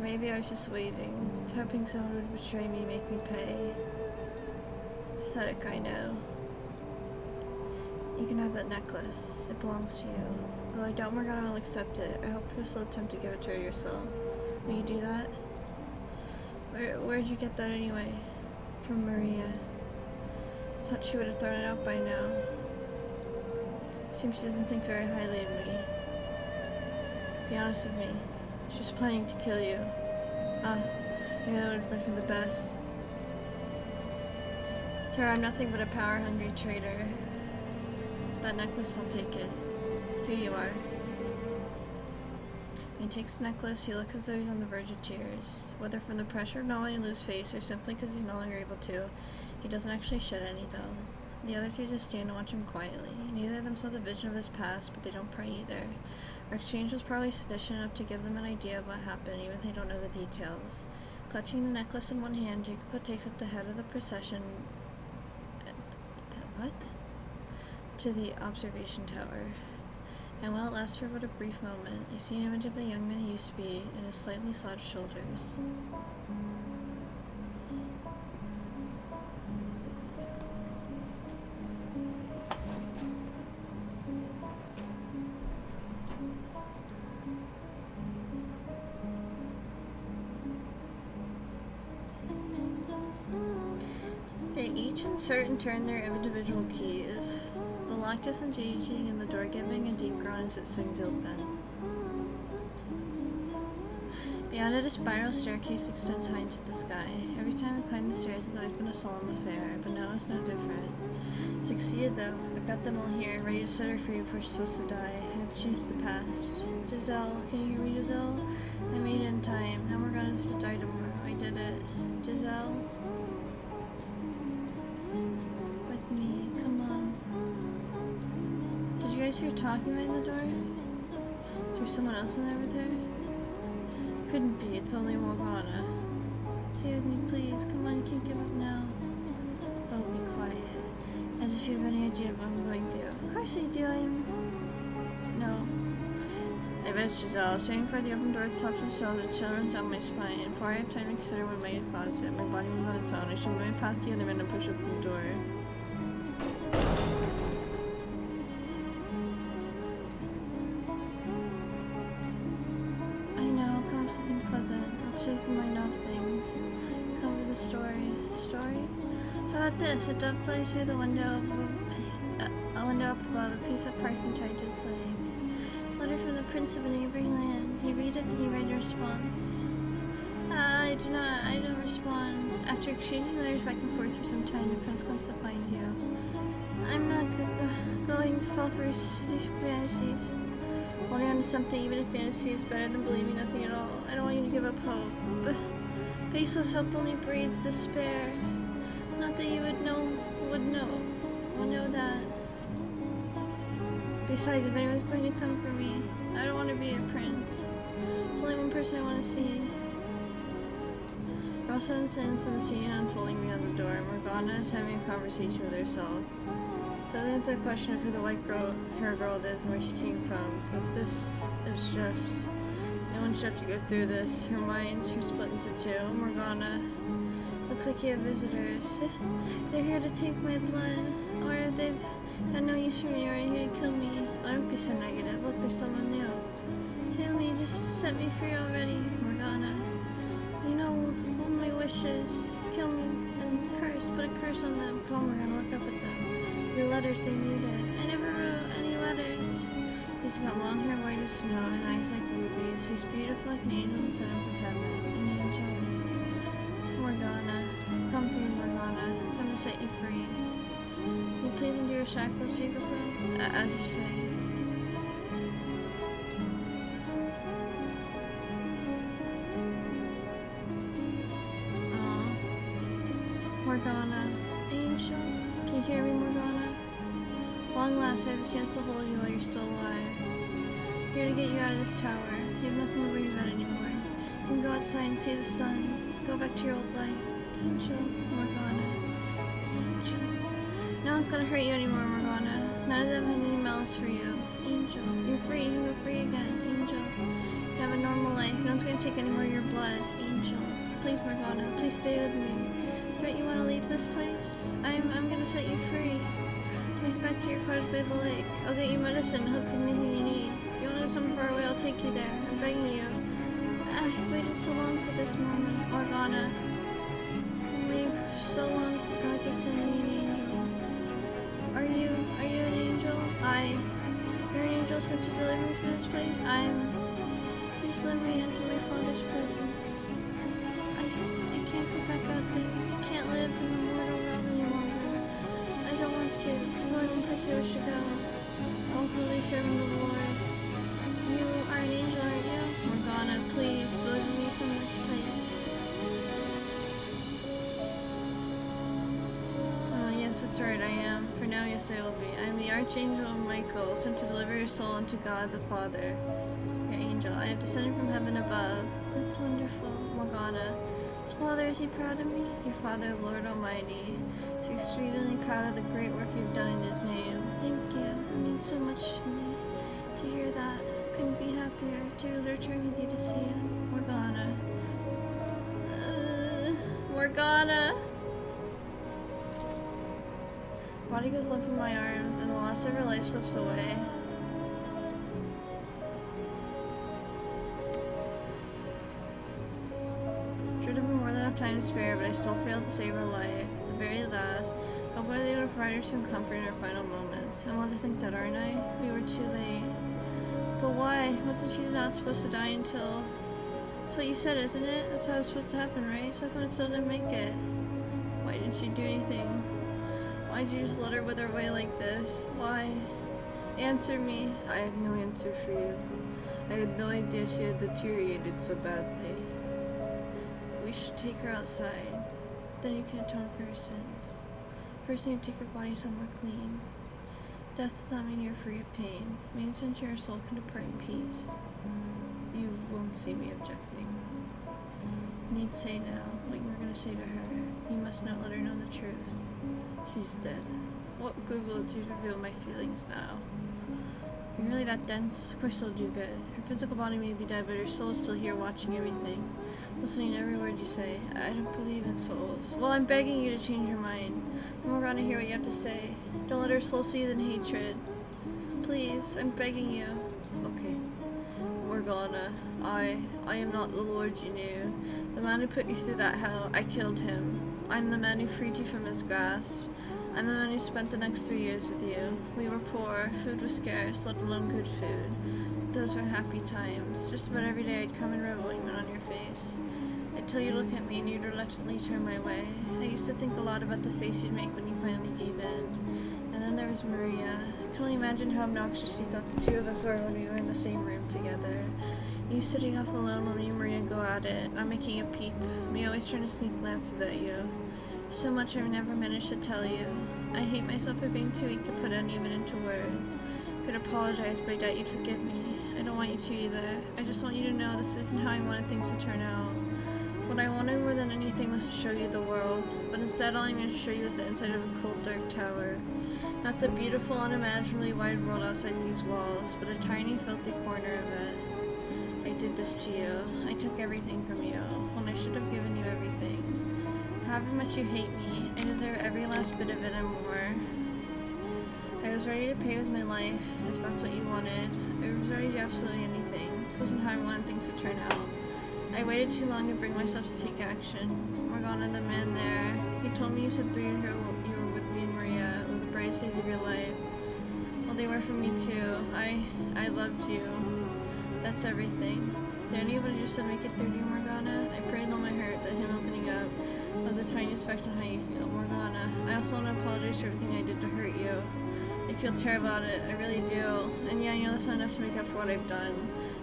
Maybe I was just waiting, hoping someone would betray me, make me pay. Pathetic, I know. You can have that necklace. It belongs to you. Though I doubt Morgana will accept it, I hope you'll still attempt to give it to her yourself. Will you do that? Where'd you get that anyway? From Maria. Thought she would have thrown it out by now. Seems she doesn't think very highly of me. Be honest with me. She's planning to kill you. Maybe that would have been for the best. Tara, I'm nothing but a power-hungry traitor. That necklace, I'll take it. Here you are. When he takes the necklace, he looks as though he's on the verge of tears. Whether from the pressure of not wanting to lose face, or simply because he's no longer able to, he doesn't actually shed any, though. The other two just stand and watch him quietly. Neither of them saw the vision of his past, but they don't pray either. Our exchange was probably sufficient enough to give them an idea of what happened, even if they don't know the details. Clutching the necklace in one hand, Jacopo takes up the head of the procession to the observation tower. And while it lasts for but a brief moment, I see an image of the young man he used to be and his slightly slouched shoulders. They each insert and turn their individual keys. The lock disengaging and the door giving a deep groan as it swings open. Beyond it, a spiral staircase extends high into the sky. Every time I climb the stairs, it's always been a solemn affair, but now it's no different. Succeeded though. I've got them all here, ready to set her free before she's supposed to die. I've changed the past. Giselle, can you hear me, Giselle? I made it in time. Now Morgana's to die tomorrow. I did did it. Giselle. With me. Come on. Did you guys hear talking behind the door? Is there someone else in there with her? Couldn't be. It's only Morgana. Stay with me, please. Come on, you can't give up now. Don't be quiet. As if you have any idea of what I'm going through. Of course I do. No. I bet it's Giselle. Standing for the open door at the top of the cell, the chill runs down my spine. And before I have time to consider what might have caused it, my body moves on its own. I should move past the other men and push open the door. I know. Come with something pleasant. I'll take your mind off things. Come with a story. Story? How about this? A dove flies through the window up above, a piece of parchment tied to its leg. Letter from the prince of a neighboring land. You read it, then you write a response. I don't respond. After exchanging letters back and forth for some time, the prince comes to find you. I'm not going to fall for his stupid fantasies. Holding on to something, even if fantasy is better than believing nothing at all. I don't want you to give up hope. But baseless hope only breeds despair. Not that you would know that. Besides, if anyone's going to come for me, I don't want to be a prince. There's only one person I want to see. Rosa sits in the scene unfolding beyond the door. Morgana is having a conversation with herself. Doesn't answer the question of who the hair girl is and where she came from, but this is just... No one should have to go through this. Her minds are split into two. Morgana, looks like you have visitors. They're here to take my blood, or they've got no use for me, or are here to kill me. Oh, don't be so negative. Look, there's someone new. Heal me, just set me free already, Morgana. You know all my wishes. Kill me and put a curse on them. Come on, Morgana, look up at them. Your letters, they made it. I never wrote any letters. He's got long hair white as snow and eyes like rubies. He's beautiful like an angel sent from heaven. An angel. Morgana. Come for me, Morgana. Come to set you free. Can you please endure shackles, Jacob? As you say. Morgana. Angel? Can you hear me, Morgana? Long last, I have the chance to hold you while you're still alive. Here to get you out of this tower. You have nothing to worry about anymore. You can go outside and see the sun. Go back to your old life. Angel, Morgana. Angel. No one's gonna hurt you anymore, Morgana. None of them had any malice for you. Angel. You're free. You can go free again. Angel. You have a normal life. No one's gonna take any more of your blood. Angel. Please, Morgana. Please stay with me. Don't you want to leave this place? I'm gonna set you free. Take back to your cottage by the lake. I'll get you medicine, hope for anything you need. If you want to go somewhere far away, I'll take you there. I'm begging you. I've waited so long for this moment, Morgana. I've waited so long for God to send me an angel. Are you an angel? You're an angel sent to deliver me from this place? Please let me into my father's presence. I can't go back out there. I can't live in the mortal realm any longer. I don't want to. I'm going one place I wish to go. Oh, holy servant of the Lord. You are an angel, aren't you? Morgana, please deliver me from this place. Oh, yes, that's right, I am. For now, yes, I will be. I am the Archangel Michael, sent to deliver your soul unto God the Father. Your angel. I have descended from heaven above. That's wonderful, Morgana. His Father, is he proud of me? Your Father, Lord Almighty, is extremely proud of the great work you've done in his name. Thank you. It means so much to me to hear that. I couldn't be happier to return with you to see him. Morgana. Morgana! Body goes limp in my arms, and the loss of her life slips away. Time to spare, but I still failed to save her life. At the very last, I hope I was able to provide her some comfort in her final moments. I'm allowed to think that, aren't I? We were too late. But why? Wasn't she not supposed to die until... That's what you said, isn't it? That's how it was supposed to happen, right? So come it still didn't make it. Why didn't she do anything? Why did you just let her wither away like this? Why? Answer me. I have no answer for you. I had no idea she had deteriorated so badly. we should take her outside. Then you can atone for her sins. First, you need to take your body somewhere clean. Death does not mean you're free of pain. Means your soul can depart in peace. You won't see me objecting. You need to say now what you were going to say to her. You must not let her know the truth. She's dead. What good will it do to reveal my feelings now? You're really that dense? Of course it'll do good. Her physical body may be dead, but her soul is still here watching everything. Listening to every word you say. I don't believe in souls. Well, I'm begging you to change your mind. Morgana, hear what you have to say. Don't let her soul seethe in hatred. Please, I'm begging you. Okay. Morgana, I am not the lord you knew. The man who put you through that hell, I killed him. I'm the man who freed you from his grasp. I'm the man who spent the next 3 years with you. We were poor, food was scarce, let alone good food. Those were happy times. Just about every day I'd come and rub ointment on your face. I'd tell you to look at me and you'd reluctantly turn my way. I used to think a lot about the face you'd make when you finally gave in. And then there was Maria. I can only imagine how obnoxious you thought the two of us were when we were in the same room together. You sitting off alone while me and Maria go at it, not making a peep, me always trying to sneak glances at you. So much I've never managed to tell you. I hate myself for being too weak to put any of it into words. Could apologize, but I doubt you'd forgive me. I don't want you to either. I just want you to know this isn't how I wanted things to turn out. What I wanted more than anything was to show you the world, but instead all I'm going to show you is the inside of a cold, dark tower. Not the beautiful, unimaginably wide world outside these walls, but a tiny, filthy corner of it. I did this to you. I took everything from you, when I should have given you everything. However much you hate me, I deserve every last bit of it and more. I was ready to pay with my life, if that's what you wanted. I was ready to do absolutely anything. This wasn't how I wanted things to turn out. I waited too long to bring myself to take action. Morgana, the man there, he told me you said 3 years ago you were with me and Maria, were the brightest days of your life. Well, they were for me too. I loved you. That's everything. Did anybody just make it through to you, Morgana? I prayed all my heart that him opening up of the tiniest effect on how you feel. Morgana, I also want to apologize for everything I did to hurt you. I feel terrible about it, I really do. And yeah, I know that's not enough to make up for what I've done.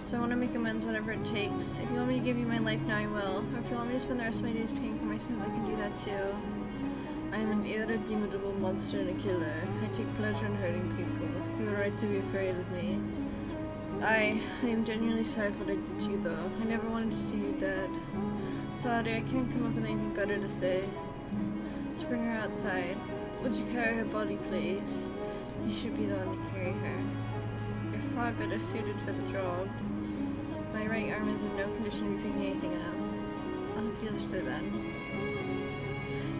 So I want to make amends whatever it takes. If you want me to give you my life now, I will. Or if you want me to spend the rest of my days paying for my sins, I can do that too. I am an irredeemable monster and a killer. I take pleasure in hurting people. You have a right to be afraid of me. I am genuinely sorry for what I did to you, though. I never wanted to see you dead. Sorry, I can't come up with anything better to say. Let's bring her outside. Would you carry her body, please? You should be the one to carry her. You're far better suited for the job. My right arm is in no condition to be picking anything up. I'll help you lift her then.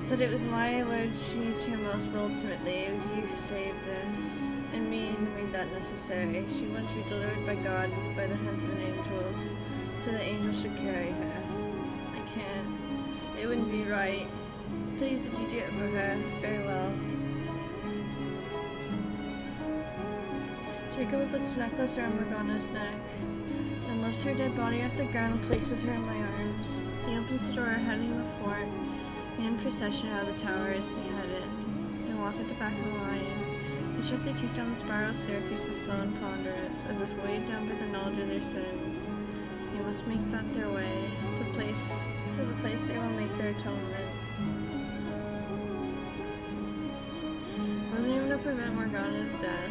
Said it was my words she needed to hear most, but ultimately it was you who saved her. And me who made that necessary. She wanted to be delivered by God by the hands of an angel, so the angel should carry her. I can't. It wouldn't be right. Please, would you do it for her? Very well. Jacob puts the necklace around Morgana's neck, then lifts her dead body off the ground and places her in my arms. He opens the door, heading the fort, in procession out of the tower as he headed. They walk at the back of the line. The ship they take down the spiral staircase is slow and ponderous, as if weighed down by the knowledge of their sins. They must make that their way to the place they will make their atonement. It wasn't even to prevent Morgana's death,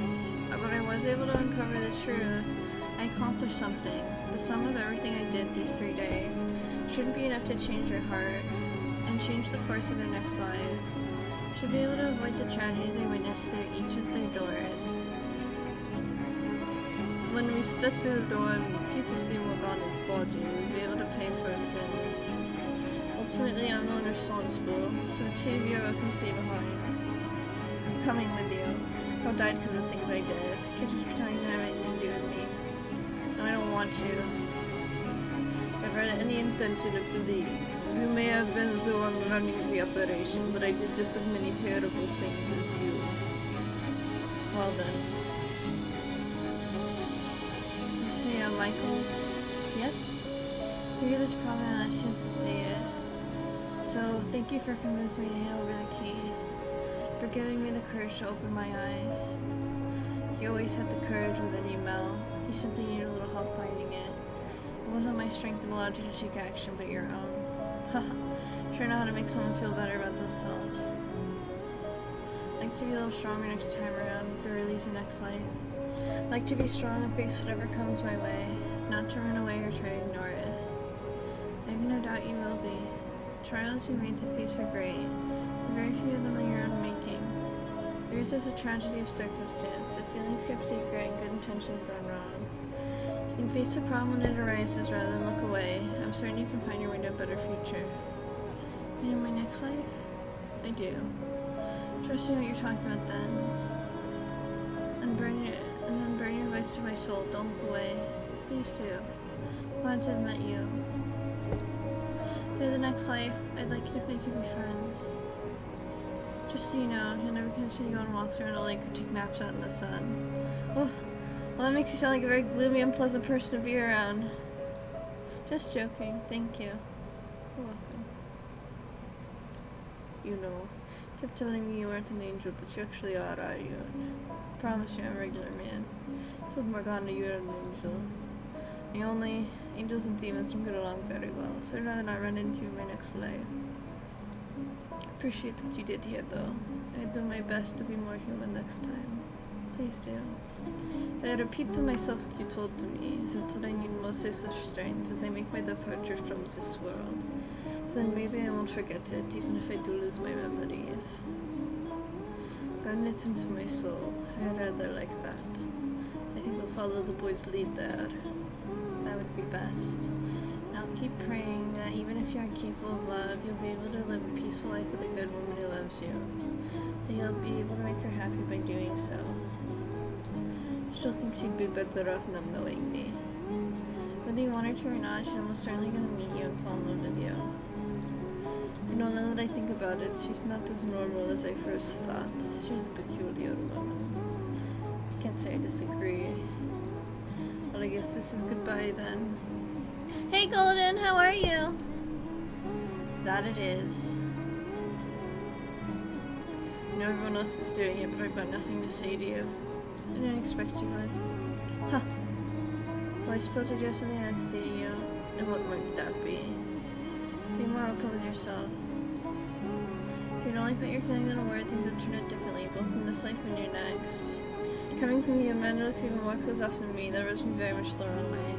but I was able to uncover the truth. I accomplished something. The sum of everything I did these 3 days shouldn't be enough to change their heart and change the course of their next lives. Should be able to avoid the tragedies they witnessed through each of their doors. When we step through the door and people see Morgana's body, we'll be able to pay for our sins. Ultimately, I'm the one responsible, so the two of you can stay behind. I'm coming with you. I died because of the things I did. Kids just pretending to have anything to do with me. No, I don't want to. I've had any intention of fleeing. You may have been the one running the operation, but I did just as many terrible things as you. Well then. You say, Michael? Yes? I hear this probably not a chance to say it. So, thank you for convincing me to hand over the key. For giving me the courage to open my eyes. You always had the courage within you, Mel. You simply needed a little help finding it. It wasn't my strength and logic to take action, but your own. Sure know how to make someone feel better about themselves. Like to be a little stronger next time around with the release of next life. Like to be strong and face whatever comes my way, not to run away or try to ignore it. I have no doubt you will be. The trials you made to face are great, and very few of them are your own making. Yours is a tragedy of circumstance, the feelings kept secret and good intentions gone wrong. You can face the problem when it arises rather than look away. I'm certain you can find your way to a better future. And in my next life? I do. Trust you know what you're talking about then. And then burn your advice to my soul. Don't look away. Please do. Glad to have met you. For the next life, I'd like it if we could be friends. Just so you know, you'll never continue on walks around a lake or take naps out in the sun. Oh, well, that makes you sound like a very gloomy, unpleasant person to be around. Just joking. Thank you. You're welcome. You know, you kept telling me you weren't an angel, but you actually are you? I promise you I'm a regular man. I told Morgana you were an angel. Angels and demons don't get along very well, so I'd rather not run into you in my next life. I appreciate what you did here, though. I'd do my best to be more human next time. Please do. I repeat to myself what you told to me, is that what I need most is the strength as I make my departure from this world. So then maybe I won't forget it, even if I do lose my memories. Burn it into my soul. I'd rather like that. I think I'll follow the boy's lead there. That would be best. And I'll keep praying that even if you aren't capable of love, you'll be able to live a peaceful life with a good woman who loves you. So you'll be able to make her happy by doing so. Still think she'd be better off not knowing me. Whether you want her to or not, she's almost certainly going to meet you and fall in love with you. I don't know that I think about it, she's not as normal as I first thought. She's a peculiar woman. I can't say I disagree. Well, I guess this is goodbye then. Hey Golden, how are you? That it is. I know everyone else is doing it, but I've got nothing to say to you. I didn't expect you would. Huh. Well, I suppose I do have something I'd say to you. And what might that be? Be more open with yourself. If you'd only put your feelings in a word, things would turn out differently, both in this life and your next. Coming from you, a man who looks even more closed off than me, that rubs me very much the wrong way.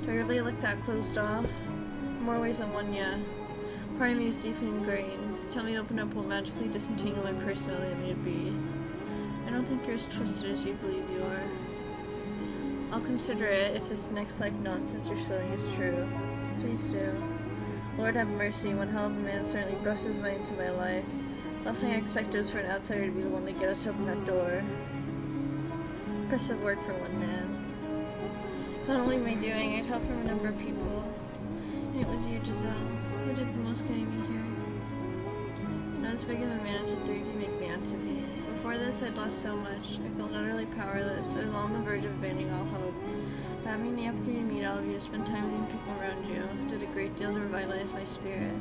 Do I really look that closed off? In more ways than one, yeah. Part of me is deeply ingrained. Tell me to open up will magically disentangle my personality and me to be. I don't think you're as twisted as you believe you are. I'll consider it if this next life nonsense you're saying is true. Please do. Lord have mercy, one hell of a man certainly brushed his way into my life. Last thing I expected was for an outsider to be the one to get us to open that door. Impressive work for one man. Not only my doing, I'd help from a number of people. And it was you, Giselle, who did the most getting me here. Not as big of a man as the dreams you make me out to be. Before this, I'd lost so much. I felt utterly powerless. I was on the verge of abandoning all hope. But having the opportunity to meet all of you, to spend time with the people around you, did a great deal to revitalize my spirit,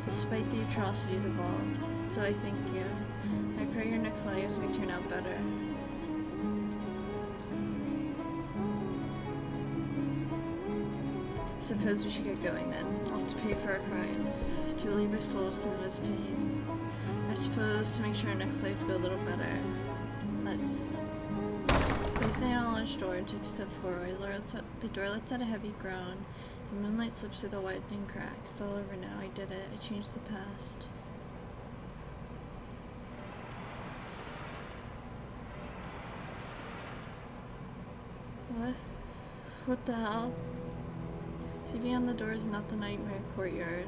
despite the atrocities involved. So I thank you. I pray your next lives may turn out better. Suppose we should get going then. All to pay for our crimes, to relieve our souls from this pain. I suppose to make sure our next life go a little better. Let's. Facing an large door and take a step forward. The door lets out a heavy groan, and moonlight slips through the widening crack. It's all over now. I did it. I changed the past. What? What the hell? See beyond the door is not the nightmare courtyard.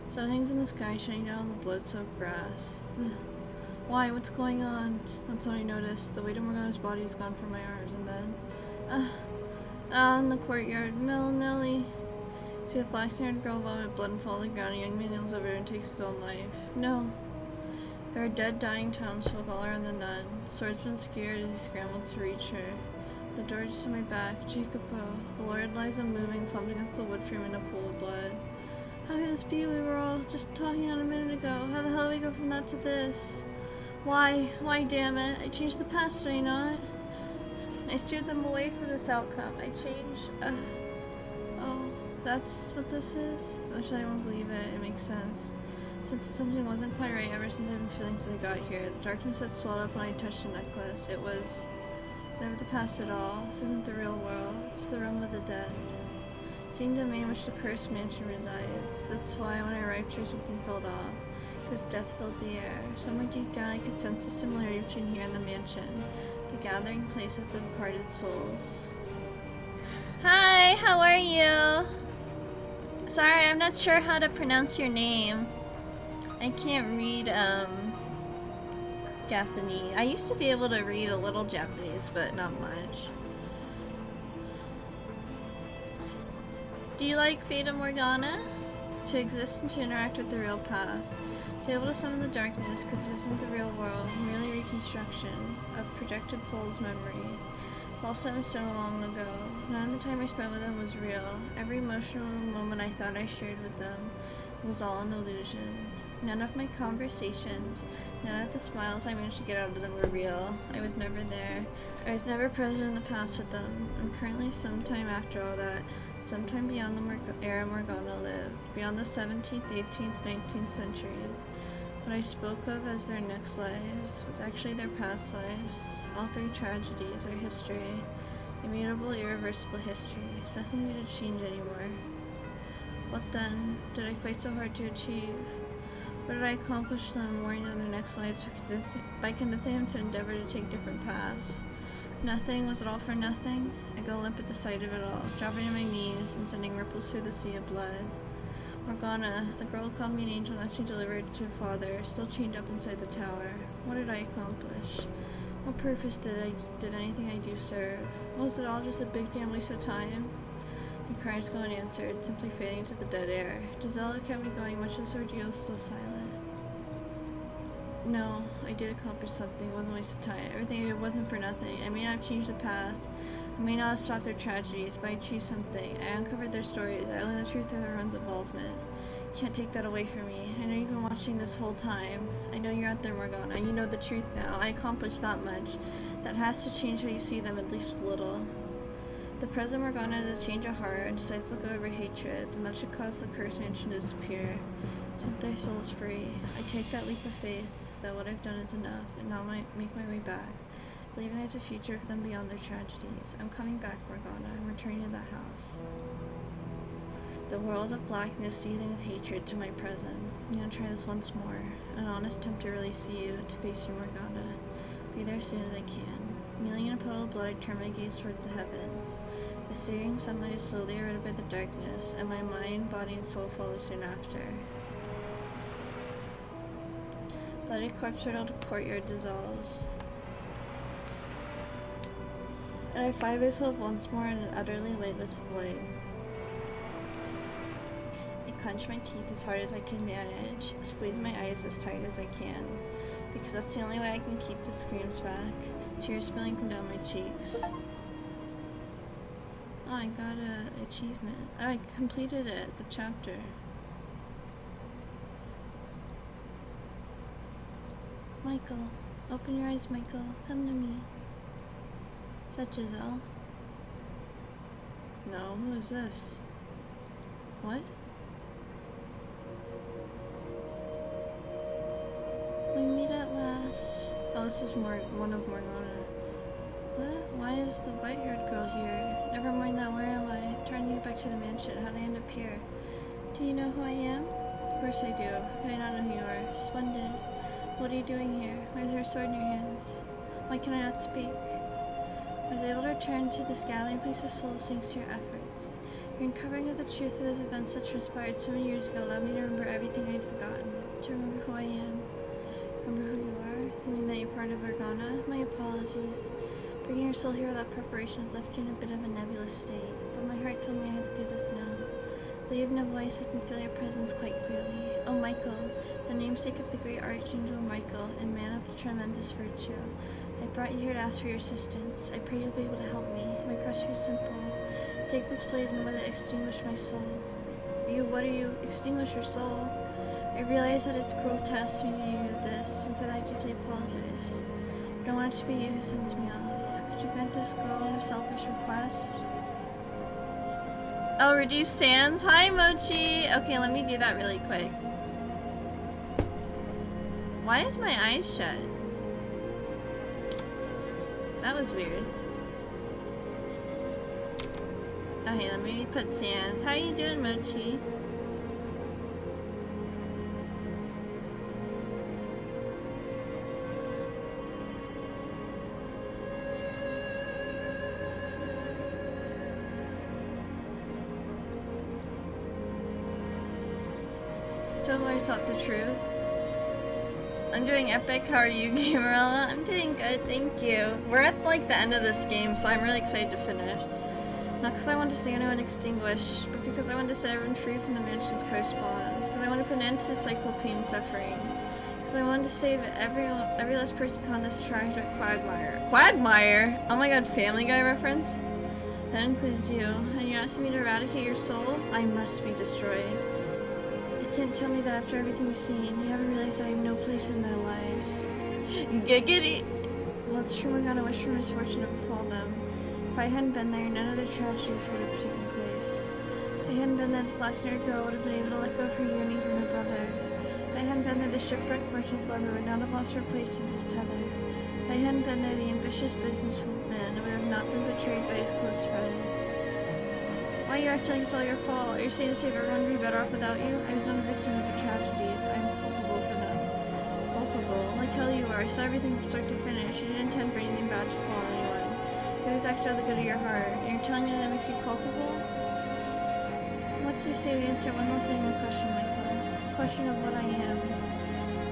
Sun hangs in the sky, shining down on the blood-soaked grass. Why? What's going on? That's when I noticed. The weight of Morgana's body is gone from my arms, and then... in the courtyard. Mel, Nellie. See a flaxen-haired girl vomit blood and fall to the ground. A young man kneels over her and takes his own life. No. There are dead, dying townsfolk all around the nun. The swordsman scared as he scrambled to reach her. The door just to my back. Jacopo. The Lord lies unmoving, slumped against the wood frame in a pool of blood. How could this be? We were all just talking on a minute ago. How the hell do we go from that to this? Why? Why, damn it? I changed the past, did I not? I steered them away from this outcome. I changed... Oh, That's what this is? Actually, I won't believe it. It makes sense. Since something wasn't quite right ever since I've been feeling since I got here. The darkness that swelled up when I touched the necklace. It's never the past at all. This isn't the real world. It's the realm of the dead. Seemed to me in which the cursed mansion resides. That's why when I arrived here, something felt off. Because death filled the air. Somewhere deep down, I could sense the similarity between here and the mansion. The gathering place of the departed souls. Hi, how are you? Sorry, I'm not sure how to pronounce your name. I can't read, Japanese. I used to be able to read a little Japanese, but not much. Do you like Fata Morgana? To exist and to interact with the real past. To be able to summon the darkness, because this isn't the real world, merely reconstruction of projected souls' memories. It's all set in stone long ago. None of the time I spent with them was real. Every emotional moment I thought I shared with them was all an illusion. None of my conversations, none of the smiles I managed to get out of them were real. I was never there. I was never present in the past with them. I'm currently sometime after all that, sometime beyond the era Morgana lived, beyond the 17th, 18th, 19th centuries. What I spoke of as their next lives was actually their past lives. All three tragedies are history. Immutable, irreversible history. There's nothing to change anymore. What then did I fight so hard to achieve? What did I accomplish then, warning them their next lives by convincing them to endeavor to take different paths? Nothing? Was it all for nothing? I go limp at the sight of it all, dropping to my knees and sending ripples through the sea of blood. Morgana, the girl who called me an angel and left me delivered to father, still chained up inside the tower. What did I accomplish? What purpose did anything I do serve? Was it all just a big damn waste of time? My cries go unanswered, simply fading into the dead air. Giselle kept me going, much as ordeal still silent. No, I did accomplish something. It wasn't a waste of time. Everything I did wasn't for nothing. I may not have changed the past. I may not have stopped their tragedies, but I achieved something. I uncovered their stories. I learned the truth of everyone's involvement. You can't take that away from me. I know you've been watching this whole time. I know you're out there, Morgana. You know the truth now. I accomplished that much. That has to change how you see them, at least a little. The present Morgana has a change of heart and decides to go over hatred, and that should cause the cursed mansion to disappear. Set their souls free. I take that leap of faith that what I've done is enough, and now I make my way back, believing there's a future for them beyond their tragedies. I'm coming back, Morgana. I'm returning to that house. The world of blackness seething with hatred to my present. I'm gonna try this once more. An honest attempt to really see you, to face you, Morgana. Be there as soon as I can. Kneeling in a puddle of blood, I turn my gaze towards the heavens. The searing sunlight is slowly eroded by the darkness, and my mind, body, and soul follow soon after. Bloody corpse-riddled courtyard dissolves, and I find myself once more in an utterly lightless void. I clench my teeth as hard as I can manage, squeeze my eyes as tight as I can, because that's the only way I can keep the screams back, tears spilling from down my cheeks. Oh, I got an achievement. Oh, I completed it, the chapter. Michael, open your eyes, Michael. Come to me. Is that Giselle? No, who is this? What? We meet at last. Oh, this is one of Morgana. What? Why is the white-haired girl here? Never mind that, where am I? I'm trying to get back to the mansion. How did I end up here? Do you know who I am? Of course I do. How could I not know who you are? Splendid. What are you doing here? Why is there a sword in your hands? Why can I not speak? I was able to return to this gathering place of souls thanks to your efforts. Your uncovering of the truth of those events that transpired so many years ago allowed me to remember everything I'd forgotten. To remember who I am. Remember who you are? You mean that you're part of Morgana? My apologies. Bringing your soul here without preparation has left you in a bit of a nebulous state, but my heart told me I had to do this now. Though you have no voice, I can feel your presence quite clearly. Oh, Michael, the namesake of the great archangel Michael, and man of the tremendous virtue. I brought you here to ask for your assistance. I pray you'll be able to help me. My request is simple. Take this blade and with it extinguish my soul. What are you? Extinguish your soul? I realize that it's cruel to ask me to do this, and for that I deeply apologize. But I want it to be you who sends me off. Could you grant this girl her selfish request? Oh, reduce sands. Hi, Mochi. Okay, let me do that really quick. Why is my eyes shut? That was weird. Okay, let me put sands. How you doing, Mochi? Tell myself the truth. I'm doing epic. How are you, Gamerella? I'm doing good, thank you. We're at like the end of this game, so I'm really excited to finish. Not because I want to see anyone extinguished, but because I want to set everyone free from the mansion's curse spawns. Because I want to put an end to the cycle of pain and suffering. Because I wanted to save every last person on this tragic quagmire. Quagmire? Oh my god, Family Guy reference? That includes you. And you're asking me to eradicate your soul? I must be destroyed. You can't tell me that after everything you've seen, you haven't realized that I have no place in their lives. Giggity! Well, it's true Morgana wished for misfortune to befall them. If I hadn't been there, none of the tragedies would have taken place. If I hadn't been there, the flaxen-haired girl would have been able to let go of her yearning for her brother. If I hadn't been there, the shipwrecked merchant's lover would not have lost her place as his tether. If I hadn't been there, the ambitious businessman would have not been betrayed by his close friend. Why are you acting like it's all your fault? Are you saying to save everyone would be better off without you? I was not a victim of the tragedies. I am culpable for them. Culpable? Like hell you are. I saw everything from start to finish. You didn't intend for anything bad to fall on anyone. You always act out of the good of your heart. And you're telling me that makes you culpable? What do you say to answer one last thing in question, Michael? Question of what I am.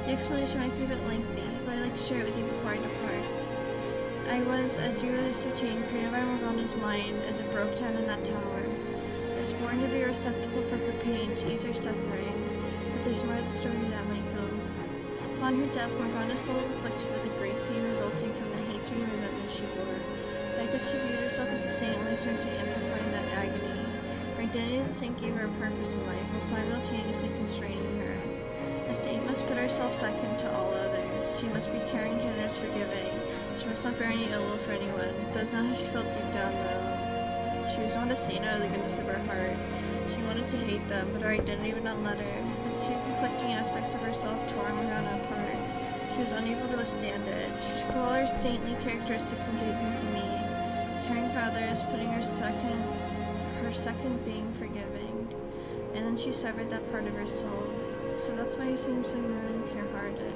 The explanation might be a bit lengthy, but I'd like to share it with you before I depart. I was, as you would ascertain, created by Morgana's mind as it broke down in that tower. I was born to be a receptacle for her pain, to ease her suffering. But there's more to the story that might go. Upon her death, Morgana's soul was afflicted with a great pain resulting from the hatred and resentment she bore. The fact that she viewed herself as a saint only served to amplify that agony. Her identity as a saint gave her a purpose in life, while simultaneously constraining her. A saint must put herself second to all others. She must be caring, generous, forgiving. She must not bear any ill will for anyone. That's not how she felt deep down, though. She was not a saint out of the goodness of her heart. She wanted to hate them, but her identity would not let her. The two conflicting aspects of herself tore Morgana apart. She was unable to withstand it. She took all her saintly characteristics and gave them to me. Caring for others, putting her second being forgiving. And then she severed that part of her soul. So that's why you seem so really pure-hearted.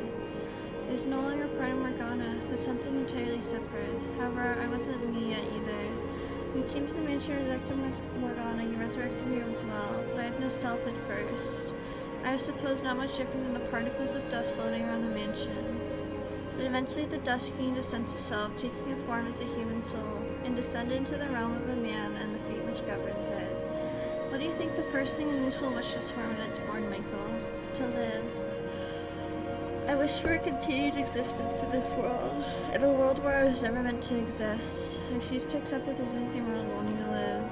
It is no longer part of Morgana, but something entirely separate. However, I wasn't me yet either. When you came to the mansion and resurrected Morgana, you resurrected me as well, but I had no self at first. I was supposed not much different than the particles of dust floating around the mansion. But eventually the dust gained a sense of self, taking a form as a human soul, and descended into the realm of a man and the fate which governs it. What do you think the first thing a new soul wishes for when it's born, Michael? To live. I wish for a continued existence in this world, in a world where I was never meant to exist. I refuse to accept that there's anything wrong with wanting to live.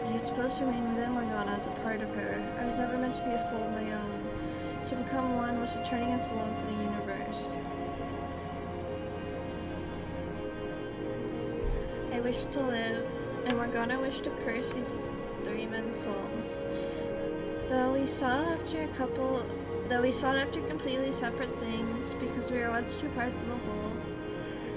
I was supposed to remain within Morgana as a part of her. I was never meant to be a soul of my own. To become one was to turn against the laws of the universe. I wished to live, and Morgana wished to curse these three men's souls. Though we sought after completely separate things, because we are once two parts of a whole,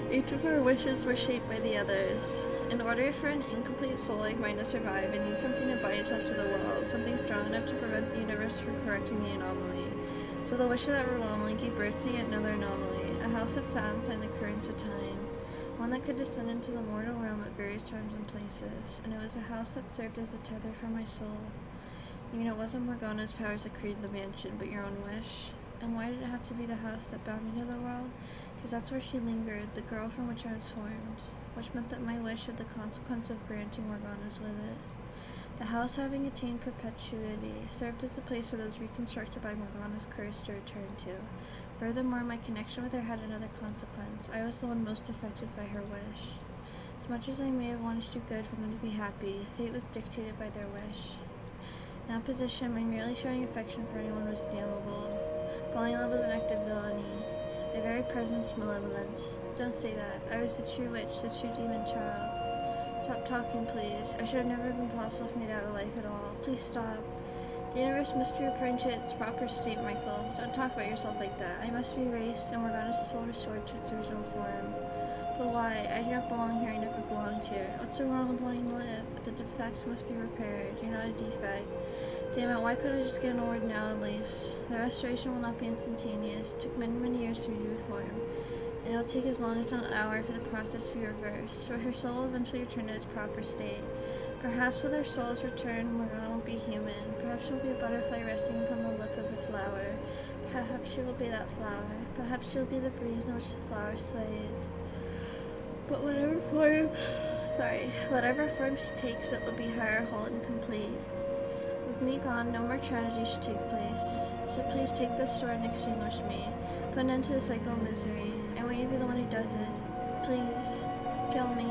each of our wishes were shaped by the others. In order for an incomplete soul like mine to survive, it needs something to bind itself to the world, something strong enough to prevent the universe from correcting the anomaly. So the wish of that anomaly gave birth to yet another anomaly, a house that sat inside the currents of time, one that could descend into the mortal realm at various times and places, and it was a house that served as a tether for my soul. You know, it wasn't Morgana's powers that created the mansion, but your own wish. And why did it have to be the house that bound me to the world? Because that's where she lingered, the girl from which I was formed, which meant that my wish had the consequence of granting Morgana's with it. The house, having attained perpetuity, served as a place for those reconstructed by Morgana's curse to return to. Furthermore, my connection with her had another consequence. I was the one most affected by her wish. As much as I may have wanted to do good for them to be happy, fate was dictated by their wish. In that position, my merely showing affection for anyone was damnable. Falling in love was an act of villainy. My very presence malevolent. Don't say that. I was the true witch, the true demon child. Stop talking, please. I should have never been possible for me to have a life at all. Please stop. The universe must be returned to its proper state, Michael. Don't talk about yourself like that. I must be erased, and Morgana's soul restored to its original form. But why? I do not belong here. I never belonged here. What's so wrong with wanting to live? The defect must be repaired. You're not a defect. Damn it, why couldn't I just get an award now at least? The restoration will not be instantaneous. It took many, many years for me to reform. And it will take as long as an hour for the process to be reversed, for her soul will eventually return to its proper state. Perhaps when her soul is returned, Morgana won't be human. Perhaps she will be a butterfly resting upon the lip of a flower. Perhaps she will be that flower. Perhaps she will be the breeze in which the flower sways. But whatever form she takes, it will be her, whole and complete. With me gone, no more tragedy should take place. So please take this sword and extinguish me. Put an end to the cycle of misery. I want you to be the one who does it. Please, kill me.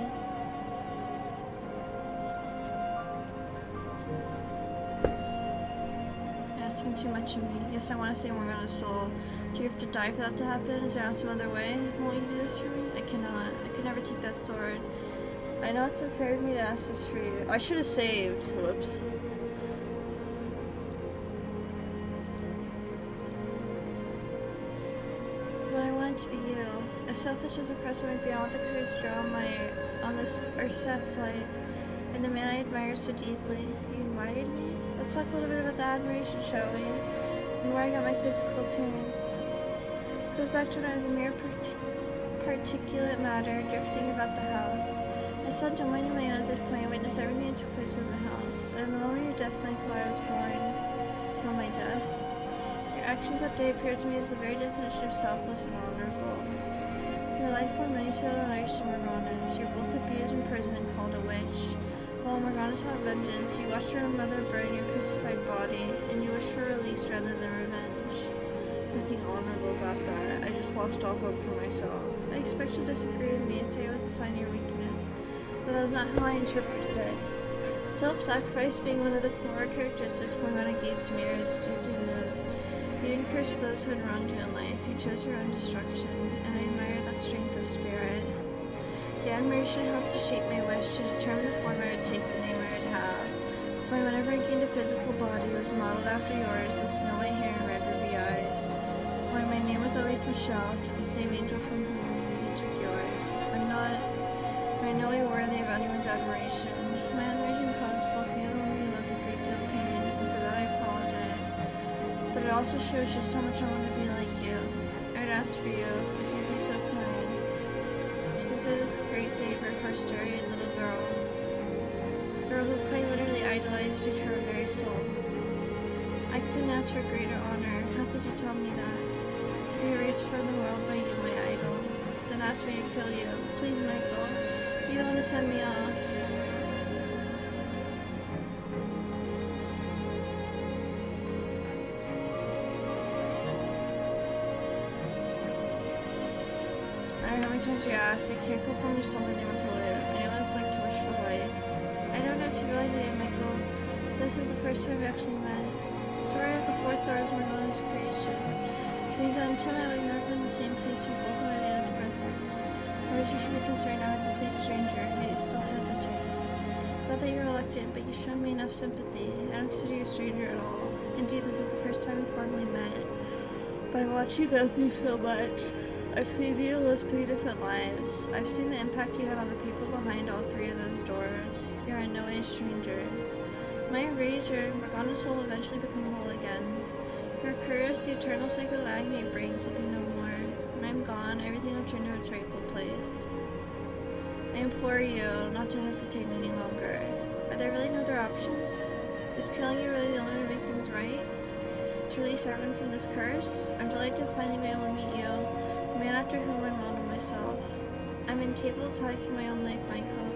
You're asking too much of me. Yes, I want to say Morgana's soul. Do you have to die for that to happen? Is there not some other way? Won't you do this for me? I cannot. I could never take that sword. I know it's unfair of me to ask this for you. I should have saved. Whoops. To be you. As selfish as a request might be, I want the courage to draw on this ersatz life, and the man I admire so deeply. You admired me? Let's talk a little bit about the admiration, shall we? And where I got my physical appearance. It goes back to when I was a mere particulate matter drifting about the house. I saw domain of my own at this point, witnessed everything that took place in the house, and the moment of your death, Michael, I was born. So my death. Actions that day appear to me as the very definition of selfless and honorable. Your life bore many similar lives to Morgana's. You're both abused, imprisoned, and called a witch. While Morgana sought vengeance, you watched her mother burn your crucified body, and you wished for release rather than revenge. There's nothing honorable about that. I just lost all hope for myself. I expect you to disagree with me and say it was a sign of your weakness, but that was not how I interpreted it. Self-sacrifice being one of the core characteristics Morgana gives me is deeply noted. You didn't curse those who had wronged you in life. You chose your own destruction, and I admire that strength of spirit. The admiration helped to shape my wish to determine the form I would take, the name I would have. So whenever I gained a physical body, it was modeled after yours, with snow white hair and red ruby eyes. Why my name was always Michelle, after the same angel from whom you took yours. I'm no way worthy of anyone's admiration. My admiration caused both you and me a great deal of pain, and for that I apologize. But it also shows just how much I want to be like you. I'd ask for you, if you'd be so kind, to consider this great favor for a starry-eyed little girl. A girl who quite literally idolized you to her very soul. I couldn't ask for greater honor. How could you tell me that? To be erased from the world by you, my idol. Then ask me to kill you. Please, Michael. Be the one to send me off. How many times you ask, I can't kill someone who told me they want to live. I know what it's like to wish for life. I don't know if you realize it, Michael. This is the first time we actually met. Story of the fourth door is Morgana's creation. Which means that until now we've never been in the same place, we're both aware of the other's presence. I wish you should be concerned I'm a complete stranger, yet you still hesitate. Glad that you're elected, but you've shown me enough sympathy. I don't consider you a stranger at all. Indeed, this is the first time we formally met. By watching you go through so much. I've seen you live 3 different lives. I've seen the impact you had on the people behind all 3 of those doors. You're in no way a stranger. My erasure, Morgana's soul will eventually become whole again. Your curse, the eternal cycle of agony it brings, will be no more. When I'm gone, everything will turn to its rightful place. I implore you not to hesitate any longer. Are there really no other options? Is killing you really the only way to make things right? To release everyone from this curse? I'm delighted to finally be able to meet you. The man after whom I modeled myself. I'm incapable of taking my own life, Michael.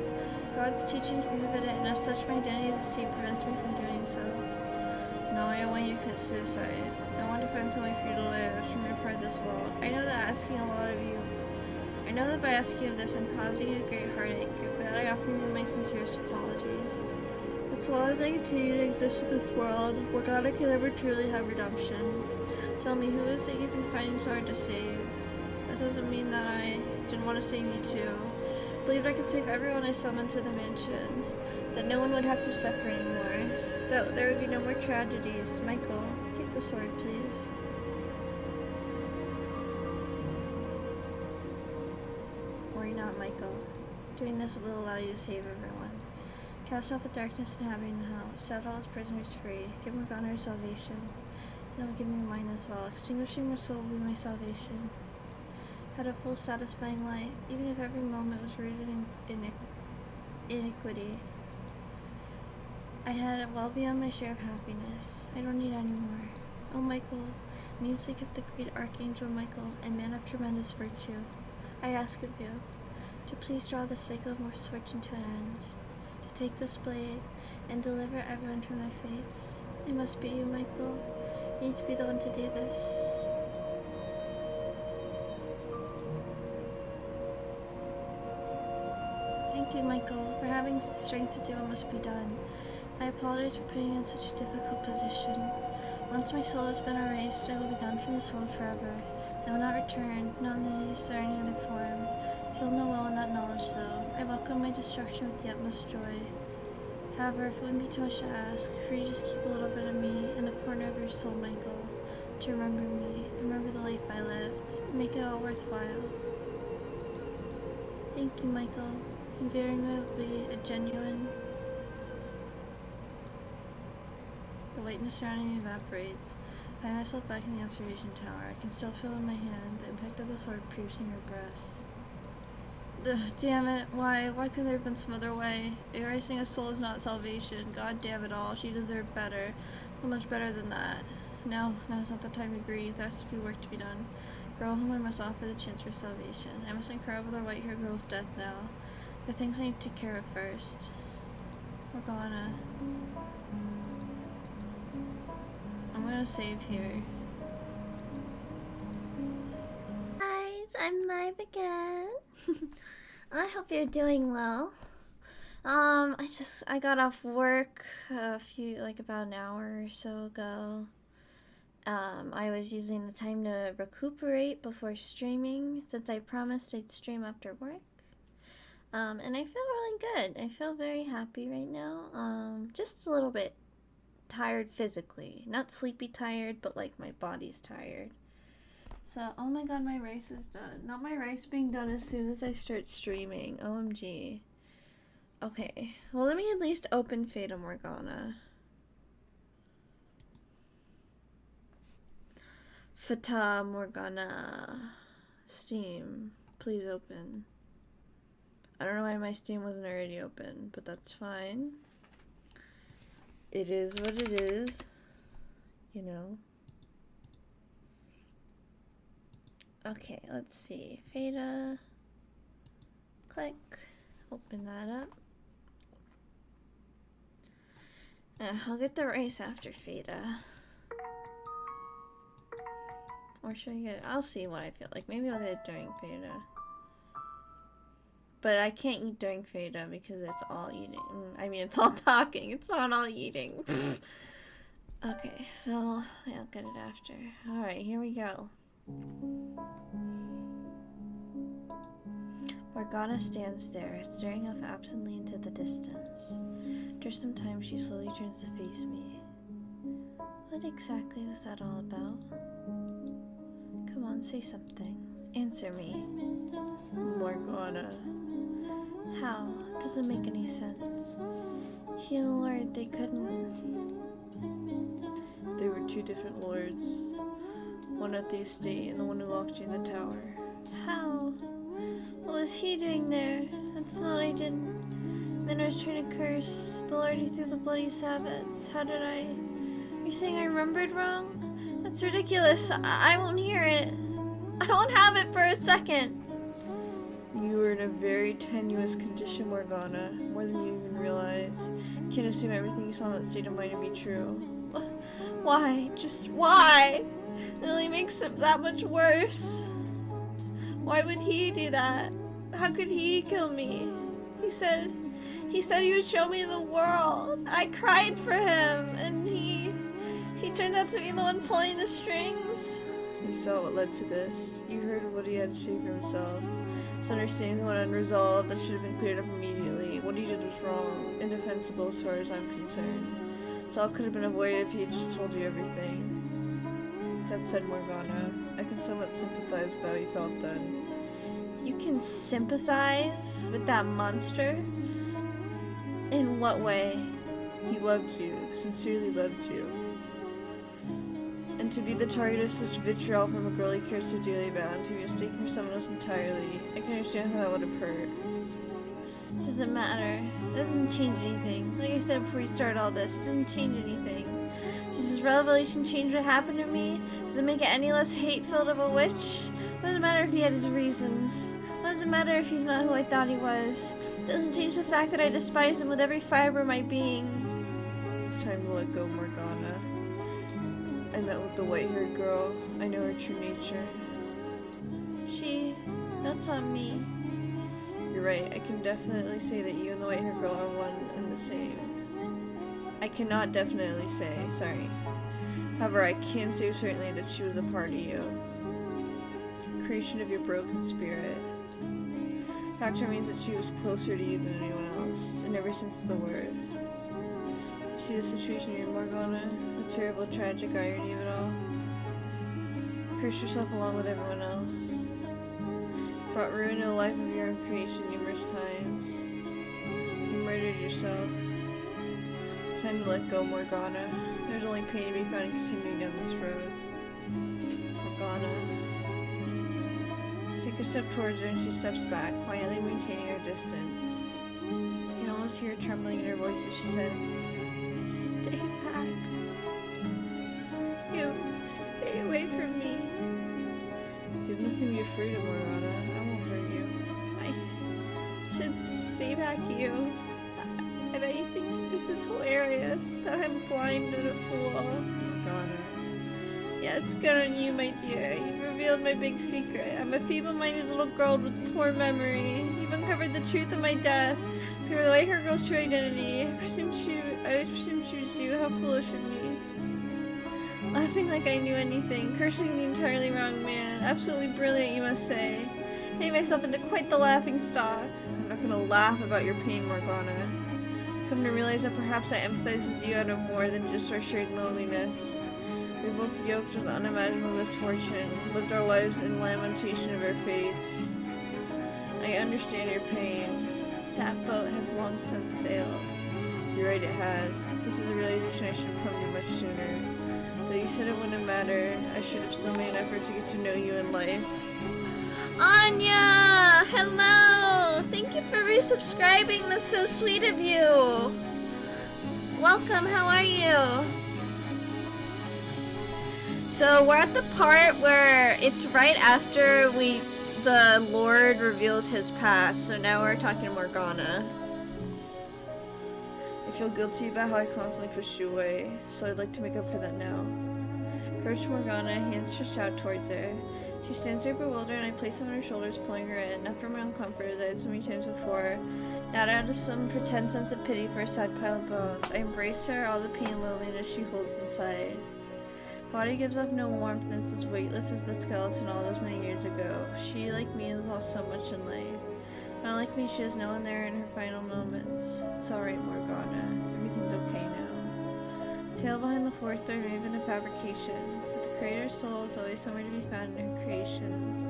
God's teachings prohibit it, and as such my identity as a saint prevents me from doing so. No, I don't want you to commit suicide. I want to find some way for you to live, from your part of this world. I know that by asking you of this, I'm causing you a great heartache, and for that I offer you my sincerest apologies. But so long as I continue to exist in this world, Morgana can never truly have redemption. Tell me, who is it you've been finding so hard to save? That doesn't mean that I didn't want to save you too, believed I could save everyone I summoned to the mansion. That no one would have to suffer anymore. That there would be no more tragedies. Michael, take the sword, please. Worry not, Michael. Doing this will allow you to save everyone. Cast out the darkness inhabiting the house. Set all its prisoners free. Give Morgana her salvation. And it will give me mine as well. Extinguishing her soul will be my salvation. Had a full, satisfying light, even if every moment was rooted in iniquity. I had it well beyond my share of happiness. I don't need any more. Oh, Michael, namesake of the great Archangel Michael, and man of tremendous virtue, I ask of you to please draw the cycle of misfortune to an end, to take this blade and deliver everyone from their fates. It must be you, Michael. You need to be the one to do this. Thank you, Michael, for having the strength to do what must be done. I apologize for putting you in such a difficult position. Once my soul has been erased, I will be gone from this world forever. I will not return, not in this or any other form. Feel no woe in that knowledge, though. I welcome my destruction with the utmost joy. However, if it wouldn't be too much to ask, for you to just keep a little bit of me in the corner of your soul, Michael, to remember me, remember the life I lived, make it all worthwhile. Thank you, Michael. Invariably a genuine. The whiteness surrounding me evaporates. I find myself back in the observation tower. I can still feel in my hand the impact of the sword piercing her breast. Ugh, damn it. Why? Why couldn't there have been some other way? Erasing a soul is not salvation. God damn it all. She deserved better. So much better than that. Now is not the time to grieve. There has to be work to be done. Girl whom I must offer the chance for salvation. I must incur over the white-haired girl's death now. There are things I need to take care of first. Morgana. I'm gonna save here. Guys, I'm live again. I hope you're doing well. I got off work about an hour or so ago. I was using the time to recuperate before streaming, since I promised I'd stream after work. And I feel really good. I feel very happy right now. Just a little bit tired physically. Not sleepy tired, but like my body's tired. So, oh my god, my rice is done. Not my rice being done as soon as I start streaming. OMG. Okay, well let me at least open Fata Morgana. Fata Morgana. Steam. Please open. I don't know why my Steam wasn't already open, but that's fine. It is what it is. You know. Okay, let's see. Fata. Click. Open that up. I'll get the rice after Fata. Or should I get it? I'll see what I feel like. Maybe I'll get it during Fata. But I can't eat during Fata because it's all eating. I mean, it's all talking. It's not all eating. Okay, so I'll get it after. Alright, here we go. Morgana stands there, staring off absently into the distance. After some time, she slowly turns to face me. What exactly was that all about? Come on, say something. Answer me. Morgana. How? It doesn't make any sense. He and the Lord, they couldn't. They were two different lords. One at the estate and the one who locked you in the tower. How? What was he doing there? That's not what I did. Men I was trying to curse. The Lord who threw the bloody Sabbaths. How did I? Are you saying I remembered wrong? That's ridiculous. I won't hear it. I won't have it for a second. You were in a very tenuous condition, Morgana. More than you even realize. You can't assume everything you saw in that state of mind to be true. Why? Just why? It only makes it that much worse. Why would he do that? How could he kill me? He said he would show me the world. I cried for him, and he turned out to be the one pulling the strings. You saw what led to this. You heard what he had to say for himself. His understanding went unresolved. That should have been cleared up immediately. What he did was wrong. Indefensible as far as I'm concerned. So all could have been avoided if he had just told you everything. That said, Morgana, I can somewhat sympathize with how you felt then. You can sympathize with that monster? In what way? He loved you, sincerely loved you. And to be the target of such vitriol from a girl he cared so dearly about, and to be mistaken for someone else entirely, I can understand how that would have hurt. Doesn't matter. It doesn't change anything. Like I said before we started all this, it doesn't change anything. Does this revelation change what happened to me? Does it make it any less hate-filled of a witch? What does it matter if he had his reasons? What does it matter if he's not who I thought he was? It doesn't change the fact that I despise him with every fiber of my being. It's time to let go, Morgana. I met with the white-haired girl. I know her true nature. That's not me. You're right, I can definitely say that you and the white-haired girl are one and the same. I cannot definitely say, sorry. However, I can say certainly that she was a part of you. Creation of your broken spirit. Fact remains that she was closer to you than anyone else, in every sense of the word. See the situation you're in, Morgana? The terrible, tragic irony of it all? You cursed yourself along with everyone else. Brought ruin to the life of your own creation numerous times. You murdered yourself. It's time to let go, Morgana. There's only pain to be found in continuing down this road. Morgana. Take a step towards her and she steps back, quietly maintaining her distance. You can almost hear her trembling in her voice as she says, Stay back. You stay away from me. You have nothing to be afraid of, Morgana. I won't hurt you. I should stay back, you. I bet you think this is hilarious, that I'm blind and a fool. Morgana. Yeah, it's good on you, my dear. You've revealed my big secret. I'm a feeble-minded little girl with poor memory. You've uncovered the truth of my death. Discovered the white-haired girl's true identity. I always presumed she was you. How foolish of me. Laughing like I knew anything. Cursing the entirely wrong man. Absolutely brilliant, you must say. Made myself into quite the laughing stock. I'm not gonna laugh about your pain, Morgana. Come to realize that perhaps I empathize with you out of more than just our shared loneliness. We both yoked with unimaginable misfortune, lived our lives in lamentation of our fates. I understand your pain. That boat has long since sailed. You're right, it has. This is a realization I should have come to much sooner. Though you said it wouldn't have mattered, I should have still made an effort to get to know you in life. Anya! Hello! Thank you for resubscribing. That's so sweet of you. Welcome, how are you? So we're at the part where it's right after the Lord reveals his past. So now we're talking to Morgana. I feel guilty about how I constantly push you away, so I'd like to make up for that now. Approach Morgana, hands stretched out towards her. She stands there bewildered, and I place them on her shoulders, pulling her in, not for my own comfort as I had so many times before, not out of some pretend sense of pity for a sad pile of bones. I embrace her, all the pain and loneliness she holds inside. Body gives off no warmth and it's as weightless as the skeleton all those many years ago. She, like me, has lost so much in life. Not like me, she has no one there in her final moments. It's alright, Morgana. Everything's okay now. Tale behind the fourth door may have been a fabrication, but the creator's soul is always somewhere to be found in her creations.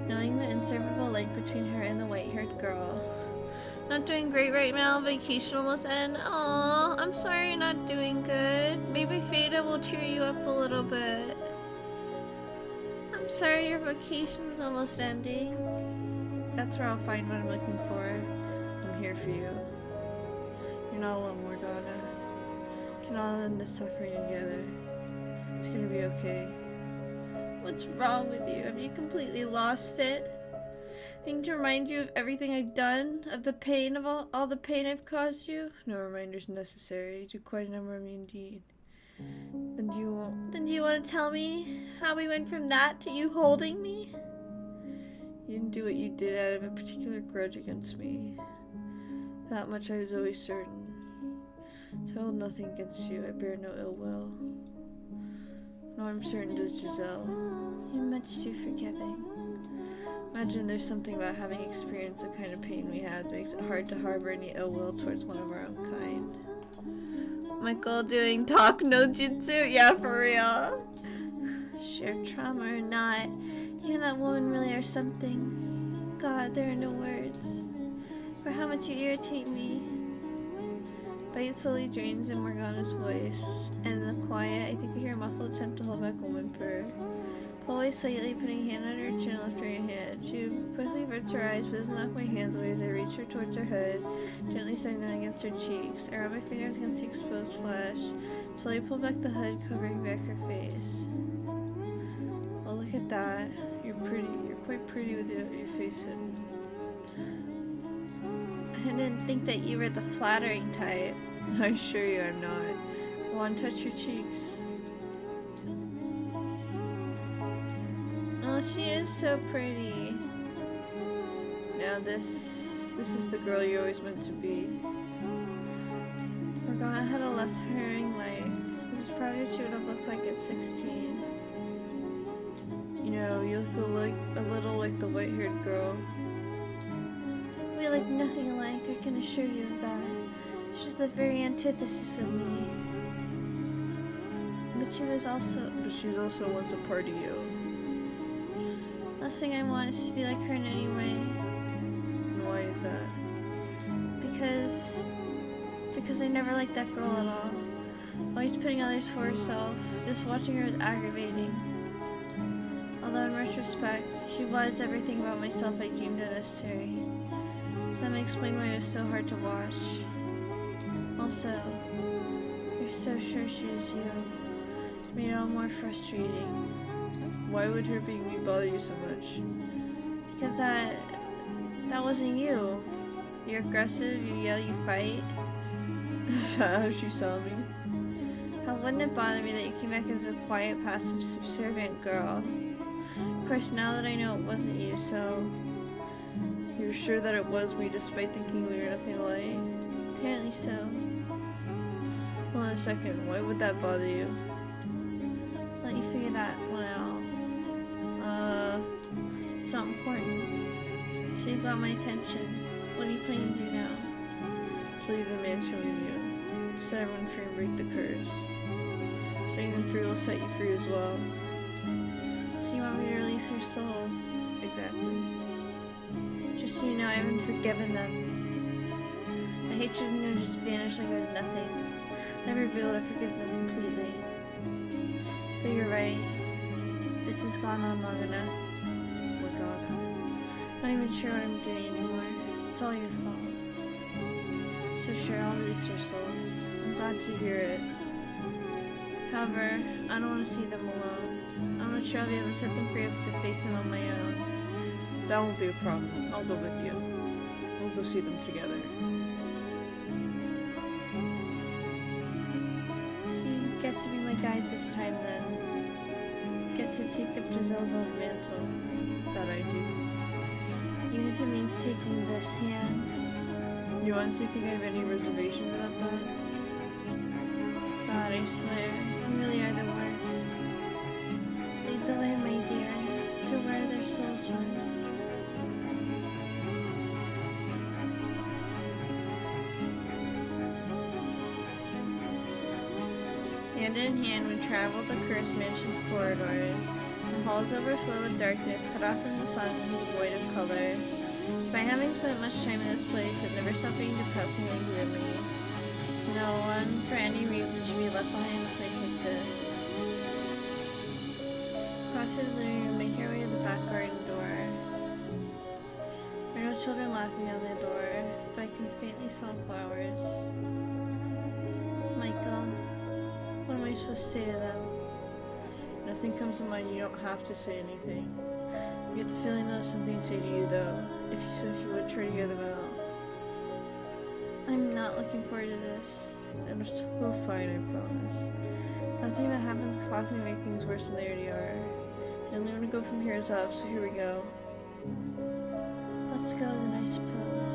Knowing the inseparable link between her and the white-haired girl. Not doing great right now, vacation almost end. Aww, I'm sorry you're not doing good. Maybe Fata will cheer you up a little bit. I'm sorry your vacation's almost ending. That's where I'll find what I'm looking for. I'm here for you. You're not alone, Morgana. We can all end this suffering together. It's gonna be okay. What's wrong with you? Have you completely lost it? I need to remind you of everything I've done, of the pain of all the pain I've caused you. No reminders necessary. You do quite a number of me indeed. Then do you want to tell me how we went from that to you holding me? You didn't do what you did out of a particular grudge against me. That much I was always certain. So I hold nothing against you. I bear no ill will. No, I'm certain does Giselle. You're much too forgiving. Imagine there's something about having experienced the kind of pain we had that makes it hard to harbor any ill will towards one of our own kind. Michael doing talk no jutsu? Yeah, for real. Shared trauma or not, you and that woman really are something. God, there are no words for how much you irritate me. Bite slowly drains in Morgana's voice, and in the quiet, I think I hear a muffled attempt to hold back a whimper. Pull away slightly, putting a hand on her chin, lifting her head. She quickly averts her eyes, but doesn't knock my hands away as I reach her towards her hood, gently sliding down against her cheeks. I rub my fingers against the exposed flesh, till I pull back the hood, covering back her face. Oh, look at that. You're pretty. You're quite pretty with your face hidden. I didn't think that you were the flattering type. I assure you I'm not. I want to touch your cheeks. Oh, she is so pretty. Now this is the girl you always meant to be. Morgana had a less harrowing life. This is probably what she would have looked like at 16. You know, you look a little like the white-haired girl. We look nothing alike, I can assure you of that. She's the very antithesis of me. But she was also once a part of you. Last thing I want is to be like her in any way. And why is that? Because I never liked that girl at all. Always putting others for herself. Just watching her was aggravating. Although in retrospect, she was everything about myself I deemed necessary. So that may explain why it was so hard to watch. Also, you're so sure she was you. It made it all more frustrating. Why would her being me bother you so much? Because that wasn't you. You're aggressive, you yell, you fight. Is that how she saw me? How wouldn't it bother me that you came back as a quiet, passive, subservient girl? Of course, now that I know it wasn't you, so... You're sure that it was me despite thinking we were nothing alike? Apparently so. Hold on a second, why would that bother you? Let you figure that one out. It's not important. So you've got my attention. What are you planning to do now? To leave the mansion with you. Set everyone free and break the curse. Setting them free will set you free as well. So you want me to release their souls? Exactly. Just so you know, I haven't forgiven them. My hatred isn't gonna just vanish like it was nothing. I'll never be able to forgive them completely. But you're right. This has gone on long enough. Morgana. I'm not even sure what I'm doing anymore. It's all your fault. So sure, I'll release your souls. I'm glad to hear it. However, I don't want to see them alone. I'm not sure I'll be able to set them free enough to face them on my own. That won't be a problem. I'll go with you. We'll go see them together. You get to be my guide this time then. Get to take up Giselle's old mantle. That I do. Even if it means taking this hand. You honestly think I have any reservations about that? God, I swear, you really are the worst. Lead the way, my dear, to where their souls run. Hand in hand, we traveled the cursed mansion's corridors. The halls overflow with darkness, cut off from the sun and devoid of color. Despite having spent much time in this place, it never stopped being depressing and gloomy. No one, for any reason, should be left behind in a place like this. Across the living room, make our way to the back garden door. There are no children laughing on the door, but I can faintly smell flowers. Michael, what am I supposed to say to them? Nothing comes to mind, you don't have to say anything. I get the feeling there's something to say to you though, if you would try to hear them out. I'm not looking forward to this. It'll still go fine, I promise. Nothing that happens could possibly make things worse than they already are. The only way to go from here is up, so here we go. Let's go then, I suppose.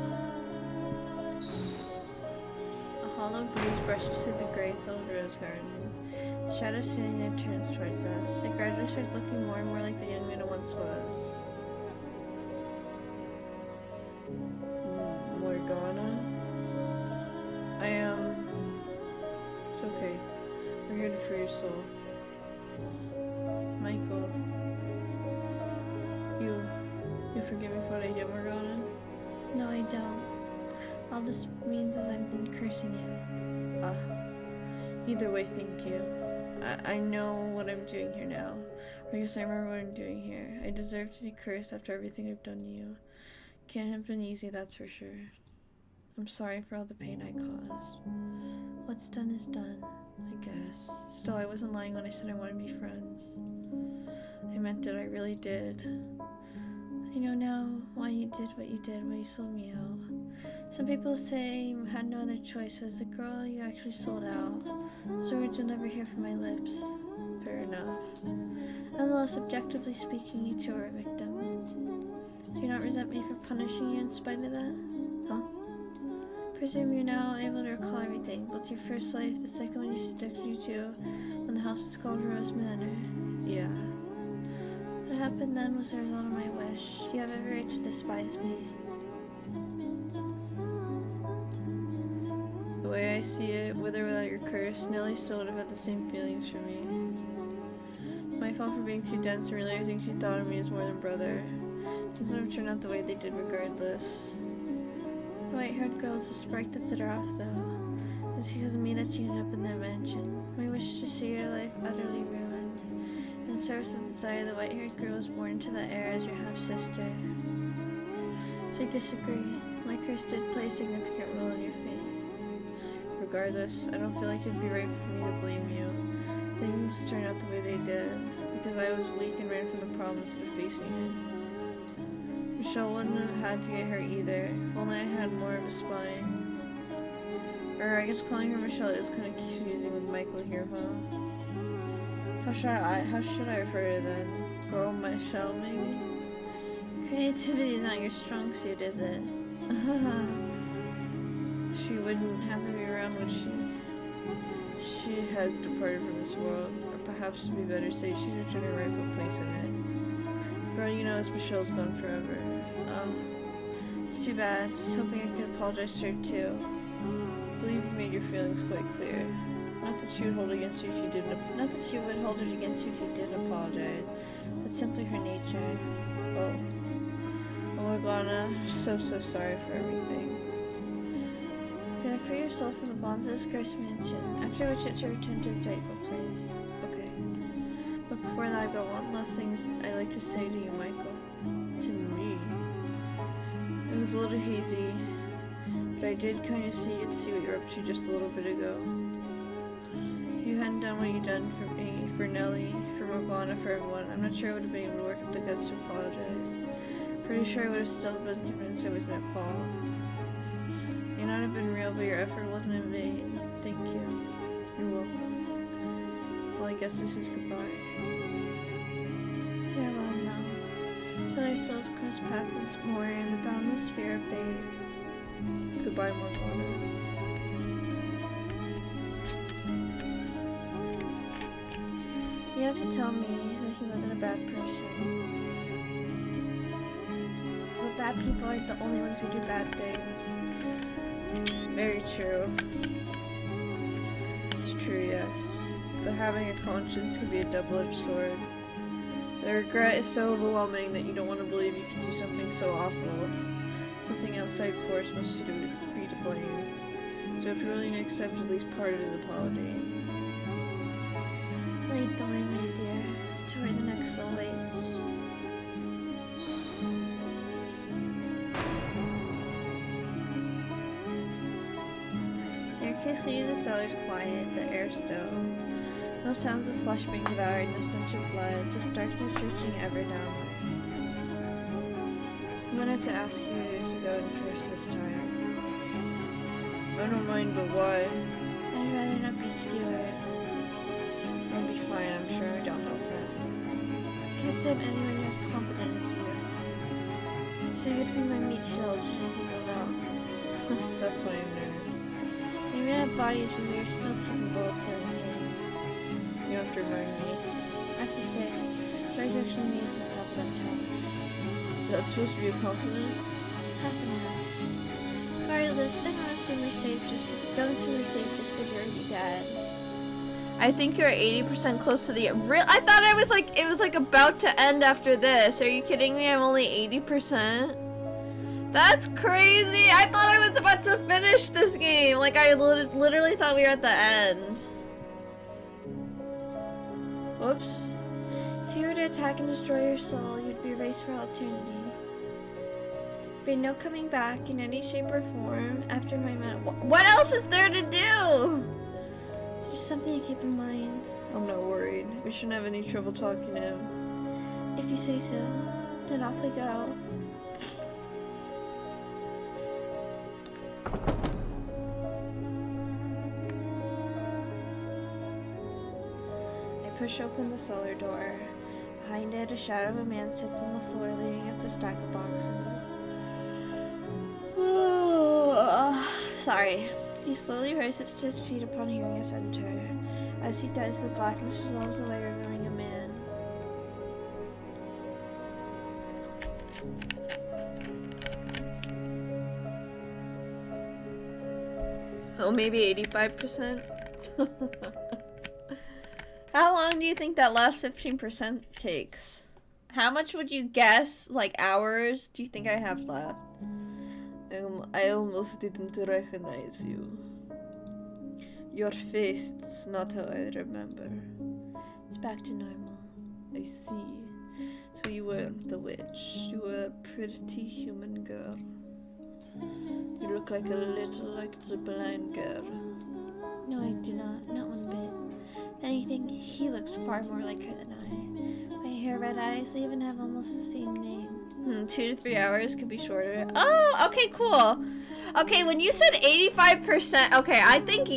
A hollow breeze brushes through the gray-filled rose garden. Shadow standing there turns towards us. It gradually starts looking more and more like the young man it once was. Morgana? I am... It's okay. We're here to free your soul. Michael. You forgive me for what I did, Morgana? No, I don't. All this means is I've been cursing you. Either way, thank you. I know what I'm doing here now. Or I guess I remember what I'm doing here. I deserve to be cursed after everything I've done to you. Can't have been easy, that's for sure. I'm sorry for all the pain I caused. What's done is done. I guess. Still, I wasn't lying when I said I wanted to be friends. I meant it, I really did. I know now why you did, why you sold me out. Some people say you had no other choice. As the girl you actually sold out. Those words you'll never hear from my lips. Fair enough. Nonetheless, objectively speaking, you two are a victim. Do you not resent me for punishing you in spite of that? Huh? Presume you're now able to recall everything, both your first life, the second one you subjected you to, when the house was called Rose Manor. Yeah. What happened then was the result of my wish. You have every right to despise me. The way I see it, with or without your curse, Nellie still would have had the same feelings for me. My fault for being too dense and realizing she thought of me as more than brother. Things would have turned out the way they did regardless. The white-haired girl is the spark that set her off, though. It's because of me that you ended up in that mansion. My wish to see your life utterly ruined. In service of the desire, the white-haired girl was born into that era as your half-sister. So I disagree. My curse did play a significant role in your fate. Regardless, I don't feel like it'd be right for me to blame you. Things turned out the way they did, because I was weak and ran from the problem instead of facing it. Michelle wouldn't have had to get hurt either, if only I had more of a spine. Or I guess calling her Michelle is kind of confusing with Michael here, huh? How should I refer to her then? Girl Michelle, maybe? Creativity is not your strong suit, is it? She wouldn't have to be around when she has departed from this world, or perhaps to be better say she's returned her rightful place in it. Girl, you know, as Michelle's gone forever. It's too bad. Just hoping I could apologize to her too. I believe you made your feelings quite clear. Not that she would hold it against you if you didn't. Not that she would hold it against you if you did apologize. That's simply her nature. Oh, Morgana, I'm so sorry for everything. Gonna free your soul from the bonds of this cursed mansion, after which it shall return to its rightful place. Okay. But before that, I've got one last thing I'd like to say to you, Michael. To me. It was a little hazy, but I did kind of see what you're up to just a little bit ago. If you hadn't done what you done for me, for Nellie, for Morgana, for everyone, I'm not sure I would have been able to work up the guts to apologize. Pretty sure I would have still been convinced I wasn't at fault. May not have been real, but your effort wasn't in vain. Thank you. You're welcome. Well, I guess this is goodbye. Farewell now. Till our souls cross paths once more in the boundless sphere of babe. Goodbye, Morgana. You have to tell me that he wasn't a bad person. But bad people aren't the only ones who do bad things. Very true. It's true, yes. But having a conscience can be a double-edged sword. The regret is so overwhelming that you don't want to believe you can do something so awful. Something outside force must be to blame. So if you're willing to accept at least part of his apology. Lead the way, my dear, to where the next soul waits. Staircase leading to the cellar's quiet, the air still. No sounds of flesh being devoured, no stench of blood, just darkness reaching ever downward. I'm gonna have to ask you to go in first this time. I don't mind, but why? I'd rather not be skewered. I'll be fine, I'm sure. I don't have time. I can't say I'm anyone as confident as you. So you get to be my meat shield should anything go wrong. So that's why I'm nervous. We may have bodies, but we are still capable of feeling pain. You have to remind me. I have to say, Charles actually made it to the top of that tower. That's supposed to be a compliment? Half an hour. Regardless, I don't assume we're safe just because you're already dead. I think you're 80% close to the I thought it was like about to end after this. Are you kidding me? I'm only 80%. That's crazy. I thought I was about to finish this game. Like I literally thought we were at the end. Whoops. If you were to attack and destroy your soul, you'd be erased for all eternity. There'd be no coming back in any shape or form after my What else is there to do? Just something to keep in mind. I'm not worried. We shouldn't have any trouble talking to him. If you say so, then off we go. I push open the cellar door. Behind it, a shadow of a man sits on the floor leaning against a stack of boxes. Sorry. He slowly rises to his feet upon hearing us enter. As he does, the blackness dissolves away, revealing a man. Oh, maybe 85%? How long do you think that last 15% takes? How much would you guess, like hours, do you think I have left? I almost didn't recognize you. Your face is not how I remember. It's back to normal. I see. So you weren't the witch. You were a pretty human girl. You look like a little like the blind girl. No, I do not. Not one bit. If anything, he looks far more like her than I. My hair, red eyes, they even have almost the same name. 2 to 3 hours, could be shorter. Oh, okay, cool. Okay, when you said 85%, okay, I think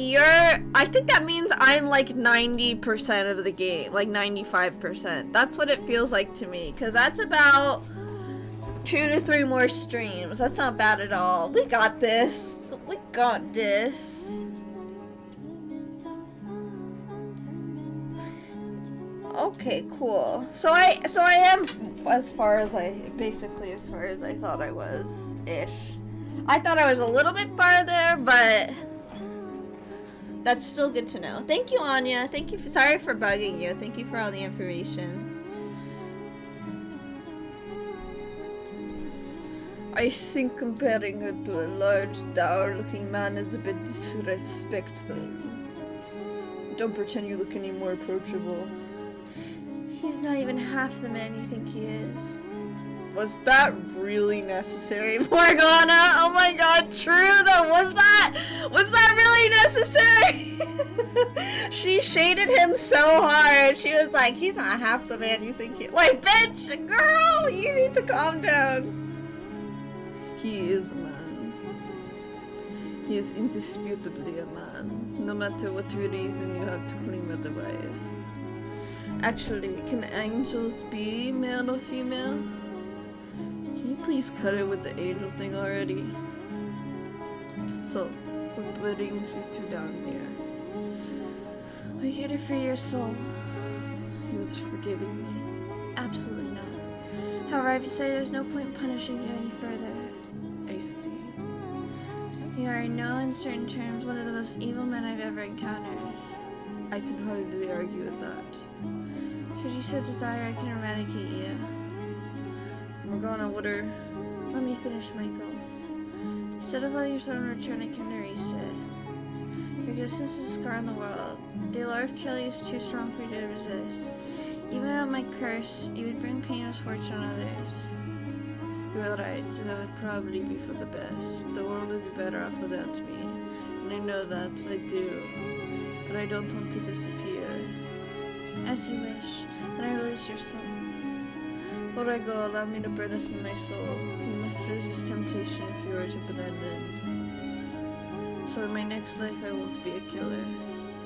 that means I'm like 90% of the game, like 95%. That's what it feels like to me, because that's about 2 to 3 more streams. That's not bad at all. We got this. We got this. Okay, cool. So I am as far as I thought I was-ish. I thought I was a little bit farther, but that's still good to know. Thank you, Anya. Thank you. Sorry for bugging you. Thank you for all the information. I think comparing her to a large, dour-looking man is a bit disrespectful. Don't pretend you look any more approachable. He's not even half the man you think he is. Was that really necessary, Morgana? Oh my god, true though. Was that really necessary? She shaded him so hard. She was like, he's not half the man you think he is. Like, bitch, girl, you need to calm down. He is a man. He is indisputably a man. No matter what reason you have to claim otherwise. Actually, can angels be male or female? Can you please cut it with the angel thing already? So, what brings you two down here? We're here to free your soul. You're forgiving me? Absolutely not. However, I would say there's no point punishing you any further. I see. You are in no uncertain terms one of the most evil men I've ever encountered. I can hardly argue with that. Should you so desire, I can eradicate you. Morgana, Let me finish, Michael. Instead of letting your soul return, I can erase it. Your existence is a scar on the world. The allure of killing is too strong for you to resist. Even without my curse, you would bring pain and misfortune on others. You're right, and that would probably be for the best. The world would be better off without me. And I know that, I do. But I don't want to disappear. As you wish, then I release your soul. Before I go, allow me to burn this in my soul. You must resist temptation if you are to blend in. So in my next life, I won't be a killer.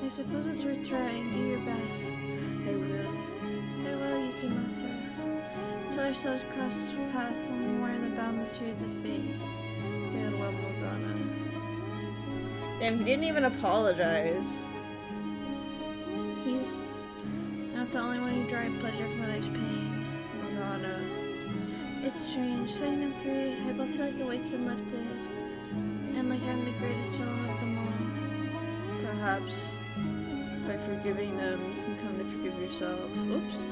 I suppose it's worth trying. Do your best. I will. Farewell, Yukimasa. Till our souls cross paths when we are in the boundless series of fate. Farewell, Morgana. Damn, he didn't even apologize. He's not the only one who derived pleasure from others' pain. Morgana. It's strange, setting them free. I both feel like the weight's been lifted, and like I'm the greatest villain of them all. Perhaps by forgiving them, you can come to forgive yourself. Oops.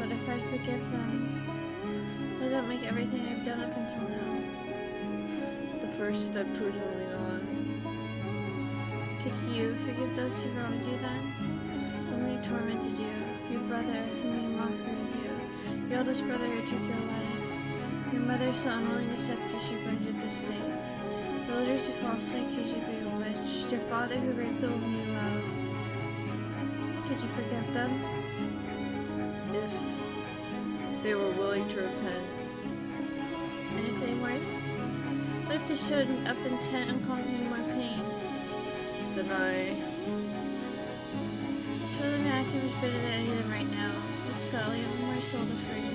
But if I forgive them, does that make everything I've done up until now? The first step towards moving on. Could you forgive those who wronged you then? The one who tormented you, your brother who made a mockery of you, your oldest brother who took your life, your mother so unwilling to accept you she burned at the stake, the villagers who falsely accused you of being a witch, your father who raped the woman you loved. Could you forgive them? If they were willing to repent. And if they weren't? What if they showed up intent on causing you more pain? Then I... Show them an act much better than any of them right now. Let's go, we have more soul to free.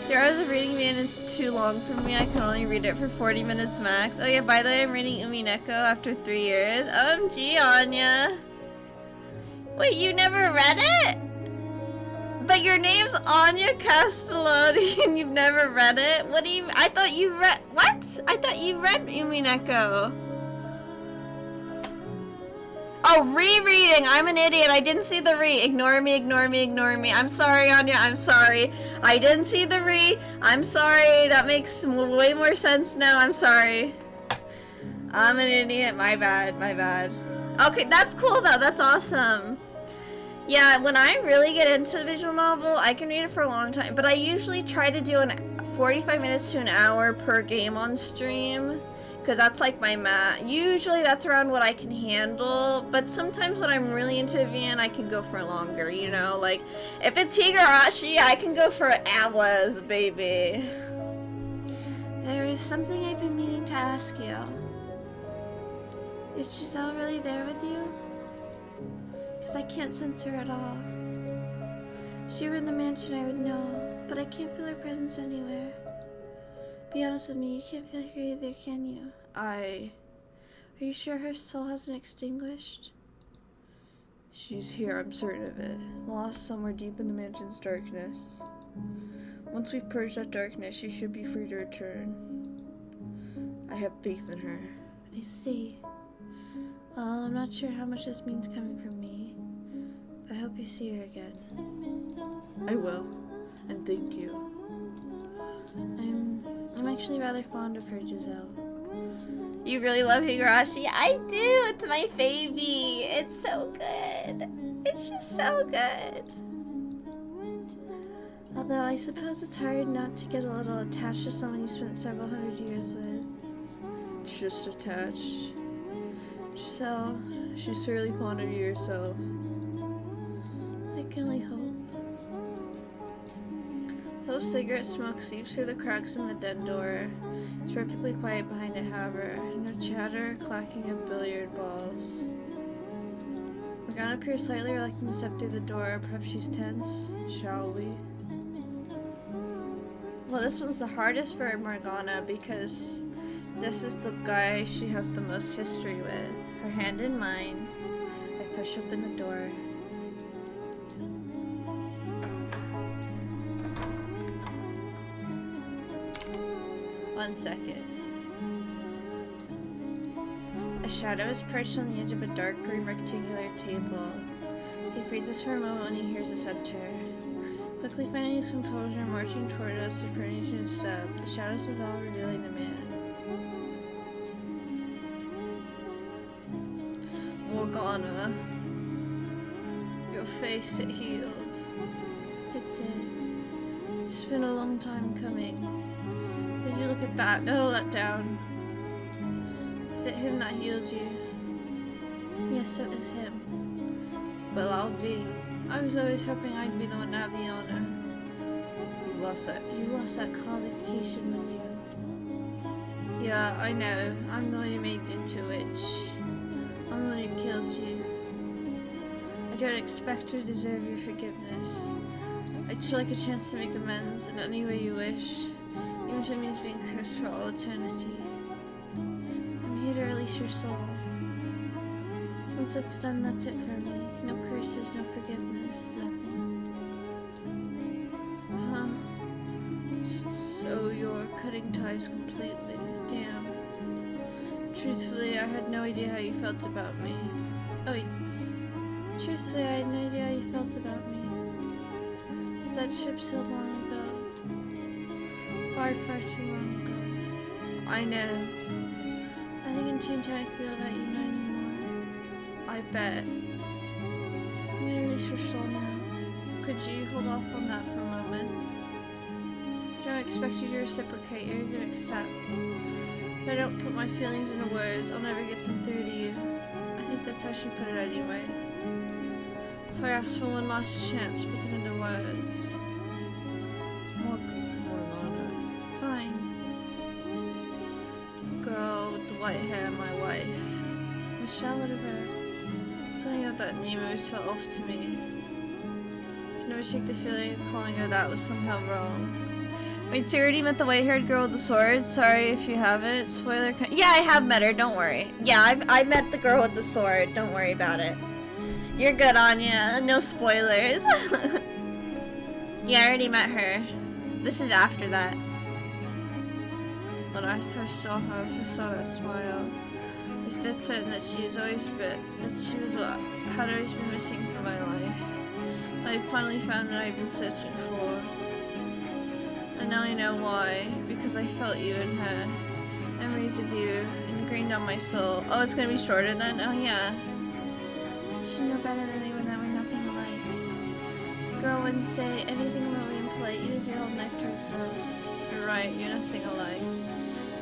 The hours of reading man is too long for me. I can only read it for 40 minutes max. Oh yeah, by the way, I'm reading Umineko after 3 years. OMG, Anya. Wait, you never read it? But your name's Anya Castellodi and you've never read it? What do you... I thought you read... What? I thought you read Umineko. Oh, rereading. I'm an idiot. I didn't see the re. Ignore me, ignore me, ignore me. I'm sorry, Anya. I'm sorry. I didn't see the re. I'm sorry. That makes way more sense now. I'm sorry. I'm an idiot. My bad. My bad. Okay, that's cool though. That's awesome. Yeah, when I really get into the visual novel, I can read it for a long time, but I usually try to do 45 minutes to an hour per game on stream, because that's like my usually that's around what I can handle, but sometimes when I'm really into Vian, I can go for longer, you know, like, if it's Higurashi, I can go for hours, baby. There is something I've been meaning to ask you. Is Giselle really there with you? Because I can't sense her at all. If she were in the mansion, I would know, but I can't feel her presence anywhere. Be honest with me, you can't feel her either, can you? Are you sure her soul hasn't extinguished? She's here, I'm certain of it. Lost somewhere deep in the mansion's darkness. Once we've purged that darkness, she should be free to return. I have faith in her. I see. Well, I'm not sure how much this means coming from me, but I hope you see her again. I will, and thank you. I'm actually rather fond of her, Giselle. You really love Higurashi? I do! It's my baby! It's so good! It's just so good! Although I suppose it's hard not to get a little attached to someone you spent several hundred years with. Just attached. Giselle, she's fairly fond of you herself. I can only hope. A little cigarette smoke seeps through the cracks in the den door. It's perfectly quiet behind it, however. No chatter, clacking of billiard balls. Morgana appears slightly reluctant to step through the door. Perhaps she's tense. Shall we? Well, this one's the hardest for Morgana because this is the guy she has the most history with. Her hand in mine. I push open the door. One second. A shadow is perched on the edge of a dark green rectangular table. He freezes for a moment when he hears us enter. Quickly finding his composure, marching toward us, approaching his step. The shadows dissolve, revealing the man. Morgana, your face, it healed. It did. It's been a long time coming. Did you look at that? No, let down. Is it him that healed you? Yes, it was him. Well, I'll be. I was always hoping I'd be the one to have the honor. You lost that qualification when you... Yeah, I know. I'm the one who made you into a witch. I'm the one who killed you. I don't expect to deserve your forgiveness. I'd still like a chance to make amends in any way you wish, even if it means being cursed for all eternity. I'm here to release your soul. Once it's done, that's it for me. No curses, no forgiveness, nothing. So you're cutting ties completely. Damn. Truthfully, I had no idea how you felt about me. Oh, wait. Truthfully, I had no idea how you felt about me. But that ship sailed long ago. Far, far too long ago. I know. Nothing can change how I feel about you, not anymore. I bet. I'm gonna release your soul now. Could you hold off on that for a moment? I don't expect you to reciprocate or even accept. If I don't put my feelings into words, I'll never get them through to you. I think that's how she put it anyway. So I asked for one last chance to put them into words. Morgana. Fine. The girl with the white hair, my wife. Michelle, whatever. Something about that name always felt off to me. I can never shake the feeling of calling her that was somehow wrong. Wait, so you already met the white-haired girl with the sword? Sorry if you haven't. Spoiler. Yeah, I have met her. Don't worry. Yeah, I met the girl with the sword. Don't worry about it. You're good, Anya. No spoilers. Yeah, I already met her. This is after that. When I first saw her, I first saw that smile. I was dead certain that she was always had always been missing from my life. I finally found what I'd been searching for. And now I know why. Because I felt you in her. Memories of you ingrained on my soul. Oh, it's gonna be shorter then? Oh yeah. You should know better than anyone that we're nothing alike. The girl wouldn't say anything remotely impolite, even if you held a knife to her throat. You're right, you're nothing alike.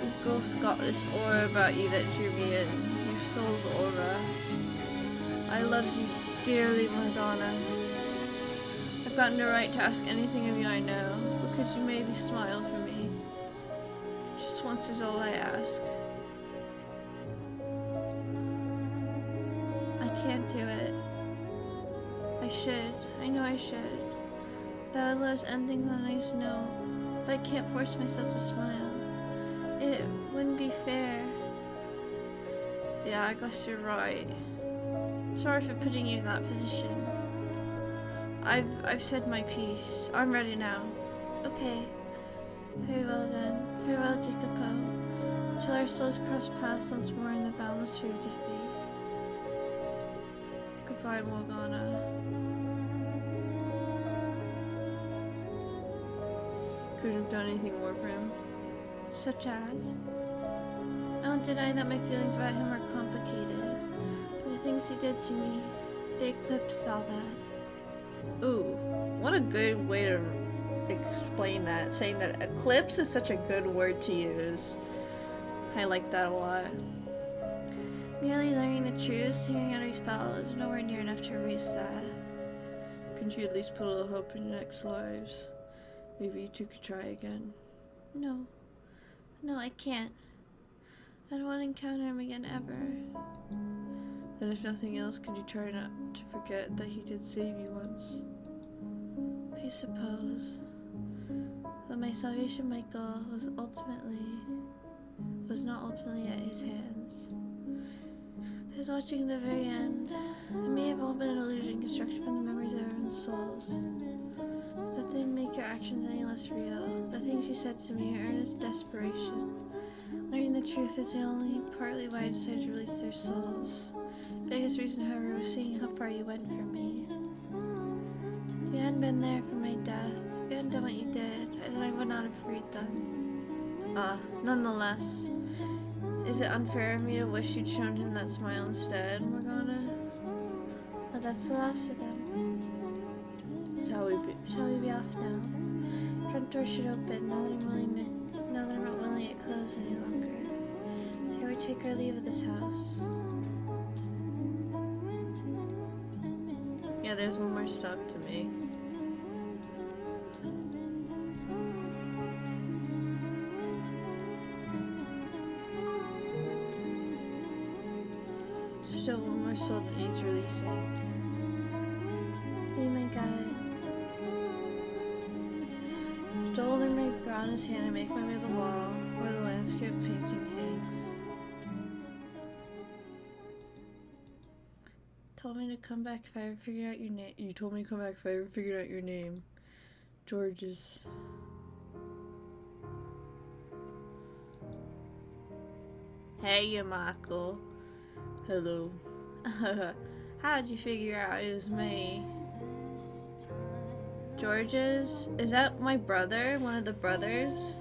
We've both got this aura about you that drew me in. Your soul's aura. I love you dearly, Morgana. I've gotten the right to ask anything of you I know, because you made me smile for me. Just once is all I ask. I can't do it. I should. I know I should. That would let us end things on a nice note. But I can't force myself to smile. It wouldn't be fair. Yeah, I guess you're right. Sorry for putting you in that position. I've said my piece. I'm ready now. Okay. Very well then. Farewell, Jacopo. Till our souls cross paths once more in the boundless spheres of fate. Goodbye, Morgana. Couldn't have done anything more for him. Such as? I won't deny that my feelings about him are complicated, but the things he did to me, they eclipsed all that. Ooh, what a good way to explain that, saying that eclipse is such a good word to use. I like that a lot. Merely learning the truth, hearing how he felt, is nowhere near enough to erase that. Couldn't you at least put a little hope in your next lives? Maybe you two could try again. No. No, I can't. I don't want to encounter him again ever. Then if nothing else, could you try not to forget that he did save you once? I suppose. But my salvation, Michael, was not ultimately at his hands. I was watching the very end. It may have all been an illusion constructed from the memories of our own souls. That didn't make your actions any less real. The things you said to me are earnest desperation. Learning the truth is the only partly why I decided to release their souls. Biggest reason, however, was seeing how far you went for me. If you hadn't been there for my death, if you hadn't done what you did, then I would not have freed them. Nonetheless, is it unfair of me to wish you'd shown him that smile instead, Morgana? But that's the last of them. Shall we be off now? Front door should open now that I'm not willing it closed any longer. Shall we take our leave of this house? Yeah, there's one more stop to make. Still one more soul that needs releasing. Be my guide. Stole in Morgana's hand and make my way to the wall where the landscape painting hangs. me to come back if I ever figured out your name. You told me to come back if I ever figured out your name. George's. Hey, you Michael. Hello. How'd you figure out it was me? George's? Is that my brother? One of the brothers?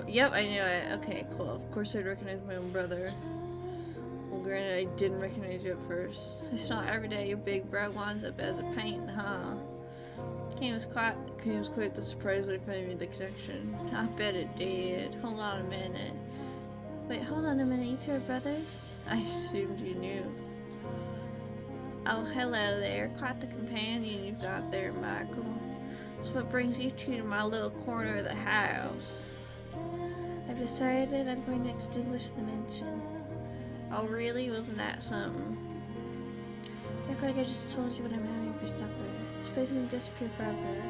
Yep, I knew it. Okay, cool. Of course I'd recognize my own brother. Well, granted, I didn't recognize you at first. It's not every day your big bro winds up as a painting, huh? Came as quite the surprise when I made the connection. I bet it did. Hold on a minute. Wait, hold on a minute. You two are brothers? I assumed you knew. Oh, hello there. Quite the companion you've got there, Michael. So what brings you two to my little corner of the house? I've decided I'm going to extinguish the mention. Oh, really? Wasn't that something? Act like I just told you what I'm having for supper. This place can disappear forever.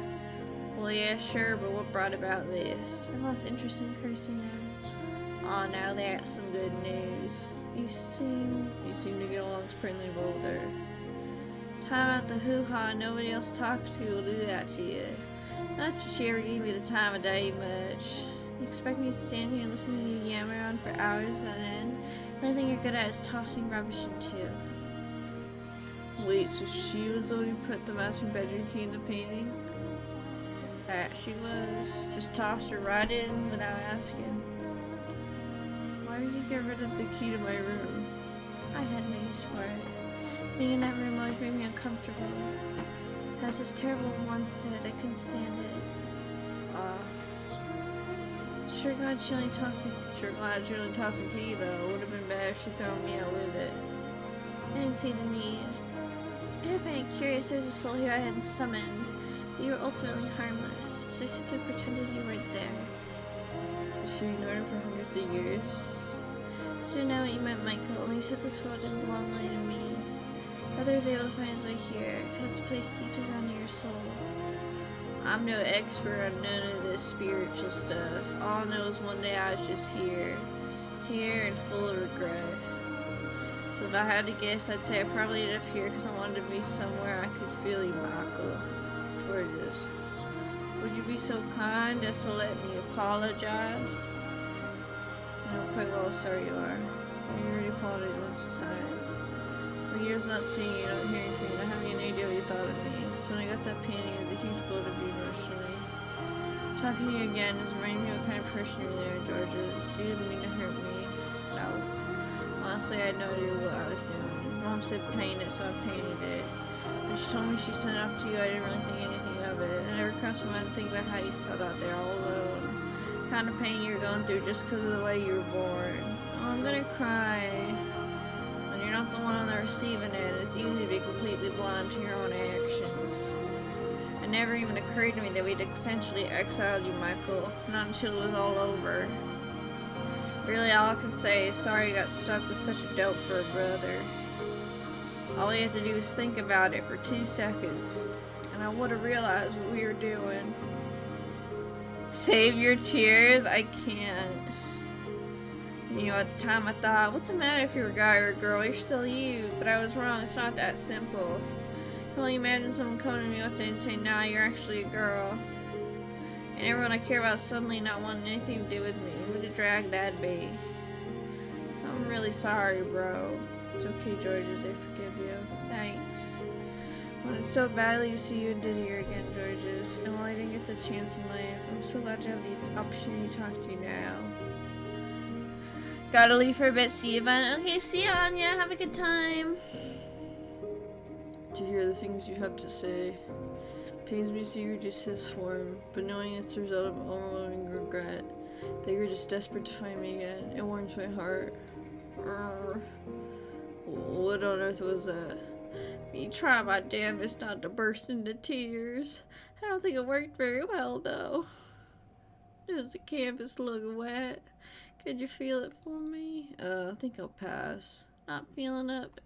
Well, yeah, sure, but what brought about this? I lost interest in cursing out. Aw, now that's some good news. You seem to get along surprisingly well with her. Time out the hoo-ha, nobody else to talk to will do that to you. Not that she ever gave me the time of day much. You expect me to stand here and listen to you yammer on for hours on end? The only thing you're good at is tossing rubbish into. Wait, so she was the one who put the master bedroom key in the painting? That she was. Just tossed her right in without asking. Why did you get rid of the key to my room? I had no use for it. Being in that room always made me uncomfortable. It has this terrible warmth to it, I couldn't stand it. Sure glad she only tossed the key though. Would have been bad if she'd thrown me out with it. I didn't see the need. I did find it curious there was a soul here I hadn't summoned, but you were ultimately harmless, so I simply pretended you weren't there. So she ignored him for hundreds of years? So now what you meant, Michael, when you said this world didn't belong only to me. Brother was able to find his way here, because the place deeply down to your soul. I'm no expert on none of this spiritual stuff. All I know is one day I was just here and full of regret. So if I had to guess, I'd say I probably ended up here because I wanted to be somewhere I could feel you, Michael. Gorgeous. Would you be so kind as to let me apologize? I know quite well how sorry you are. Well, you already apologized once besides. The years not seeing you, not hearing from you, not having any idea what you thought of me. So when I got that painting, it was a huge blow to me emotionally. Talking to you again is reminding me what kind of person you really are, Georges. You didn't mean to hurt me. No. Honestly, I had no idea what I was doing. Mom said paint it, so I painted it. When she told me she sent it off to you, I didn't really think anything of it. It never crossed my mind to think about how you felt out there all alone. The kind of pain you were going through just because of the way you were born. Oh, I'm gonna cry. When you're not the one on the receiving end, it's easy to be completely blind to your own actions. It never even occurred to me that we'd essentially exiled you, Michael. Not until it was all over. Really, all I can say is sorry you got stuck with such a dope for a brother. All we have to do is think about it for 2 seconds, and I would have realized what we were doing. Save your tears? I can't. You know, at the time I thought, what's the matter if you're a guy or a girl? You're still you. But I was wrong. It's not that simple. I can only imagine someone coming to me one day and saying, nah, you're actually a girl. And everyone I care about suddenly not wanting anything to do with me. What a drag that'd be. I'm really sorry, bro. It's okay, Georges. I forgive you. Thanks. I wanted so badly to see you and Diddy here again, Georges. And while I didn't get the chance in life, I'm so glad to have the opportunity to talk to you now. Gotta leave for a bit, see you, Ben. Okay, see ya, Anya. Have a good time. To hear the things you have to say. Pains me to see you just his form, but knowing it's the result of overwhelming regret, that you're just desperate to find me again, it warms my heart. What on earth was that? Me trying my damnedest not to burst into tears. I don't think it worked very well, though. Does the campus look wet? Could you feel it for me? I think I'll pass. Not feeling up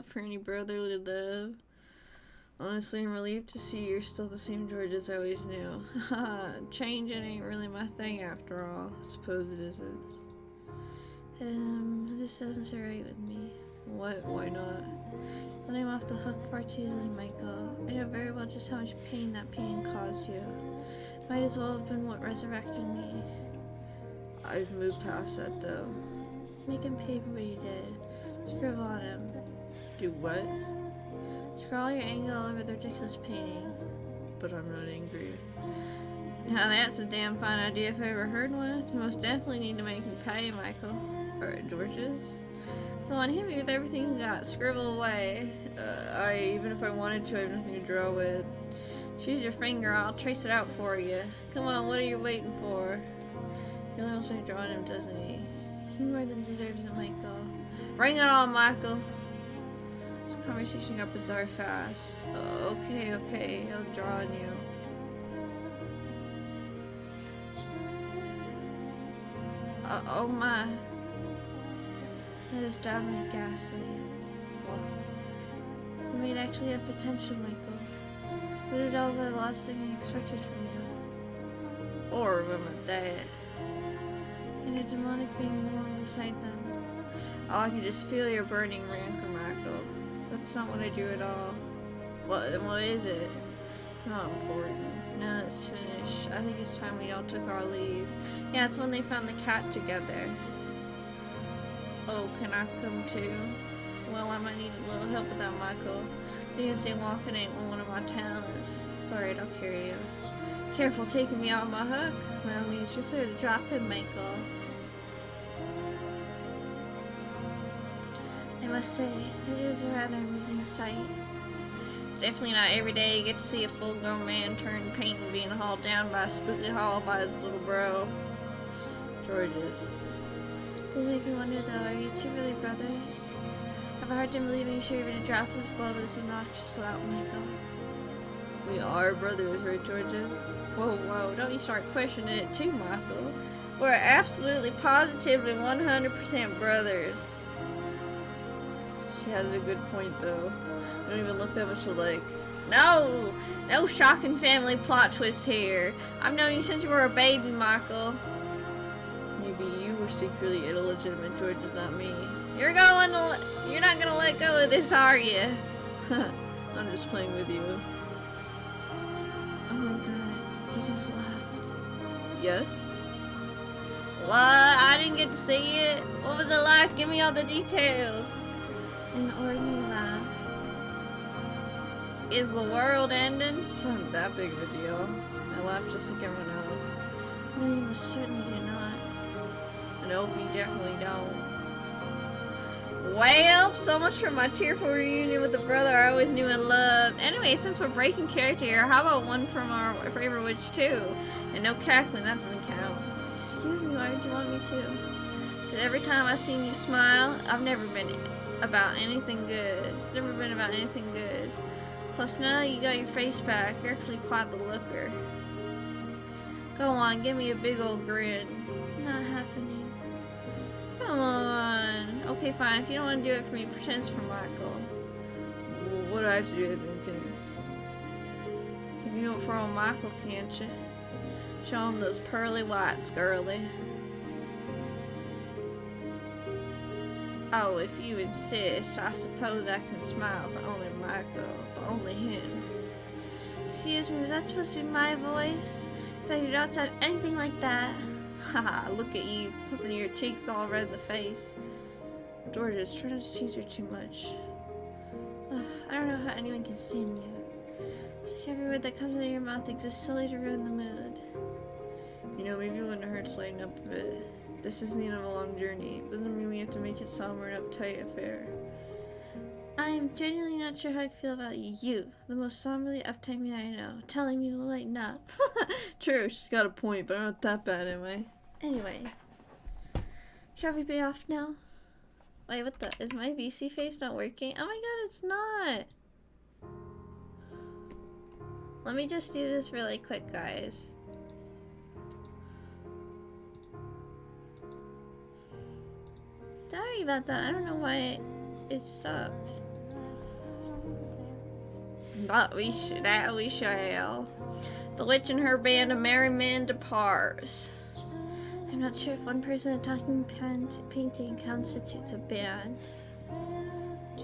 for any brotherly love. Honestly, I'm relieved to see you're still the same George as I always knew. Changing ain't really my thing after all. Suppose it isn't. This doesn't sit right with me. What? Why not? Let him off the hook far too easily, Michael. I know very well just how much pain that pain caused you. Might as well have been what resurrected me. I've moved past that though. Make him pay for what he did. Scribble on him. Do what? Scrawl your anger all over the ridiculous painting. But I'm not angry. Now that's a damn fine idea if I ever heard one. You most definitely need to make him pay, Michael. Alright, Georges. Go on, hit me with everything you got. Scribble away. Even if I wanted to, I have nothing to draw with. Choose your finger, I'll trace it out for you. Come on, what are you waiting for? He only wants me to draw on him, doesn't he? He more than deserves it, Michael. Bring it on, Michael. This conversation got bizarre fast. Okay, I'll draw on you. Oh my. That is downright ghastly. You might actually have potential, Michael. $100 are the last thing I expected from you. Or remember that. And a demonic being born beside them. Oh, I can just feel your burning rancor, Michael. That's not what I do at all. Then what is it? It's not important. Now let's finish. I think it's time we all took our leave. Yeah, it's when they found the cat together. Oh, can I come too? Well, I might need a little help with that, Michael. You can say walking ain't one of my talents. It's alright, I'll carry you. Careful taking me off my hook. Well, means you're free to drop him, Michael. I must say, that is a rather amusing sight. It's definitely not every day you get to see a full-grown man turn painting being hauled down by a spooky haul by his little bro. Georges. Does make me wonder though, are you two really brothers? I have a hard time believing you're even a drop of blood with this obnoxious lout, Michael. We are brothers, right, Georges? Whoa, don't you start questioning it too, Michael. We're absolutely positively 100% brothers. She has a good point though. I don't even look that much alike. No shocking family plot twist here. I've known you since you were a baby, Michael. Maybe you were secretly illegitimate, Georges, not me. You're not gonna let go of this, are you? I'm just playing with you. Oh my god, you just laughed. Yes? What? I didn't get to see it. What was it like? Give me all the details. An ordinary laugh. Is the world ending? It's not that big of a deal. I laugh just like everyone else. No, you most certainly do not. Nope, you definitely don't. Well, so much for my tearful reunion with the brother I always knew and loved. Anyway, since we're breaking character here, how about one from our favorite witch too? And no cackling, that doesn't count. Excuse me, why would you want me to? Because every time I've seen you smile, I've never been about anything good. It's never been about anything good. Plus now you got your face back, you're actually quite the looker. Go on, give me a big old grin. Not happening. Come on. Okay, fine. If you don't want to do it for me, pretend it's for Michael. Well, what do I have to do with anything? You can do it for old Michael, can't you? Show him those pearly whites, girly. Oh, if you insist, I suppose I can smile for only Michael, but only him. Excuse me, was that supposed to be my voice? Because I do not sound anything like that. Haha, look at you, pumping your cheeks all red in the face. Georges, try not to tease her too much. I don't know how anyone can stand you. It's like every word that comes out of your mouth exists solely to ruin the mood. You know, maybe it wouldn't hurt to lighten up a bit. This is the end of a long journey. It doesn't mean we have to make it somber and uptight affair. I am genuinely not sure how I feel about you, the most somberly uptight man I know, telling me to lighten up. True, she's got a point, but I'm not that bad, am I? Anyway, shall we be off now? Wait, what the? Is my VC face not working? Oh my god, it's not! Let me just do this really quick, guys. Sorry about that. I don't know why it stopped. But we shall. The witch and her band of merry men departs. I'm not sure if one person at talking painting constitutes a band.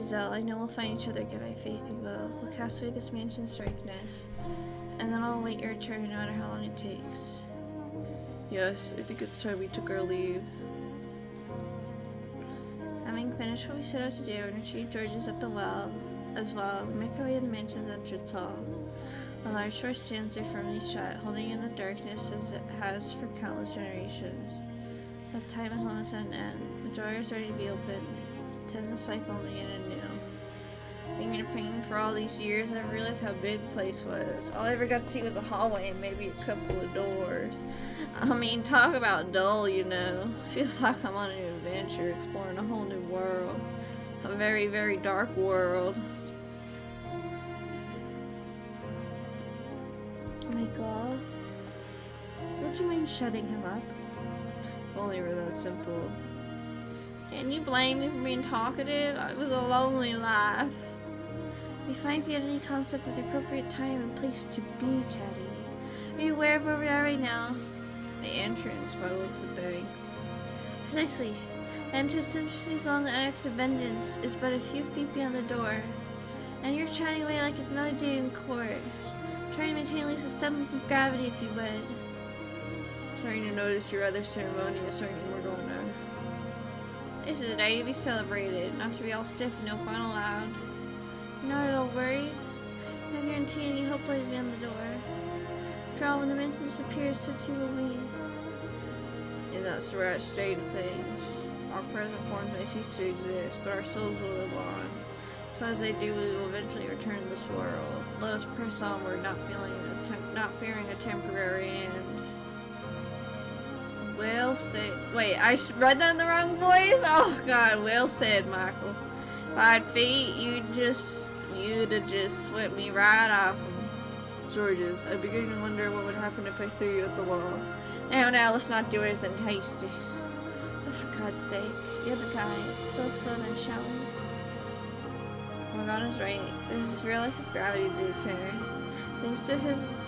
Giselle, I know we'll find each other again. I have faith you will. We'll cast away this mansion's darkness, and then I'll await your return no matter how long it takes. Yes, I think it's time we took our leave. Having finished what we set out to do and retrieved George's at the well, as well, we make our way to the mansion's entrance hall. A large door stands there firmly shut, holding in the darkness as it has for countless generations. But time is almost at an end. The door is ready to be opened. Then the cycle began anew. Being in a painting for all these years, I realized how big the place was. All I ever got to see was a hallway and maybe a couple of doors. I mean, talk about dull, you know. Feels like I'm on an adventure, exploring a whole new world. A very, very dark world. Michael, would you mind shutting him up? Only we're that simple. Can you blame me for being talkative? It was a lonely life. We find if you had any concept of the appropriate time and place to be chatty. Are you aware of where we are right now? The entrance, by the looks of things. Precisely. The entrance entrances along the act of vengeance is but a few feet beyond the door. And you're chatting away like it's another day in court. Trying to maintain at least a semblance of gravity if you would. Starting to notice you're rather ceremonious, aren't you, Morgana? This is a day to be celebrated, not to be all stiff and no fun allowed. You're not at all worried? No guarantee any hope lies beyond the door. After all, when the mansion disappears, so too will we. And that's the right state of things. Our present forms may cease to exist, but our souls will live on. So as they do, we will eventually return to this world. Let us press onward, not fearing a temporary end. Well said. Wait, I read that in the wrong voice? Oh god, well said, Michael. If I had feet, you'd have just swept me right off them. Georges, I begin to wonder what would happen if I threw you at the wall. Now, let's not do anything hasty. Oh, for God's sake, you're the kind. So let's go then, shall we? Morgana's right. There's this real lack of gravity to the affair. Thanks to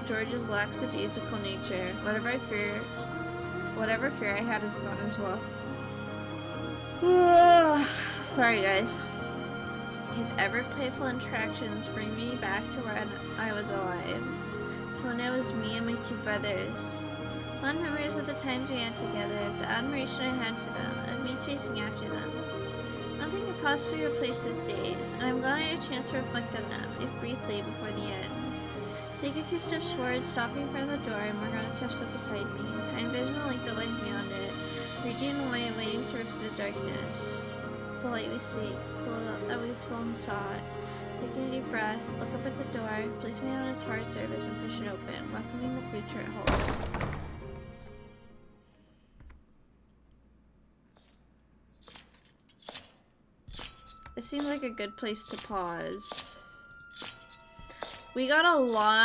George's lackadaisical nature, whatever fear I had is gone as well. Sorry, guys. His ever-playful interactions bring me back to when I was alive. To when it was me and my two brothers. Fond memories of the times we had together, the admiration I had for them, and me chasing after them. Nothing could possibly replace those days, and I'm glad I had a chance to reflect on them, if briefly, before the end. Take a few steps forward, stopping in front of the door, and Morgana steps up beside me. I envision a light that lies beyond it, reaching away, waiting to rip through the darkness. The light we seek, the light that we've long sought. Taking a deep breath, look up at the door, place my hand on its hard surface and push it open, welcoming the future it holds. This seems like a good place to pause. We got a lot